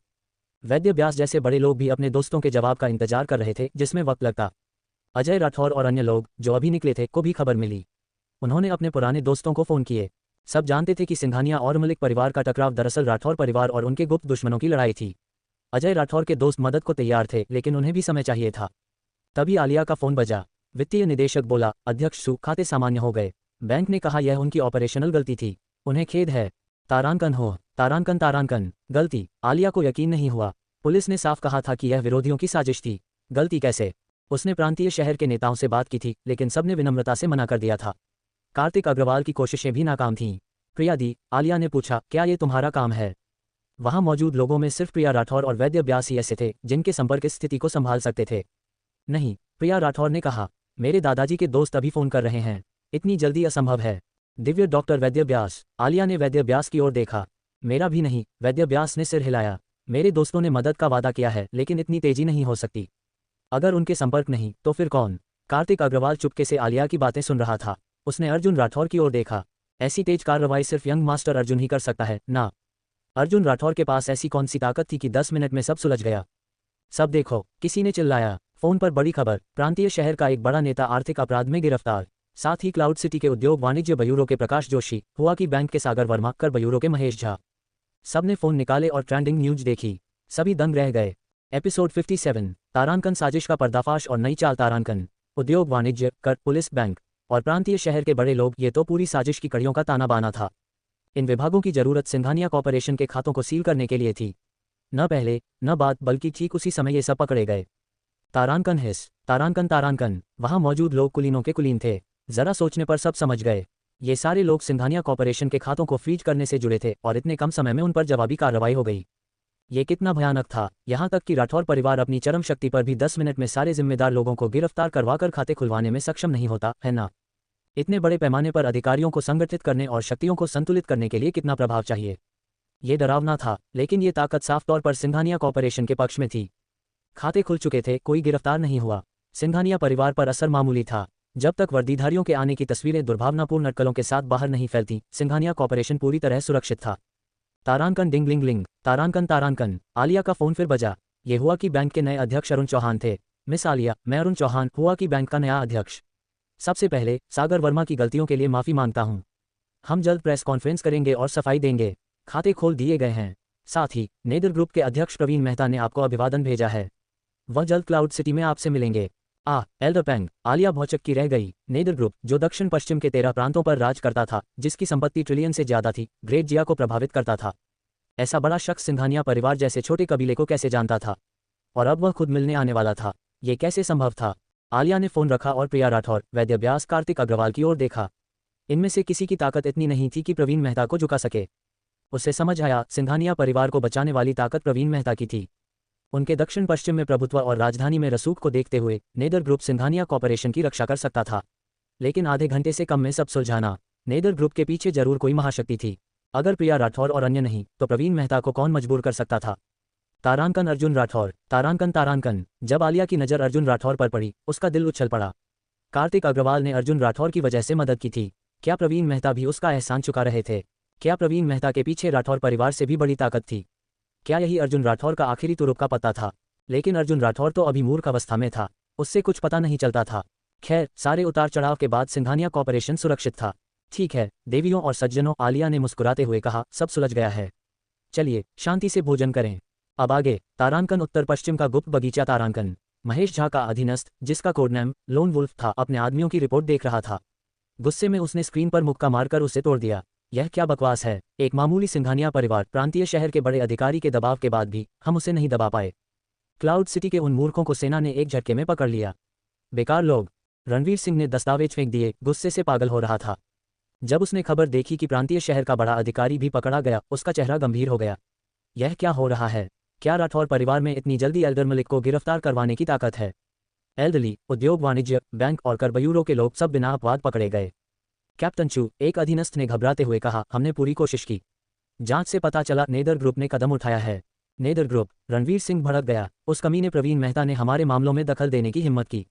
वैद्य व्यास जैसे बड़े लोग भी अपने दोस्तों के जवाब का इंतजार कर रहे थे, जिसमें वक्त लगता। अजय राठौर और अन्य लोग जो अभी निकले थे को भी खबर मिली। उन्होंने अपने पुराने दोस्तों को फोन किए। सब जानते थे कि सिंघानिया और मलिक परिवार का टकराव दरअसल राठौर परिवार और उनके गुप्त दुश्मनों की लड़ाई थी। अजय राठौर के दोस्त मदद को तैयार थे, लेकिन उन्हें भी समय चाहिए था। तभी आलिया का फोन बजा। वित्तीय निदेशक बोला, अध्यक्ष सु, खाते सामान्य हो गए। बैंक ने कहा यह उनकी ऑपरेशनल गलती थी। उन्हें खेद है। तारांकन हो, तारांकन तारांकन, गलती। आलिया को यकीन नहीं हुआ। पुलिस ने साफ कहा था कि यह विरोधियों की साजिश थी। गलती कैसे? उसने प्रांतीय शहर के नेताओं से बात की थी, लेकिन सबने विनम्रता से मना कर दिया था। कार्तिक अग्रवाल की कोशिशें भी नाकाम थीं। प्रिया दी, आलिया ने पूछा, क्या ये तुम्हारा काम है? वहां मौजूद लोगों में सिर्फ प्रिया राठौर और वैद्य व्यास ही ऐसे थे जिनके संपर्क इस स्थिति को संभाल सकते थे। नहीं, प्रिया राठौर ने कहा, मेरे दादाजी के दोस्त अभी फोन कर रहे हैं। इतनी जल्दी असंभव है। दिव्य डॉक्टर वैद्य व्यास। आलिया ने वैद्य व्यास की ओर देखा। मेरा भी नहीं, वैद्य व्यास ने सिर हिलाया। मेरे दोस्तों ने मदद का वादा किया है, लेकिन इतनी तेजी नहीं हो सकती। अगर उनके संपर्क नहीं तो फिर कौन? कार्तिक अग्रवाल चुपके से आलिया की बातें सुन रहा था। उसने अर्जुन राठौर की ओर देखा। ऐसी तेज कार्रवाई सिर्फ यंग मास्टर अर्जुन ही कर सकता है ना। अर्जुन राठौर के पास ऐसी कौन सी ताकत थी कि 10 मिनट में सब सुलझ गया? सब देखो, किसी ने चिल्लाया। फोन पर बड़ी खबर, प्रांतीय शहर का एक बड़ा नेता आर्थिक अपराध में गिरफ्तार। साथ ही क्लाउड सिटी के उद्योग वाणिज्य ब्यूरो के प्रकाश जोशी, हुआ की बैंक के सागर वर्मा, कर ब्यूरो के महेश झा। सबने फोन निकाले और ट्रेंडिंग न्यूज देखी। सभी दंग रह गए। एपिसोड 57 तारांकन साजिश का पर्दाफाश और नई चाल। तारांकन उद्योग, वाणिज्य, कर, पुलिस, बैंक और प्रांतीय शहर के बड़े लोग, ये तो पूरी साजिश की कड़ियों का ताना बाना था। इन विभागों की जरूरत सिंघानिया कॉरपोरेशन के खातों को सील करने के लिए थी। न पहले न बाद, बल्कि ठीक उसी समय ये सब पकड़े गए। तारांकन हिस, तारांकन तारांकन। वहां मौजूद लोग कुलीनों के कुलीन थे। जरा सोचने पर सब समझ गए। ये सारे लोग सिंघानिया कॉरपोरेशन के खातों को फ्रीज करने से जुड़े थे और इतने कम समय में उन पर जवाबी कार्रवाई हो गई। ये कितना भयानक था, यहाँ तक कि राठौर परिवार अपनी चरम शक्ति पर भी 10 मिनट में सारे जिम्मेदार लोगों को गिरफ्तार करवाकर खाते खुलवाने में सक्षम नहीं होता है ना। इतने बड़े पैमाने पर अधिकारियों को संगठित करने और शक्तियों को संतुलित करने के लिए कितना प्रभाव चाहिए। ये डरावना था, लेकिन ये ताकत साफ तौर पर सिंघानिया कॉरपोरेशन के पक्ष में थी। खाते खुल चुके थे, कोई गिरफ्तार नहीं हुआ। सिंघानिया परिवार पर असर मामूली था। जब तक वर्दीधारियों के आने की तस्वीरें दुर्भावनापूर्ण अटकलों के साथ बाहर नहीं फैलती, सिंघानिया कॉरपोरेशन पूरी तरह सुरक्षित था। तारांकन डिंग लिंग लिंग। तारांकन तारांकन। आलिया का फोन फिर बजा। ये हुआ कि बैंक के नए अध्यक्ष अरुण चौहान थे। मिस आलिया, मैं अरुण चौहान हुआ कि बैंक का नया अध्यक्ष। सबसे पहले सागर वर्मा की गलतियों के लिए माफी मांगता हूं। हम जल्द प्रेस कॉन्फ्रेंस करेंगे और सफाई देंगे। खाते खोल दिए गए हैं। साथ ही नेदर ग्रुप के अध्यक्ष प्रवीण मेहता ने आपको अभिवादन भेजा है। वह जल्द क्लाउड सिटी में आपसे मिलेंगे। एल्डर पेंग। आलिया भौचक की रह गई। नेदर ग्रुप, जो दक्षिण पश्चिम के 13 प्रांतों पर राज करता था, जिसकी संपत्ति ट्रिलियन से ज्यादा थी, ग्रेट जिया को प्रभावित करता था। ऐसा बड़ा शख्स सिंघानिया परिवार जैसे छोटे कबीले को कैसे जानता था? और अब वह खुद मिलने आने वाला था। ये कैसे संभव था? आलिया ने फोन रखा और प्रिया राठौर, वैद्य व्यास, कार्तिक अग्रवाल की ओर देखा। इनमें से किसी की ताकत इतनी नहीं थी कि प्रवीण मेहता को झुका सके। उसे समझ आया, सिंघानिया परिवार को बचाने वाली ताकत प्रवीण मेहता की थी। उनके दक्षिण पश्चिम में प्रभुत्व और राजधानी में रसूख को देखते हुए नेदर ग्रुप सिंघानिया कॉरपोरेशन की रक्षा कर सकता था। लेकिन आधे घंटे से कम में सब सुलझाना। नेदर ग्रुप के पीछे जरूर कोई महाशक्ति थी। अगर प्रिया राठौर और अन्य नहीं, तो प्रवीण मेहता को कौन मजबूर कर सकता था? तारांकन अर्जुन राठौर। तारांकन तारांकन। जब आलिया की नज़र अर्जुन राठौर पर पड़ी, उसका दिल उछल पड़ा। कार्तिक अग्रवाल ने अर्जुन राठौर की वजह से मदद की थी। क्या प्रवीण मेहता भी उसका एहसान चुका रहे थे? क्या प्रवीण मेहता के पीछे राठौर परिवार से भी बड़ी ताकत थी? क्या यही अर्जुन राठौर का आखिरी तुरुप का पत्ता था? लेकिन अर्जुन राठौर तो अभी मूर्ख अवस्था में था। उससे कुछ पता नहीं चलता था। खैर, सारे उतार चढ़ाव के बाद सिंघानिया कॉरपोरेशन सुरक्षित था। ठीक है देवियों और सज्जनों, आलिया ने मुस्कुराते हुए कहा, सब सुलझ गया है। चलिए शांति से भोजन करें। अब आगे। तारांकन उत्तर पश्चिम का गुप्त बगीचा। तारांकन महेश झा का अधीनस्थ, जिसका कोडनेम लोन वुल्फ था, अपने आदमियों की रिपोर्ट देख रहा था। गुस्से में उसने स्क्रीन पर मुक्का मारकर उसे तोड़ दिया। यह क्या बकवास है? एक मामूली सिंघानिया परिवार, प्रांतीय शहर के बड़े अधिकारी के दबाव के बाद भी हम उसे नहीं दबा पाए। क्लाउड सिटी के उन मूर्खों को सेना ने एक झटके में पकड़ लिया। बेकार लोग। रणवीर सिंह ने दस्तावेज फेंक दिए, गुस्से से पागल हो रहा था। जब उसने खबर देखी कि प्रांतीय शहर का बड़ा अधिकारी भी पकड़ा गया, उसका चेहरा गंभीर हो गया। यह क्या हो रहा है? क्या राठौर परिवार में इतनी जल्दी एल्डर मलिक को गिरफ्तार करवाने की ताकत है? एल्डरली, उद्योग, वाणिज्य, बैंक और कर ब्यूरो के लोग सब बिना अपवाद पकड़े गए। कैप्टन चू, एक अधीनस्थ ने घबराते हुए कहा, हमने पूरी कोशिश की। जांच से पता चला नेदर ग्रुप ने कदम उठाया है। Nether group? रणवीर सिंह भड़क गया। उस कमीने प्रवीण मेहता ने हमारे मामलों में दखल देने की हिम्मत की।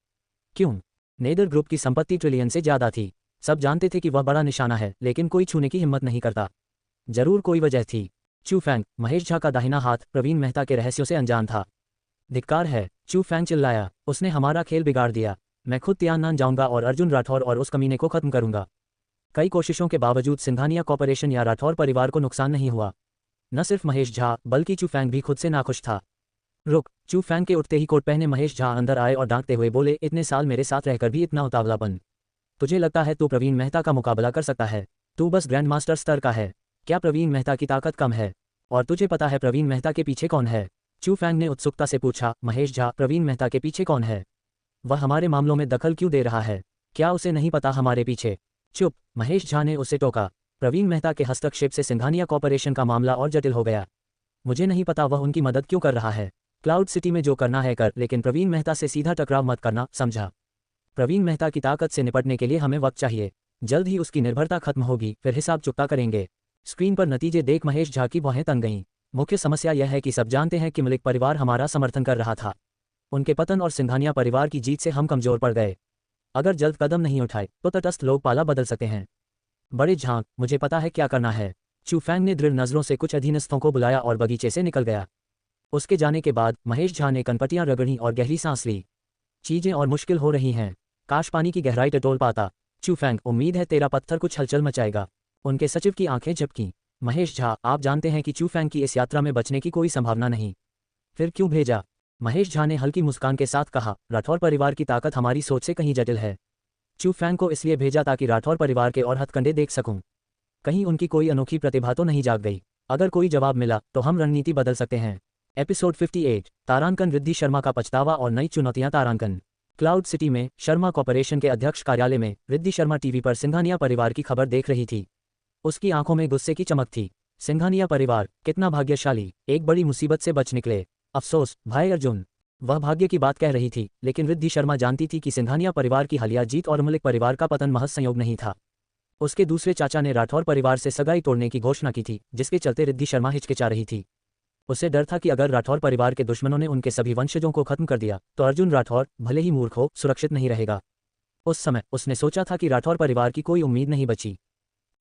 क्यों? नेदर ग्रुप की संपत्ति ट्रिलियन से ज्यादा थी। सब जानते थे कि वह बड़ा निशाना है, लेकिन कोई छूने की हिम्मत नहीं करता। जरूर कोई वजह थी। चू फैंग, महेश झा का दाहिना हाथ, प्रवीण मेहता के रहस्यों से अनजान था। धिक्कार है, चू फैंग चिल्लाया। उसने हमारा खेल बिगाड़ दिया। मैं खुद तियाननान जाऊंगा और अर्जुन राठौर और उस कमीने को खत्म करूंगा। कई कोशिशों के बावजूद सिंघानिया कॉरपोरेशन या राठौर परिवार को नुकसान नहीं हुआ। न सिर्फ महेश झा, बल्कि चू फैंग भी खुद से नाखुश था। रुक। चू फैंग के उठते ही कोट पहने महेश झा अंदर आए और डांटते हुए बोले, इतने साल मेरे साथ रहकर भी इतना उतावलापन? तुझे लगता है तू प्रवीण मेहता का मुकाबला कर सकता है? तू बस ग्रैंड मास्टर स्तर का है। क्या प्रवीण मेहता की ताकत कम है? और तुझे पता है प्रवीण मेहता के पीछे कौन है? चू फैंग ने उत्सुकता से पूछा। महेश झा, प्रवीण मेहता के पीछे कौन है? वह हमारे मामलों में दखल क्यों दे रहा है? क्या उसे नहीं पता हमारे पीछे? चुप, महेश झा ने उसे टोका। प्रवीण मेहता के हस्तक्षेप से सिंघानिया कॉरपोरेशन का मामला और जटिल हो गया। मुझे नहीं पता वह उनकी मदद क्यों कर रहा है। क्लाउड सिटी में जो करना है कर, लेकिन प्रवीण मेहता से सीधा टकराव मत करना, समझा? प्रवीण मेहता की ताकत से निपटने के लिए हमें वक्त चाहिए। जल्द ही उसकी निर्भरता खत्म होगी, फिर हिसाब चुकता करेंगे। स्क्रीन पर नतीजे देख महेश झा की भौहें तंग गईं। मुख्य समस्या यह है कि सब जानते हैं कि मलिक परिवार हमारा समर्थन कर रहा था। उनके पतन और सिंघानिया परिवार की जीत से हम कमजोर पड़ गए। अगर जल्द कदम नहीं उठाए तो तटस्थ लोग पाला बदल सकते हैं। बड़े झांक, मुझे पता है क्या करना है। चू फैंग ने दृढ़ नजरों से कुछ अधीनस्थों को बुलाया और बगीचे से निकल गया। उसके जाने के बाद महेश झा ने कनपटियां रगड़ी और गहरी सांस ली। चीजें और मुश्किल हो रही हैं। काश पानी की गहराई टटोल पाता। चू फैंग, उम्मीद है तेरा पत्थर कुछ हलचल मचाएगा। उनके सचिव की आंखें झपकीं। महेश झा, आप जानते हैं कि चू फैंग की इस यात्रा में बचने की कोई संभावना नहीं। फिर क्यों भेजा? महेश झा ने हल्की मुस्कान के साथ कहा, राठौर परिवार की ताकत हमारी सोच से कहीं जटिल है। चू फैंग को इसलिए भेजा ताकि राठौर परिवार के और हथकंडे देख सकूं। कहीं उनकी कोई अनोखी प्रतिभा तो नहीं जाग गई। अगर कोई जवाब मिला तो हम रणनीति बदल सकते हैं। एपिसोड 58 तारांकन रिद्धि शर्मा का पछतावा और नई चुनौतियां। तारांकन क्लाउड सिटी में शर्मा कॉर्पोरेशन के अध्यक्ष कार्यालय में रिद्धि शर्मा टीवी पर सिंघानिया परिवार की खबर देख रही थी। उसकी आंखों में गुस्से की चमक थी। सिंघानिया परिवार कितना भाग्यशाली, एक बड़ी मुसीबत से बच निकले। अफसोस भाई अर्जुन। वह भाग्य की बात कह रही थी, लेकिन रिद्धि शर्मा जानती थी कि सिंघानिया परिवार की हालिया जीत और मलिक परिवार का पतन महज संयोग नहीं था। उसके दूसरे चाचा ने राठौर परिवार से सगाई तोड़ने की घोषणा की थी, जिसके चलते रिद्धि शर्मा हिचकिचा रही थी। उसे डर था कि अगर राठौर परिवार के दुश्मनों ने उनके सभी वंशजों को खत्म कर दिया तो अर्जुन राठौर, भले ही मूर्ख हो, सुरक्षित नहीं रहेगा। उस समय उसने सोचा था कि राठौर परिवार की कोई उम्मीद नहीं बची।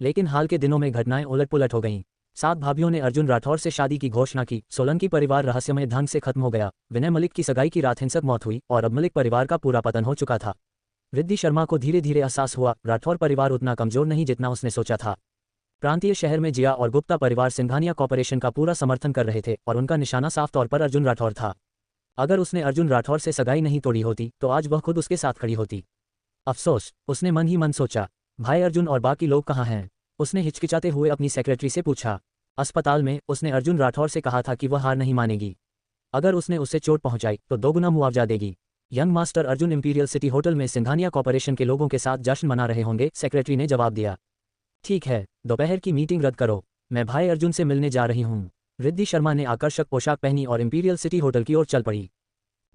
लेकिन हाल के दिनों में घटनाएं उलट-पुलट हो गईं। 7 भाभीियों ने अर्जुन राठौर से शादी की घोषणा की। सोलंकी परिवार रहस्यमय ढंग से खत्म हो गया। विनय मलिक की सगाई की रात हिंसक मौत हुई और अब मलिक परिवार का पूरा पतन हो चुका था। रिद्धि शर्मा को धीरे धीरे एहसास हुआ, राठौर परिवार उतना कमजोर नहीं जितना उसने सोचा था। प्रांतीय शहर में जिया और गुप्ता परिवार सिंघानिया कॉर्पोरेशन का पूरा समर्थन कर रहे थे और उनका निशाना साफ तौर पर अर्जुन राठौर था। अगर उसने अर्जुन राठौर से सगाई नहीं तोड़ी होती तो आज वह खुद उसके साथ खड़ी होती। अफसोस, उसने मन ही मन सोचा। भाई अर्जुन और बाकी लोग कहाँ हैं? उसने हिचकिचाते हुए अपनी सेक्रेटरी से पूछा। अस्पताल में। उसने अर्जुन राठौर से कहा था कि वह हार नहीं मानेगी। अगर उसने उसे चोट पहुंचाई तो 2 गुना मुआवजा देगी। Young master Arjun imperial city hotel में सिंघानिया कॉर्पोरेशन के लोगों के साथ जश्न मना रहे होंगे, सेक्रेटरी ने जवाब दिया। ठीक है, दोपहर की मीटिंग रद्द करो, मैं भाई अर्जुन से मिलने जा रही हूँ। रिद्धि शर्मा ने आकर्षक पोशाक पहनी और इंपीरियल सिटी होटल की ओर चल पड़ी।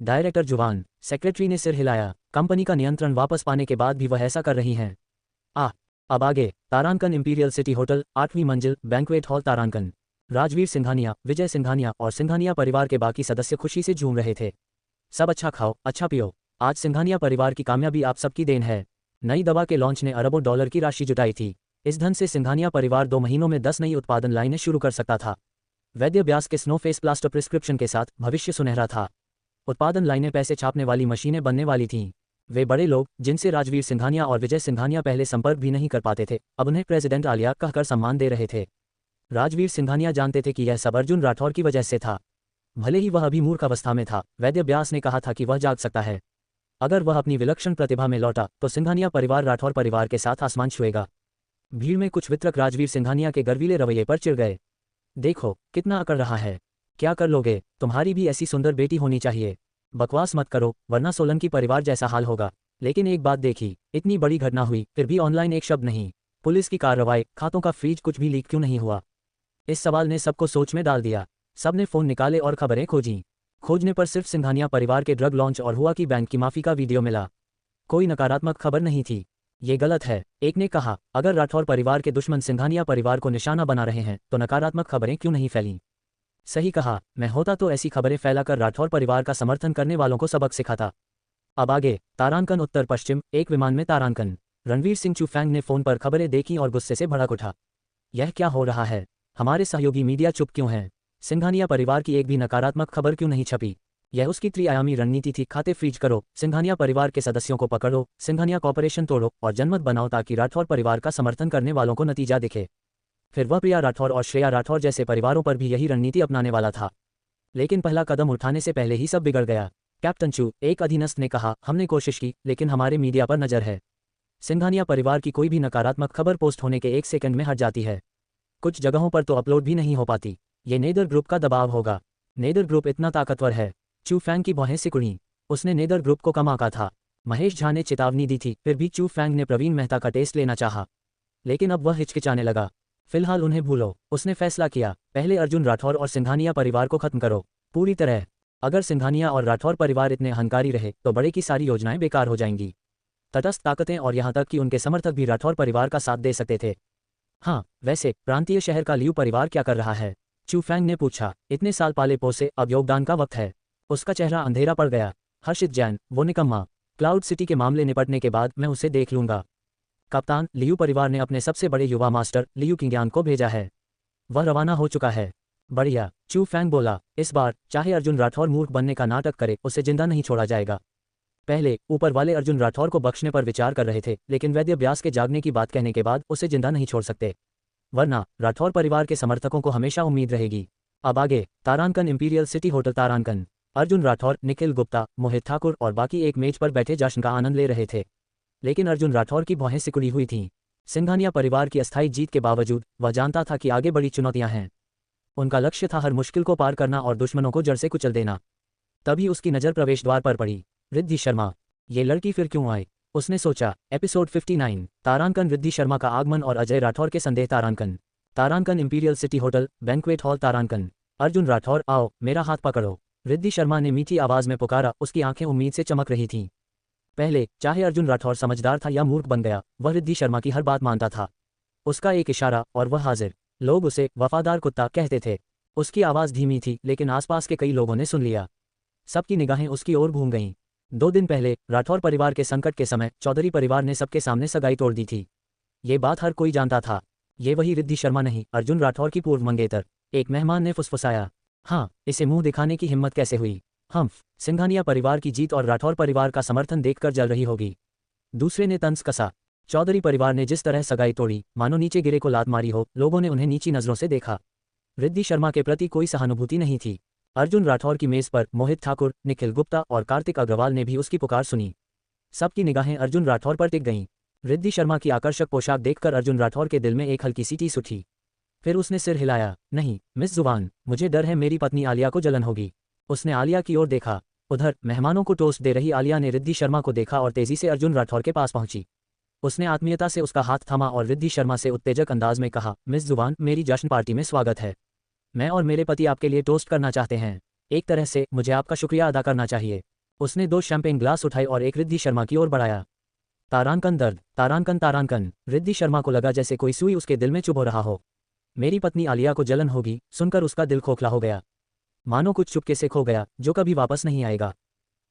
डायरेक्टर जुबान। सेक्रेटरी ने सिर हिलाया। कंपनी का नियंत्रण वापस पाने के बाद भी वह ऐसा कर रही हैं। अब आगे। तारांकन इंपीरियल सिटी होटल, 8वीं मंजिल, बैंक्वेट हॉल तारांकन। राजवीर सिंघानिया, विजय सिंघानिया और सिंघानिया परिवार के बाकी सदस्य खुशी से झूम रहे थे। सब अच्छा खाओ, अच्छा पियो। आज सिंघानिया परिवार की कामयाबी आप सबकी देन है। नई दवा के लॉन्च ने अरबों डॉलर की राशि जुटाई थी। इस धन से सिंघानिया परिवार 2 महीनों में 10 नई उत्पादन लाइनें शुरू कर सकता था। वैद्य व्यास के स्नो फेस प्लास्टर प्रिस्क्रिप्शन के साथ भविष्य सुनहरा था। उत्पादन लाइनें पैसे छापने वाली मशीनें बनने वाली थीं। वे बड़े लोग, जिनसे राजवीर सिंघानिया और विजय सिंघानिया पहले संपर्क भी नहीं कर पाते थे, अब उन्हें प्रेसिडेंट आलिया कहकर सम्मान दे रहे थे। राजवीर सिंघानिया जानते थे कि यह सब अर्जुन राठौर की वजह से था। भले ही वह अभी मूर्ख अवस्था में था, वैद्य व्यास ने कहा था कि वह जाग सकता है। अगर वह अपनी विलक्षण प्रतिभा में लौटा तो सिंघानिया परिवार राठौर परिवार के साथ आसमान छुएगा। भीड़ में कुछ वितरक राजवीर सिंघानिया के गर्वीले रवैये पर चिढ़ गए। देखो कितना अकड़ रहा है, क्या कर लोगे? तुम्हारी भी ऐसी सुंदर बेटी होनी चाहिए। बकवास मत करो, वरना सोलंकी परिवार जैसा हाल होगा। लेकिन एक बात देखी, इतनी बड़ी घटना हुई फिर भी ऑनलाइन एक शब्द नहीं। पुलिस की कार्रवाई, खातों का फ्रीज, कुछ भी लीक क्यों नहीं हुआ? इस सवाल ने सबको सोच में डाल दिया। सबने फोन निकाले और खबरें खोजीं। खोजने पर सिर्फ सिंघानिया परिवार के ड्रग लॉन्च और हुआ की बैंक की माफी का वीडियो मिला। कोई नकारात्मक खबर नहीं थी। ये गलत है, एक ने कहा। अगर राठौर परिवार के दुश्मन सिंघानिया परिवार को निशाना बना रहे हैं तो नकारात्मक खबरें क्यों नहीं फैलीं? सही कहा, मैं होता तो ऐसी खबरें फैलाकर राठौर परिवार का समर्थन करने वालों को सबक सिखाता। अब आगे। तारांकन उत्तर पश्चिम, एक विमान में तारांकन। रणवीर सिंह चू फैंग ने फोन पर खबरें देखी और गुस्से से भड़क उठा। यह क्या हो रहा है? हमारे सहयोगी मीडिया चुप क्यों हैं? सिंघानिया परिवार की एक भी नकारात्मक खबर क्यों नहीं छपी? यह उसकी त्रिआयामी रणनीति थी। खाते फ्रीज करो, सिंघानिया परिवार के सदस्यों को पकड़ो, सिंघानिया कॉर्पोरेशन तोड़ो और जनमत बनाओ ताकि राठौर परिवार का समर्थन करने वालों को नतीजा दिखे। फिर वह प्रिया राठौर और श्रेया राठौर जैसे परिवारों पर भी यही रणनीति अपनाने वाला था। लेकिन पहला कदम उठाने से पहले ही सब बिगड़ गया। कैप्टन चू, एक अधीनस्थ ने कहा, हमने कोशिश की लेकिन हमारे मीडिया पर नजर है। सिंघानिया परिवार की कोई भी नकारात्मक खबर पोस्ट होने के 1 सेकंड में हट जाती है। कुछ जगहों पर तो अपलोड भी नहीं हो पाती। ये नेदर ग्रुप का दबाव होगा। नेदर ग्रुप इतना ताकतवर है। चू फैंग की भौहें सिकुड़ी। उसने नेदर ग्रुप को कम आंका था। महेश झा ने चेतावनी दी थी, फिर भी चू फैंग ने प्रवीण मेहता का टेस्ट लेना चाहा। लेकिन अब वह हिचकिचाने लगा। फिलहाल उन्हें भूलो, उसने फैसला किया। पहले अर्जुन राठौर और सिंघानिया परिवार को खत्म करो, पूरी तरह। अगर सिंघानिया और राठौर परिवार इतने अहंकारी रहे तो बड़े की सारी योजनाएं बेकार हो जाएंगी। तटस्थ ताकतें और यहां तक कि उनके समर्थक भी राठौर परिवार का साथ दे सकते थे। हाँ, वैसे प्रांतीय शहर का लियू परिवार क्या कर रहा है? चू फैंग ने पूछा। इतने साल पाले पोसे, अब योगदान का वक्त है। उसका चेहरा अंधेरा पड़ गया। हर्षित जैन, वो निकम्मा। क्लाउड सिटी के मामले निपटने के बाद मैं उसे देख लूंगा। कप्तान, लियू परिवार ने अपने सबसे बड़े युवा मास्टर लियू किंग्यान को भेजा है। वह रवाना हो चुका है। बढ़िया, चू फैंग बोला। इस बार चाहे अर्जुन राठौर मूर्ख बनने का नाटक करे, उसे जिंदा नहीं छोड़ा जाएगा। पहले ऊपर वाले अर्जुन राठौर को बख्शने पर विचार कर रहे थे, लेकिन वैद्य व्यास के जागने की बात कहने के बाद उसे जिंदा नहीं छोड़ सकते, वरना राठौर परिवार के समर्थकों को हमेशा उम्मीद रहेगी। अब आगे। तारांकन इंपीरियल सिटी होटल तारांकन। अर्जुन राठौर, निखिल गुप्ता, मोहित ठाकुर और बाकी एक मेज पर बैठे जश्न का आनंद ले रहे थे। लेकिन अर्जुन राठौर की भौहें सिकुड़ी हुई थीं। सिंघानिया परिवार की अस्थायी जीत के बावजूद वह जानता था कि आगे बड़ी चुनौतियां हैं। उनका लक्ष्य था हर मुश्किल को पार करना और दुश्मनों को जड़ से कुचल देना। तभी उसकी नज़र प्रवेश द्वार पर पड़ी। रिद्धि शर्मा, ये लड़की फिर क्यों आई? उसने सोचा। एपिसोड 59, तारांकन। रिद्धि शर्मा का आगमन और अजय राठौर के संदेह। तारांकन imperial city hotel, banquet hall. तारांकन, अर्जुन राठौर, आओ, मेरा हाथ पकड़ो। रिद्धि शर्मा ने मीठी आवाज में पुकारा। उसकी आंखें उम्मीद से चमक रही थीं। पहले चाहे अर्जुन राठौर समझदार था या मूर्ख बन गया, वह रिद्धि शर्मा की हर बात मानता था। उसका एक इशारा और वह हाजिर। लोग उसे वफादार कुत्ता कहते थे। उसकी आवाज़ धीमी थी, लेकिन आसपास के कई लोगों ने सुन लिया। सबकी निगाहें उसकी ओर घूम गईं। 2 दिन पहले राठौर परिवार के संकट के समय चौधरी परिवार ने सबके सामने सगाई तोड़ दी थी। ये बात हर कोई जानता था। ये वही रिद्धि शर्मा नहीं, अर्जुन राठौर की पूर्व मंगेतर। एक मेहमान ने फुसफुसाया, हाँ, इसे मुंह दिखाने की हिम्मत कैसे हुई? सिंघानिया परिवार की जीत और राठौर परिवार का समर्थन देखकर जल रही होगी। दूसरे ने तंज कसा, चौधरी परिवार ने जिस तरह सगाई तोड़ी, मानो नीचे गिरे को लात मारी हो। लोगों ने उन्हें नीची नजरों से देखा। रिद्धि शर्मा के प्रति कोई सहानुभूति नहीं थी। अर्जुन राठौर की मेज पर मोहित ठाकुर, निखिल गुप्ता और कार्तिक अग्रवाल ने भी उसकी पुकार सुनी। सबकी निगाहें अर्जुन राठौर पर टिक गईं। रिद्धि शर्मा की आकर्षक पोशाक देखकर अर्जुन राठौर के दिल में एक हल्की सी टीस उठी। फिर उसने सिर हिलाया। नहीं, मिस जुबान, मुझे डर है मेरी पत्नी आलिया को जलन होगी। उसने आलिया की ओर देखा। उधर मेहमानों को टोस्ट दे रही आलिया ने रिद्धि शर्मा को देखा और तेजी से अर्जुन राठौर के पास पहुंची। उसने आत्मीयता से उसका हाथ थामा और रिद्धि शर्मा से उत्तेजक अंदाज में कहा, मिस जुबान, मेरी जश्न पार्टी में स्वागत है। मैं और मेरे पति आपके लिए टोस्ट करना चाहते हैं। एक तरह से मुझे आपका शुक्रिया अदा करना चाहिए। उसने 2 शैंपेन ग्लास उठाए और एक रिद्धि शर्मा की ओर बढ़ाया। तारांकन दर्द, तारांकन तारांकन। रिद्धि शर्मा को लगा जैसे कोई सुई उसके दिल में चुभ रहा हो। मेरी पत्नी आलिया को जलन होगी, सुनकर उसका दिल खोखला हो गया। मानो कुछ चुपके से खो गया जो कभी वापस नहीं आएगा।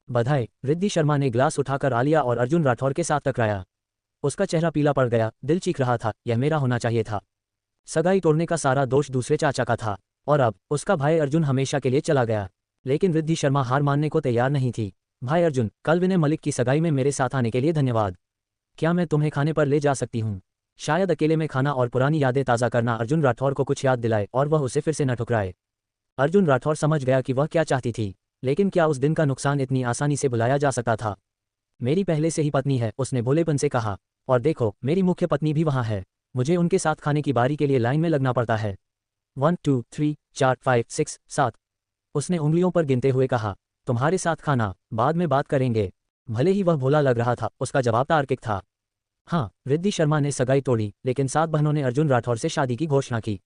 बधाई। रिद्धि शर्मा ने ग्लास उठाकर आलिया और अर्जुन राठौर के साथ टकराया। उसका चेहरा पीला पड़ गया, दिल चीख रहा था, यह मेरा होना चाहिए था। सगाई तोड़ने का सारा दोष दूसरे चाचा का था और अब उसका भाई अर्जुन हमेशा के लिए चला गया। लेकिन रिद्धि शर्मा हार मानने को तैयार नहीं थी। भाई अर्जुन, कल विनय मलिक की सगाई में मेरे साथ आने के लिए धन्यवाद। क्या मैं तुम्हें खाने पर ले जा सकती हूँ? शायद अकेले में खाना और पुरानी यादें ताज़ा करना अर्जुन राठौर को कुछ याद दिलाए और वह उसे फिर से न ठुकराए। अर्जुन राठौर समझ गया कि वह क्या चाहती थी, लेकिन क्या उस दिन का नुकसान इतनी आसानी से भुलाया जा सकता था? मेरी पहले से ही पत्नी है, उसने भोलेपन से कहा। और देखो, मेरी मुख्य पत्नी भी वहाँ है। मुझे उनके साथ खाने की बारी के लिए लाइन में लगना पड़ता है। 1 2 3 4 5 6 7, उसने उंगलियों पर गिनते हुए कहा। तुम्हारे साथ खाना बाद में बात करेंगे। भले ही वह भोला लग रहा था, उसका जवाब तार्किक था। हाँ, रिद्धि शर्मा ने सगाई तोड़ी, लेकिन 7 बहनों ने अर्जुन राठौर से शादी की घोषणा की।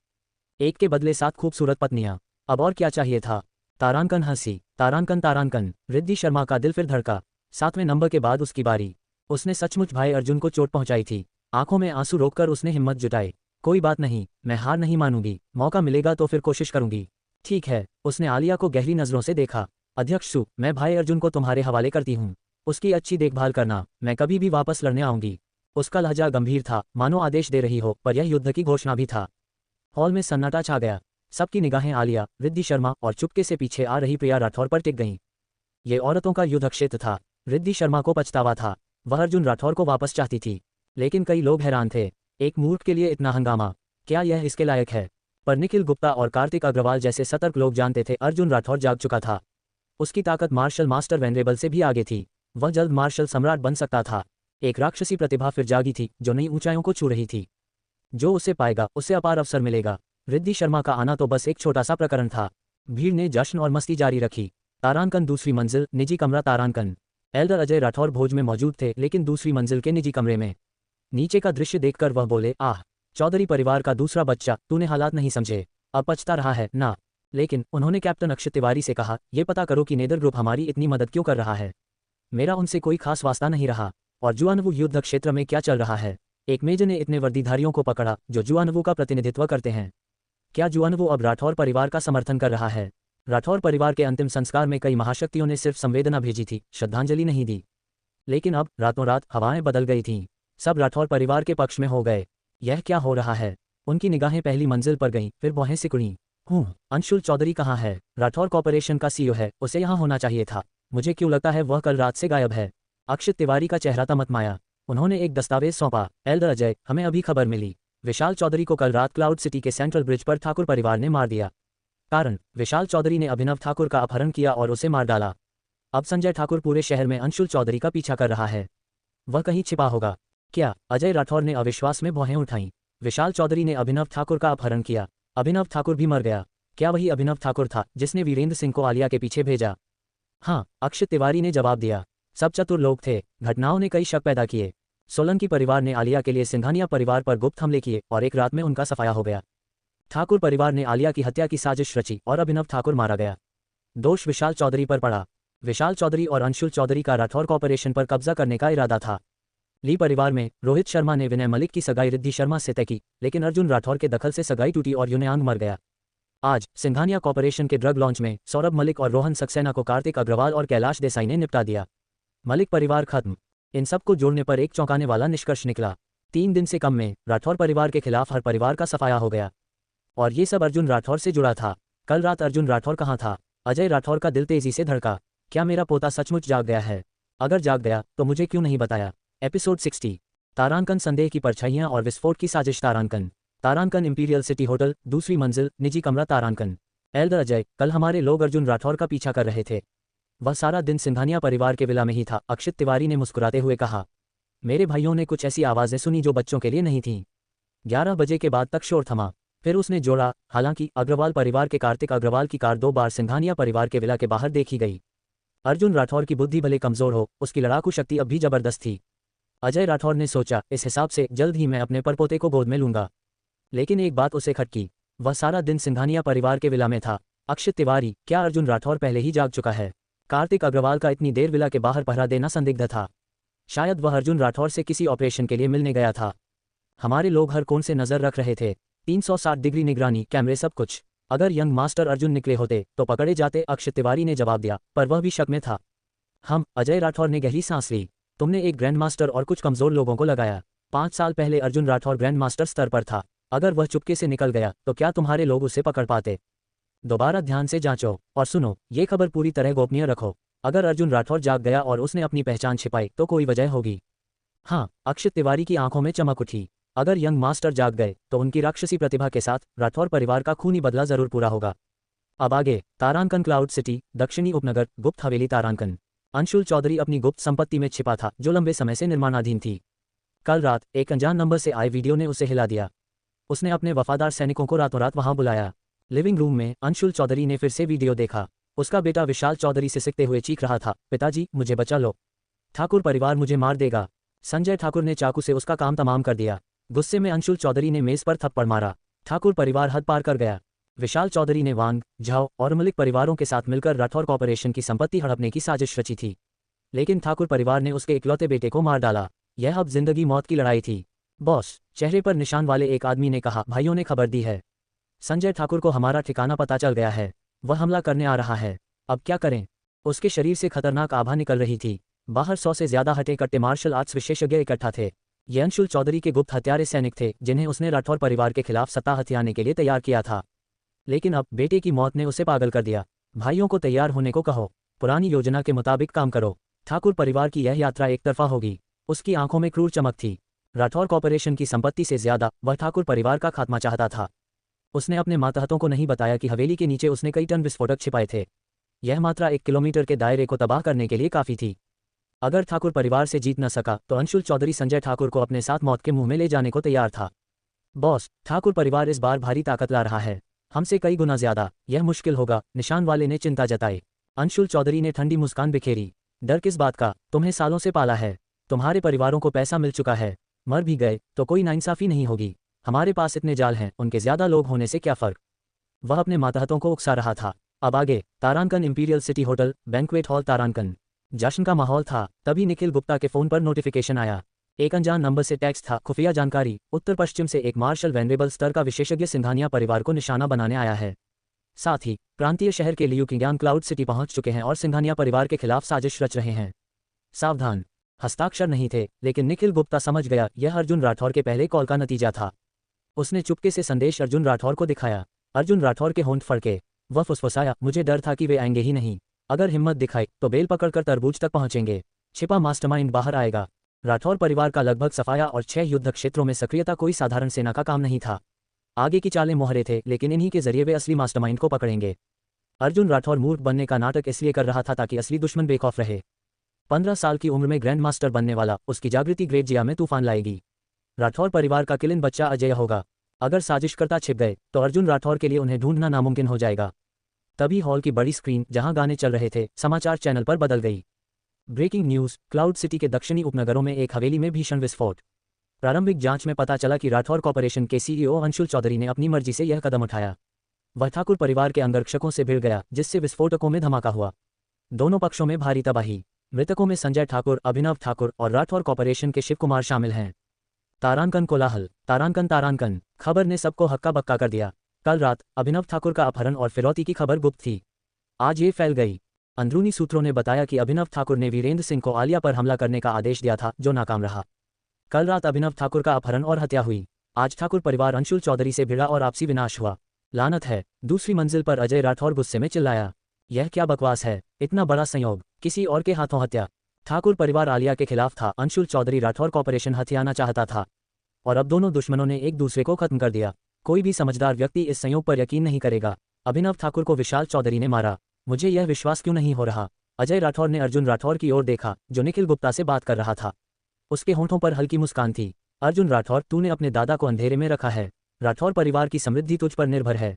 एक के बदले 7 खूबसूरत पत्नियां। अब और क्या चाहिए था? तारांकन हंसी। तारांकन तारांकन। रिद्धि शर्मा का दिल फिर धड़का। 7वें नंबर के बाद उसकी बारी। उसने सचमुच भाई अर्जुन को चोट पहुंचाई थी। आंखों में आंसू रोककर उसने हिम्मत जुटाई। कोई बात नहीं, मैं हार नहीं मानूंगी। मौका मिलेगा तो फिर कोशिश करूंगी। ठीक है। उसने आलिया को गहरी नजरों से देखा। अध्यक्ष सु, मैं भाई अर्जुन को तुम्हारे हवाले करती हूँ। उसकी अच्छी देखभाल करना, मैं कभी भी वापस लड़ने आऊंगी। उसका लहजा गंभीर था, मानो आदेश दे रही हो, पर यह युद्ध की घोषणा भी था। हॉल में सन्नाटा छा गया। सबकी निगाहें आलिया, रिद्धि शर्मा और चुपके से पीछे आ रही प्रिया राठौर पर टिक गईं। ये औरतों का युद्ध क्षेत्र था। रिद्धि शर्मा को पछतावा था। वह अर्जुन राठौर को वापस चाहती थी, लेकिन कई लोग हैरान थे। एक मूर्ख के लिए इतना हंगामा, क्या यह इसके लायक है? पर निखिल गुप्ता और कार्तिक अग्रवाल जैसे सतर्क लोग जानते थे अर्जुन राठौर जाग चुका था। उसकी ताकत मार्शल मास्टर वेनरेबल से भी आगे थी। वह जल्द मार्शल सम्राट बन सकता था। एक राक्षसी प्रतिभा फिर जागी थी जो नई ऊंचाइयों को छू रही थी। जो उसे पाएगा उसे अपार अवसर मिलेगा। रिद्धि शर्मा का आना तो बस एक छोटा सा प्रकरण था। भीड़ ने जश्न और मस्ती जारी रखी। तारांकन दूसरी मंजिल, निजी कमरा। तारांकन एल्डर अजय राठौर भोज में मौजूद थे, लेकिन दूसरी मंजिल के निजी कमरे में। नीचे का दृश्य देखकर वह बोले, आह, चौधरी परिवार का दूसरा बच्चा, तूने हालात नहीं समझे, अब पछता रहा है ना? लेकिन उन्होंने कैप्टन अक्षत तिवारी से कहा, ये पता करो कि नेदर ग्रुप हमारी इतनी मदद क्यों कर रहा है। मेरा उनसे कोई खास वास्ता नहीं रहा। और जुआनवू युद्ध क्षेत्र में क्या चल रहा है? एक मेजर ने इतने वर्दीधारियों को पकड़ा जो जुआनवू का प्रतिनिधित्व करते हैं। क्या जुआनवू अब राठौर परिवार का समर्थन कर रहा है? राठौर परिवार के अंतिम संस्कार में कई महाशक्तियों ने सिर्फ संवेदना भेजी थी, श्रद्धांजलि नहीं दी। लेकिन अब रातों रात हवाएं बदल गई थीं। सब राठौर परिवार के पक्ष में हो गए। यह क्या हो रहा है? उनकी निगाहें पहली मंजिल पर गईं, फिर भौहें सिकुड़ीं। अंशुल चौधरी कहाँ है? राठौर कॉर्पोरेशन का सीईओ है, उसे यहाँ होना चाहिए था। मुझे क्यों लगता है वह कल रात से गायब है? अक्षत तिवारी का चेहरा तमतमाया। उन्होंने एक दस्तावेज सौंपा। एल्डर अजय, हमें अभी खबर मिली। विशाल चौधरी को कल रात क्लाउड सिटी के सेंट्रल ब्रिज पर ठाकुर परिवार ने मार दिया। कारण विशाल चौधरी ने अभिनव ठाकुर का अपहरण किया और उसे मार डाला। अब संजय ठाकुर पूरे शहर में अंशुल चौधरी का पीछा कर रहा है। वह कहीं छिपा होगा क्या? अजय राठौर ने अविश्वास में भौहें उठाईं। विशाल चौधरी ने अभिनव ठाकुर का अपहरण किया। अभिनव ठाकुर भी मर गया। क्या वही अभिनव ठाकुर था जिसने वीरेंद्र सिंह को आलिया के पीछे भेजा? हाँ, अक्षित तिवारी ने जवाब दिया। सब चतुर लोग थे। घटनाओं ने कई शक पैदा किए। सोलंकी परिवार ने आलिया के लिए सिंघानिया परिवार पर गुप्त हमले किए और एक रात में उनका सफाया हो गया। ठाकुर परिवार ने आलिया की हत्या की साजिश रची और अभिनव ठाकुर मारा गया। दोष विशाल चौधरी पर पड़ा। विशाल चौधरी और अंशुल चौधरी का राठौर कॉर्पोरेशन पर कब्जा करने का इरादा था। ली परिवार में रोहित शर्मा ने विनय मलिक की सगाई रिद्धि शर्मा से तय की, लेकिन अर्जुन राठौर के दखल से सगाई टूटी और युनयांग मर गया। आज सिंघानिया कॉर्पोरेशन के ड्रग लॉन्च में सौरभ मलिक और रोहन सक्सेना को कार्तिक अग्रवाल और कैलाश देसाई ने निपटा दिया। मलिक परिवार खत्म। इन सबको जोड़ने पर एक चौंकाने वाला निष्कर्ष निकला। 3 दिन से कम में राठौर परिवार के खिलाफ हर परिवार का सफाया हो गया। और ये सब अर्जुन राठौर से जुड़ा था। कल रात अर्जुन राठौर कहाँ था? अजय राठौर का दिल तेजी से धड़का। क्या मेरा पोता सचमुच जाग गया है? अगर जाग गया तो मुझे क्यों नहीं बताया? एपिसोड 60। तारांकन संदेह की परछाइयां और विस्फोट की साजिश। तारांकन इंपीरियल सिटी होटल, दूसरी मंजिल, निजी कमरा तारांकन। एल्डर अजय, कल हमारे लोग अर्जुन राठौर का पीछा कर रहे थे। वह सारा दिन सिंघानिया परिवार के विला में ही था। अक्षित तिवारी ने मुस्कुराते हुए कहा। मेरे भाइयों ने कुछ ऐसी आवाज़ें सुनी जो बच्चों के लिए नहीं थीं। 11 बजे के बाद तक शोर थमा। फिर उसने जोड़ा, हालांकि अग्रवाल परिवार के कार्तिक अग्रवाल की कार 2 बार सिंघानिया परिवार के विला के बाहर देखी गई। अर्जुन राठौर की बुद्धि भले कमजोर हो, उसकी लड़ाकू शक्ति अब भी जबरदस्त थी। अजय राठौर ने सोचा, इस हिसाब से जल्द ही मैं अपने परपोते को गोद में लूंगा। लेकिन एक बात उसे खटकी। वह सारा दिन सिंघानिया परिवार के विला में था। अक्षित तिवारी, क्या अर्जुन राठौर पहले ही जाग चुका है? कार्तिक अग्रवाल का इतनी देर विला के बाहर पहरा देना संदिग्ध था। शायद वह अर्जुन राठौर से किसी ऑपरेशन के लिए मिलने गया था। हमारे लोग हर कोण से नजर रख रहे थे। 360 डिग्री निगरानी, कैमरे, सब कुछ। अगर यंग मास्टर अर्जुन निकले होते तो पकड़े जाते, अक्षित तिवारी ने जवाब दिया, पर वह भी शक में था। अजय राठौर ने गहरी सांस ली। तुमने एक ग्रैंड मास्टर और कुछ कमजोर लोगों को लगाया। 5 साल पहले अर्जुन राठौर ग्रैंड मास्टर स्तर पर था। अगर वह चुपके से निकल गया तो क्या तुम्हारे लोग उसे पकड़ पाते? दोबारा ध्यान से जांचो और सुनो, ये खबर पूरी तरह गोपनीय रखो। अगर अर्जुन राठौर जाग गया और उसने अपनी पहचान छिपाई तो कोई वजह होगी। हाँ, अक्षित तिवारी की आंखों में चमक उठी। अगर यंग मास्टर जाग गए तो उनकी राक्षसी प्रतिभा के साथ राठौर परिवार का खूनी बदला जरूर पूरा होगा। अब आगे, तारांकन क्लाउड सिटी, दक्षिणी उपनगर, गुप्त हवेली तारांकन। अंशुल चौधरी अपनी गुप्त संपत्ति में छिपा था जो लंबे समय से निर्माणाधीन थी। कल रात एक अनजान नंबर से आए वीडियो ने उसे हिला दिया। उसने अपने वफादार सैनिकों को रातों रात वहां बुलाया। लिविंग रूम में अंशुल चौधरी ने फिर से वीडियो देखा। उसका बेटा विशाल चौधरी सिसकते हुए चीख रहा था, पिताजी मुझे बचा लो, ठाकुर परिवार मुझे मार देगा। संजय ठाकुर ने चाकू से उसका काम तमाम कर दिया। गुस्से में अंशुल चौधरी ने मेज पर थप्पड़ मारा। ठाकुर परिवार हद पार कर गया। विशाल चौधरी ने वांग, झाओ और मलिक परिवारों के साथ मिलकर राठौर कॉर्पोरेशन की संपत्ति हड़पने की साजिश रची थी। लेकिन ठाकुर परिवार ने उसके इकलौते बेटे को मार डाला। यह अब जिंदगी मौत की लड़ाई थी। बॉस, चेहरे पर निशान वाले एक आदमी ने कहा, भाइयों ने खबर दी है। संजय ठाकुर को हमारा ठिकाना पता चल गया है। वह हमला करने आ रहा है। अब क्या करें? उसके शरीर से खतरनाक आभा निकल रही थी। बाहर 100 से ज्यादा हटे कट्टे मार्शल आर्ट्स विशेषज्ञ इकट्ठा थे। ये अंशुल चौधरी के गुप्त हत्यारे सैनिक थे जिन्हें उसने राठौर परिवार के खिलाफ सत्ता हथियाने के लिए तैयार किया था। लेकिन अब बेटे की मौत ने उसे पागल कर दिया। भाइयों को तैयार होने को कहो, पुरानी योजना के मुताबिक काम करो। ठाकुर परिवार की यह यात्रा एक तरफा होगी। उसकी आंखों में क्रूर चमक थी। राठौर कॉर्पोरेशन की संपत्ति से ज्यादा वह ठाकुर परिवार का खात्मा चाहता था। उसने अपने मातहतों को नहीं बताया कि हवेली के नीचे उसने कई टन विस्फोटक छिपाए थे। यह मात्रा 1 किलोमीटर के दायरे को तबाह करने के लिए काफी थी। अगर ठाकुर परिवार से जीत न सका तो अंशुल चौधरी संजय ठाकुर को अपने साथ मौत के मुंह में ले जाने को तैयार था। बॉस, ठाकुर परिवार इस बार भारी ताकत ला रहा है, हमसे कई गुना ज्यादा। यह मुश्किल होगा, निशान वाले ने चिंता जताई। अंशुल चौधरी ने ठंडी मुस्कान बिखेरी। डर किस बात का? तुम्हें सालों से पाला है। तुम्हारे परिवारों को पैसा मिल चुका है। मर भी गए तो कोई नाइंसाफी नहीं होगी। हमारे पास इतने जाल हैं, उनके ज्यादा लोग होने से क्या फर्क? वह अपने मातहतों को उकसा रहा था। अब आगे, तारांकन imperial city hotel, banquet hall तारांकन। जश्न का माहौल था। तभी निखिल गुप्ता के फोन पर नोटिफिकेशन आया। एक अनजान नंबर से टेक्स्ट था, खुफिया जानकारी, उत्तर पश्चिम से एक मार्शल वेनरेबल स्तर का विशेषज्ञ सिंघानिया परिवार को निशाना बनाने आया है। साथ ही प्रांतीय शहर के लियू किंग्यान क्लाउड सिटी पहुंच चुके हैं और सिंघानिया परिवार के खिलाफ साजिश रच रहे हैं। सावधान। हस्ताक्षर नहीं थे, लेकिन निखिल गुप्ता समझ गया यह अर्जुन राठौर के पहले कॉल का नतीजा था। उसने चुपके से संदेश अर्जुन राठौर को दिखाया। अर्जुन राठौर के होंठ फड़के। वह फुसफुसाया, मुझे डर था कि वे आएंगे ही नहीं। अगर हिम्मत दिखाई तो बेल पकड़कर तरबूज तक पहुंचेंगे। छिपा मास्टरमाइंड बाहर आएगा। राठौर परिवार का लगभग सफाया और 6 युद्ध क्षेत्रों में सक्रियता कोई साधारण सेना का काम नहीं था। आगे की चालें मोहरे थे, लेकिन इन्हीं के जरिए वे असली मास्टरमाइंड को पकड़ेंगे। अर्जुन राठौर मूर्ख बनने का नाटक इसलिए कर रहा था ताकि असली दुश्मन बेखौफ रहे। 15 साल की उम्र में ग्रैंड मास्टर बनने वाला, उसकी जागृति ग्रेट जिया में तूफान लाएगी। राठौर परिवार का किलिन बच्चा अजय होगा। अगर साजिशकर्ता छिप गए तो अर्जुन राठौर के लिए उन्हें ढूंढना नामुमकिन हो जाएगा। तभी हॉल की बड़ी स्क्रीन, जहां गाने चल रहे थे, समाचार चैनल पर बदल गई। ब्रेकिंग न्यूज, क्लाउड सिटी के दक्षिणी उपनगरों में एक हवेली में भीषण विस्फोट। प्रारंभिक जांच में पता चला कि राठौर कॉर्पोरेशन के सीईओ अंशुल चौधरी ने अपनी मर्जी से यह कदम उठाया। वह ठाकुर परिवार के अंगरक्षकों से भिड़ गया, जिससे विस्फोटकों में धमाका हुआ। दोनों पक्षों में भारी तबाही। मृतकों में संजय ठाकुर, अभिनव ठाकुर और राठौर कॉर्पोरेशन के शिव कुमार शामिल हैं। तारांकन कोलाहल, तारांकन। खबर ने सबको हक्का बक्का कर दिया। कल रात अभिनव ठाकुर का अपहरण और फिरौती की खबर गुप्त थी। आज ये फैल गई। अंदरूनी सूत्रों ने बताया कि अभिनव ठाकुर ने वीरेंद्र सिंह को आलिया पर हमला करने का आदेश दिया था, जो नाकाम रहा। कल रात अभिनव ठाकुर का अपहरण और हत्या हुई। आज ठाकुर परिवार अंशुल चौधरी से भिड़ा और आपसी विनाश हुआ। लानत है। दूसरी मंजिल पर अजय राठौर गुस्से में चिल्लाया, यह क्या बकवास है, इतना बड़ा संयोग, किसी और के हाथों हत्या। ठाकुर परिवार आलिया के खिलाफ था, अंशुल चौधरी राठौर कॉर्पोरेशन हथियाना चाहता था, और अब दोनों दुश्मनों ने एक दूसरे को खत्म कर दिया। कोई भी समझदार व्यक्ति इस संयोग पर यकीन नहीं करेगा। अभिनव ठाकुर को विशाल चौधरी ने मारा, मुझे यह विश्वास क्यों नहीं हो रहा। अजय राठौर ने अर्जुन राठौर की ओर देखा, जो निखिल गुप्ता से बात कर रहा था। उसके होंठों पर हल्की मुस्कान थी। अर्जुन राठौर, तूने अपने दादा को अंधेरे में रखा है। राठौर परिवार की समृद्धि तुझ पर निर्भर है।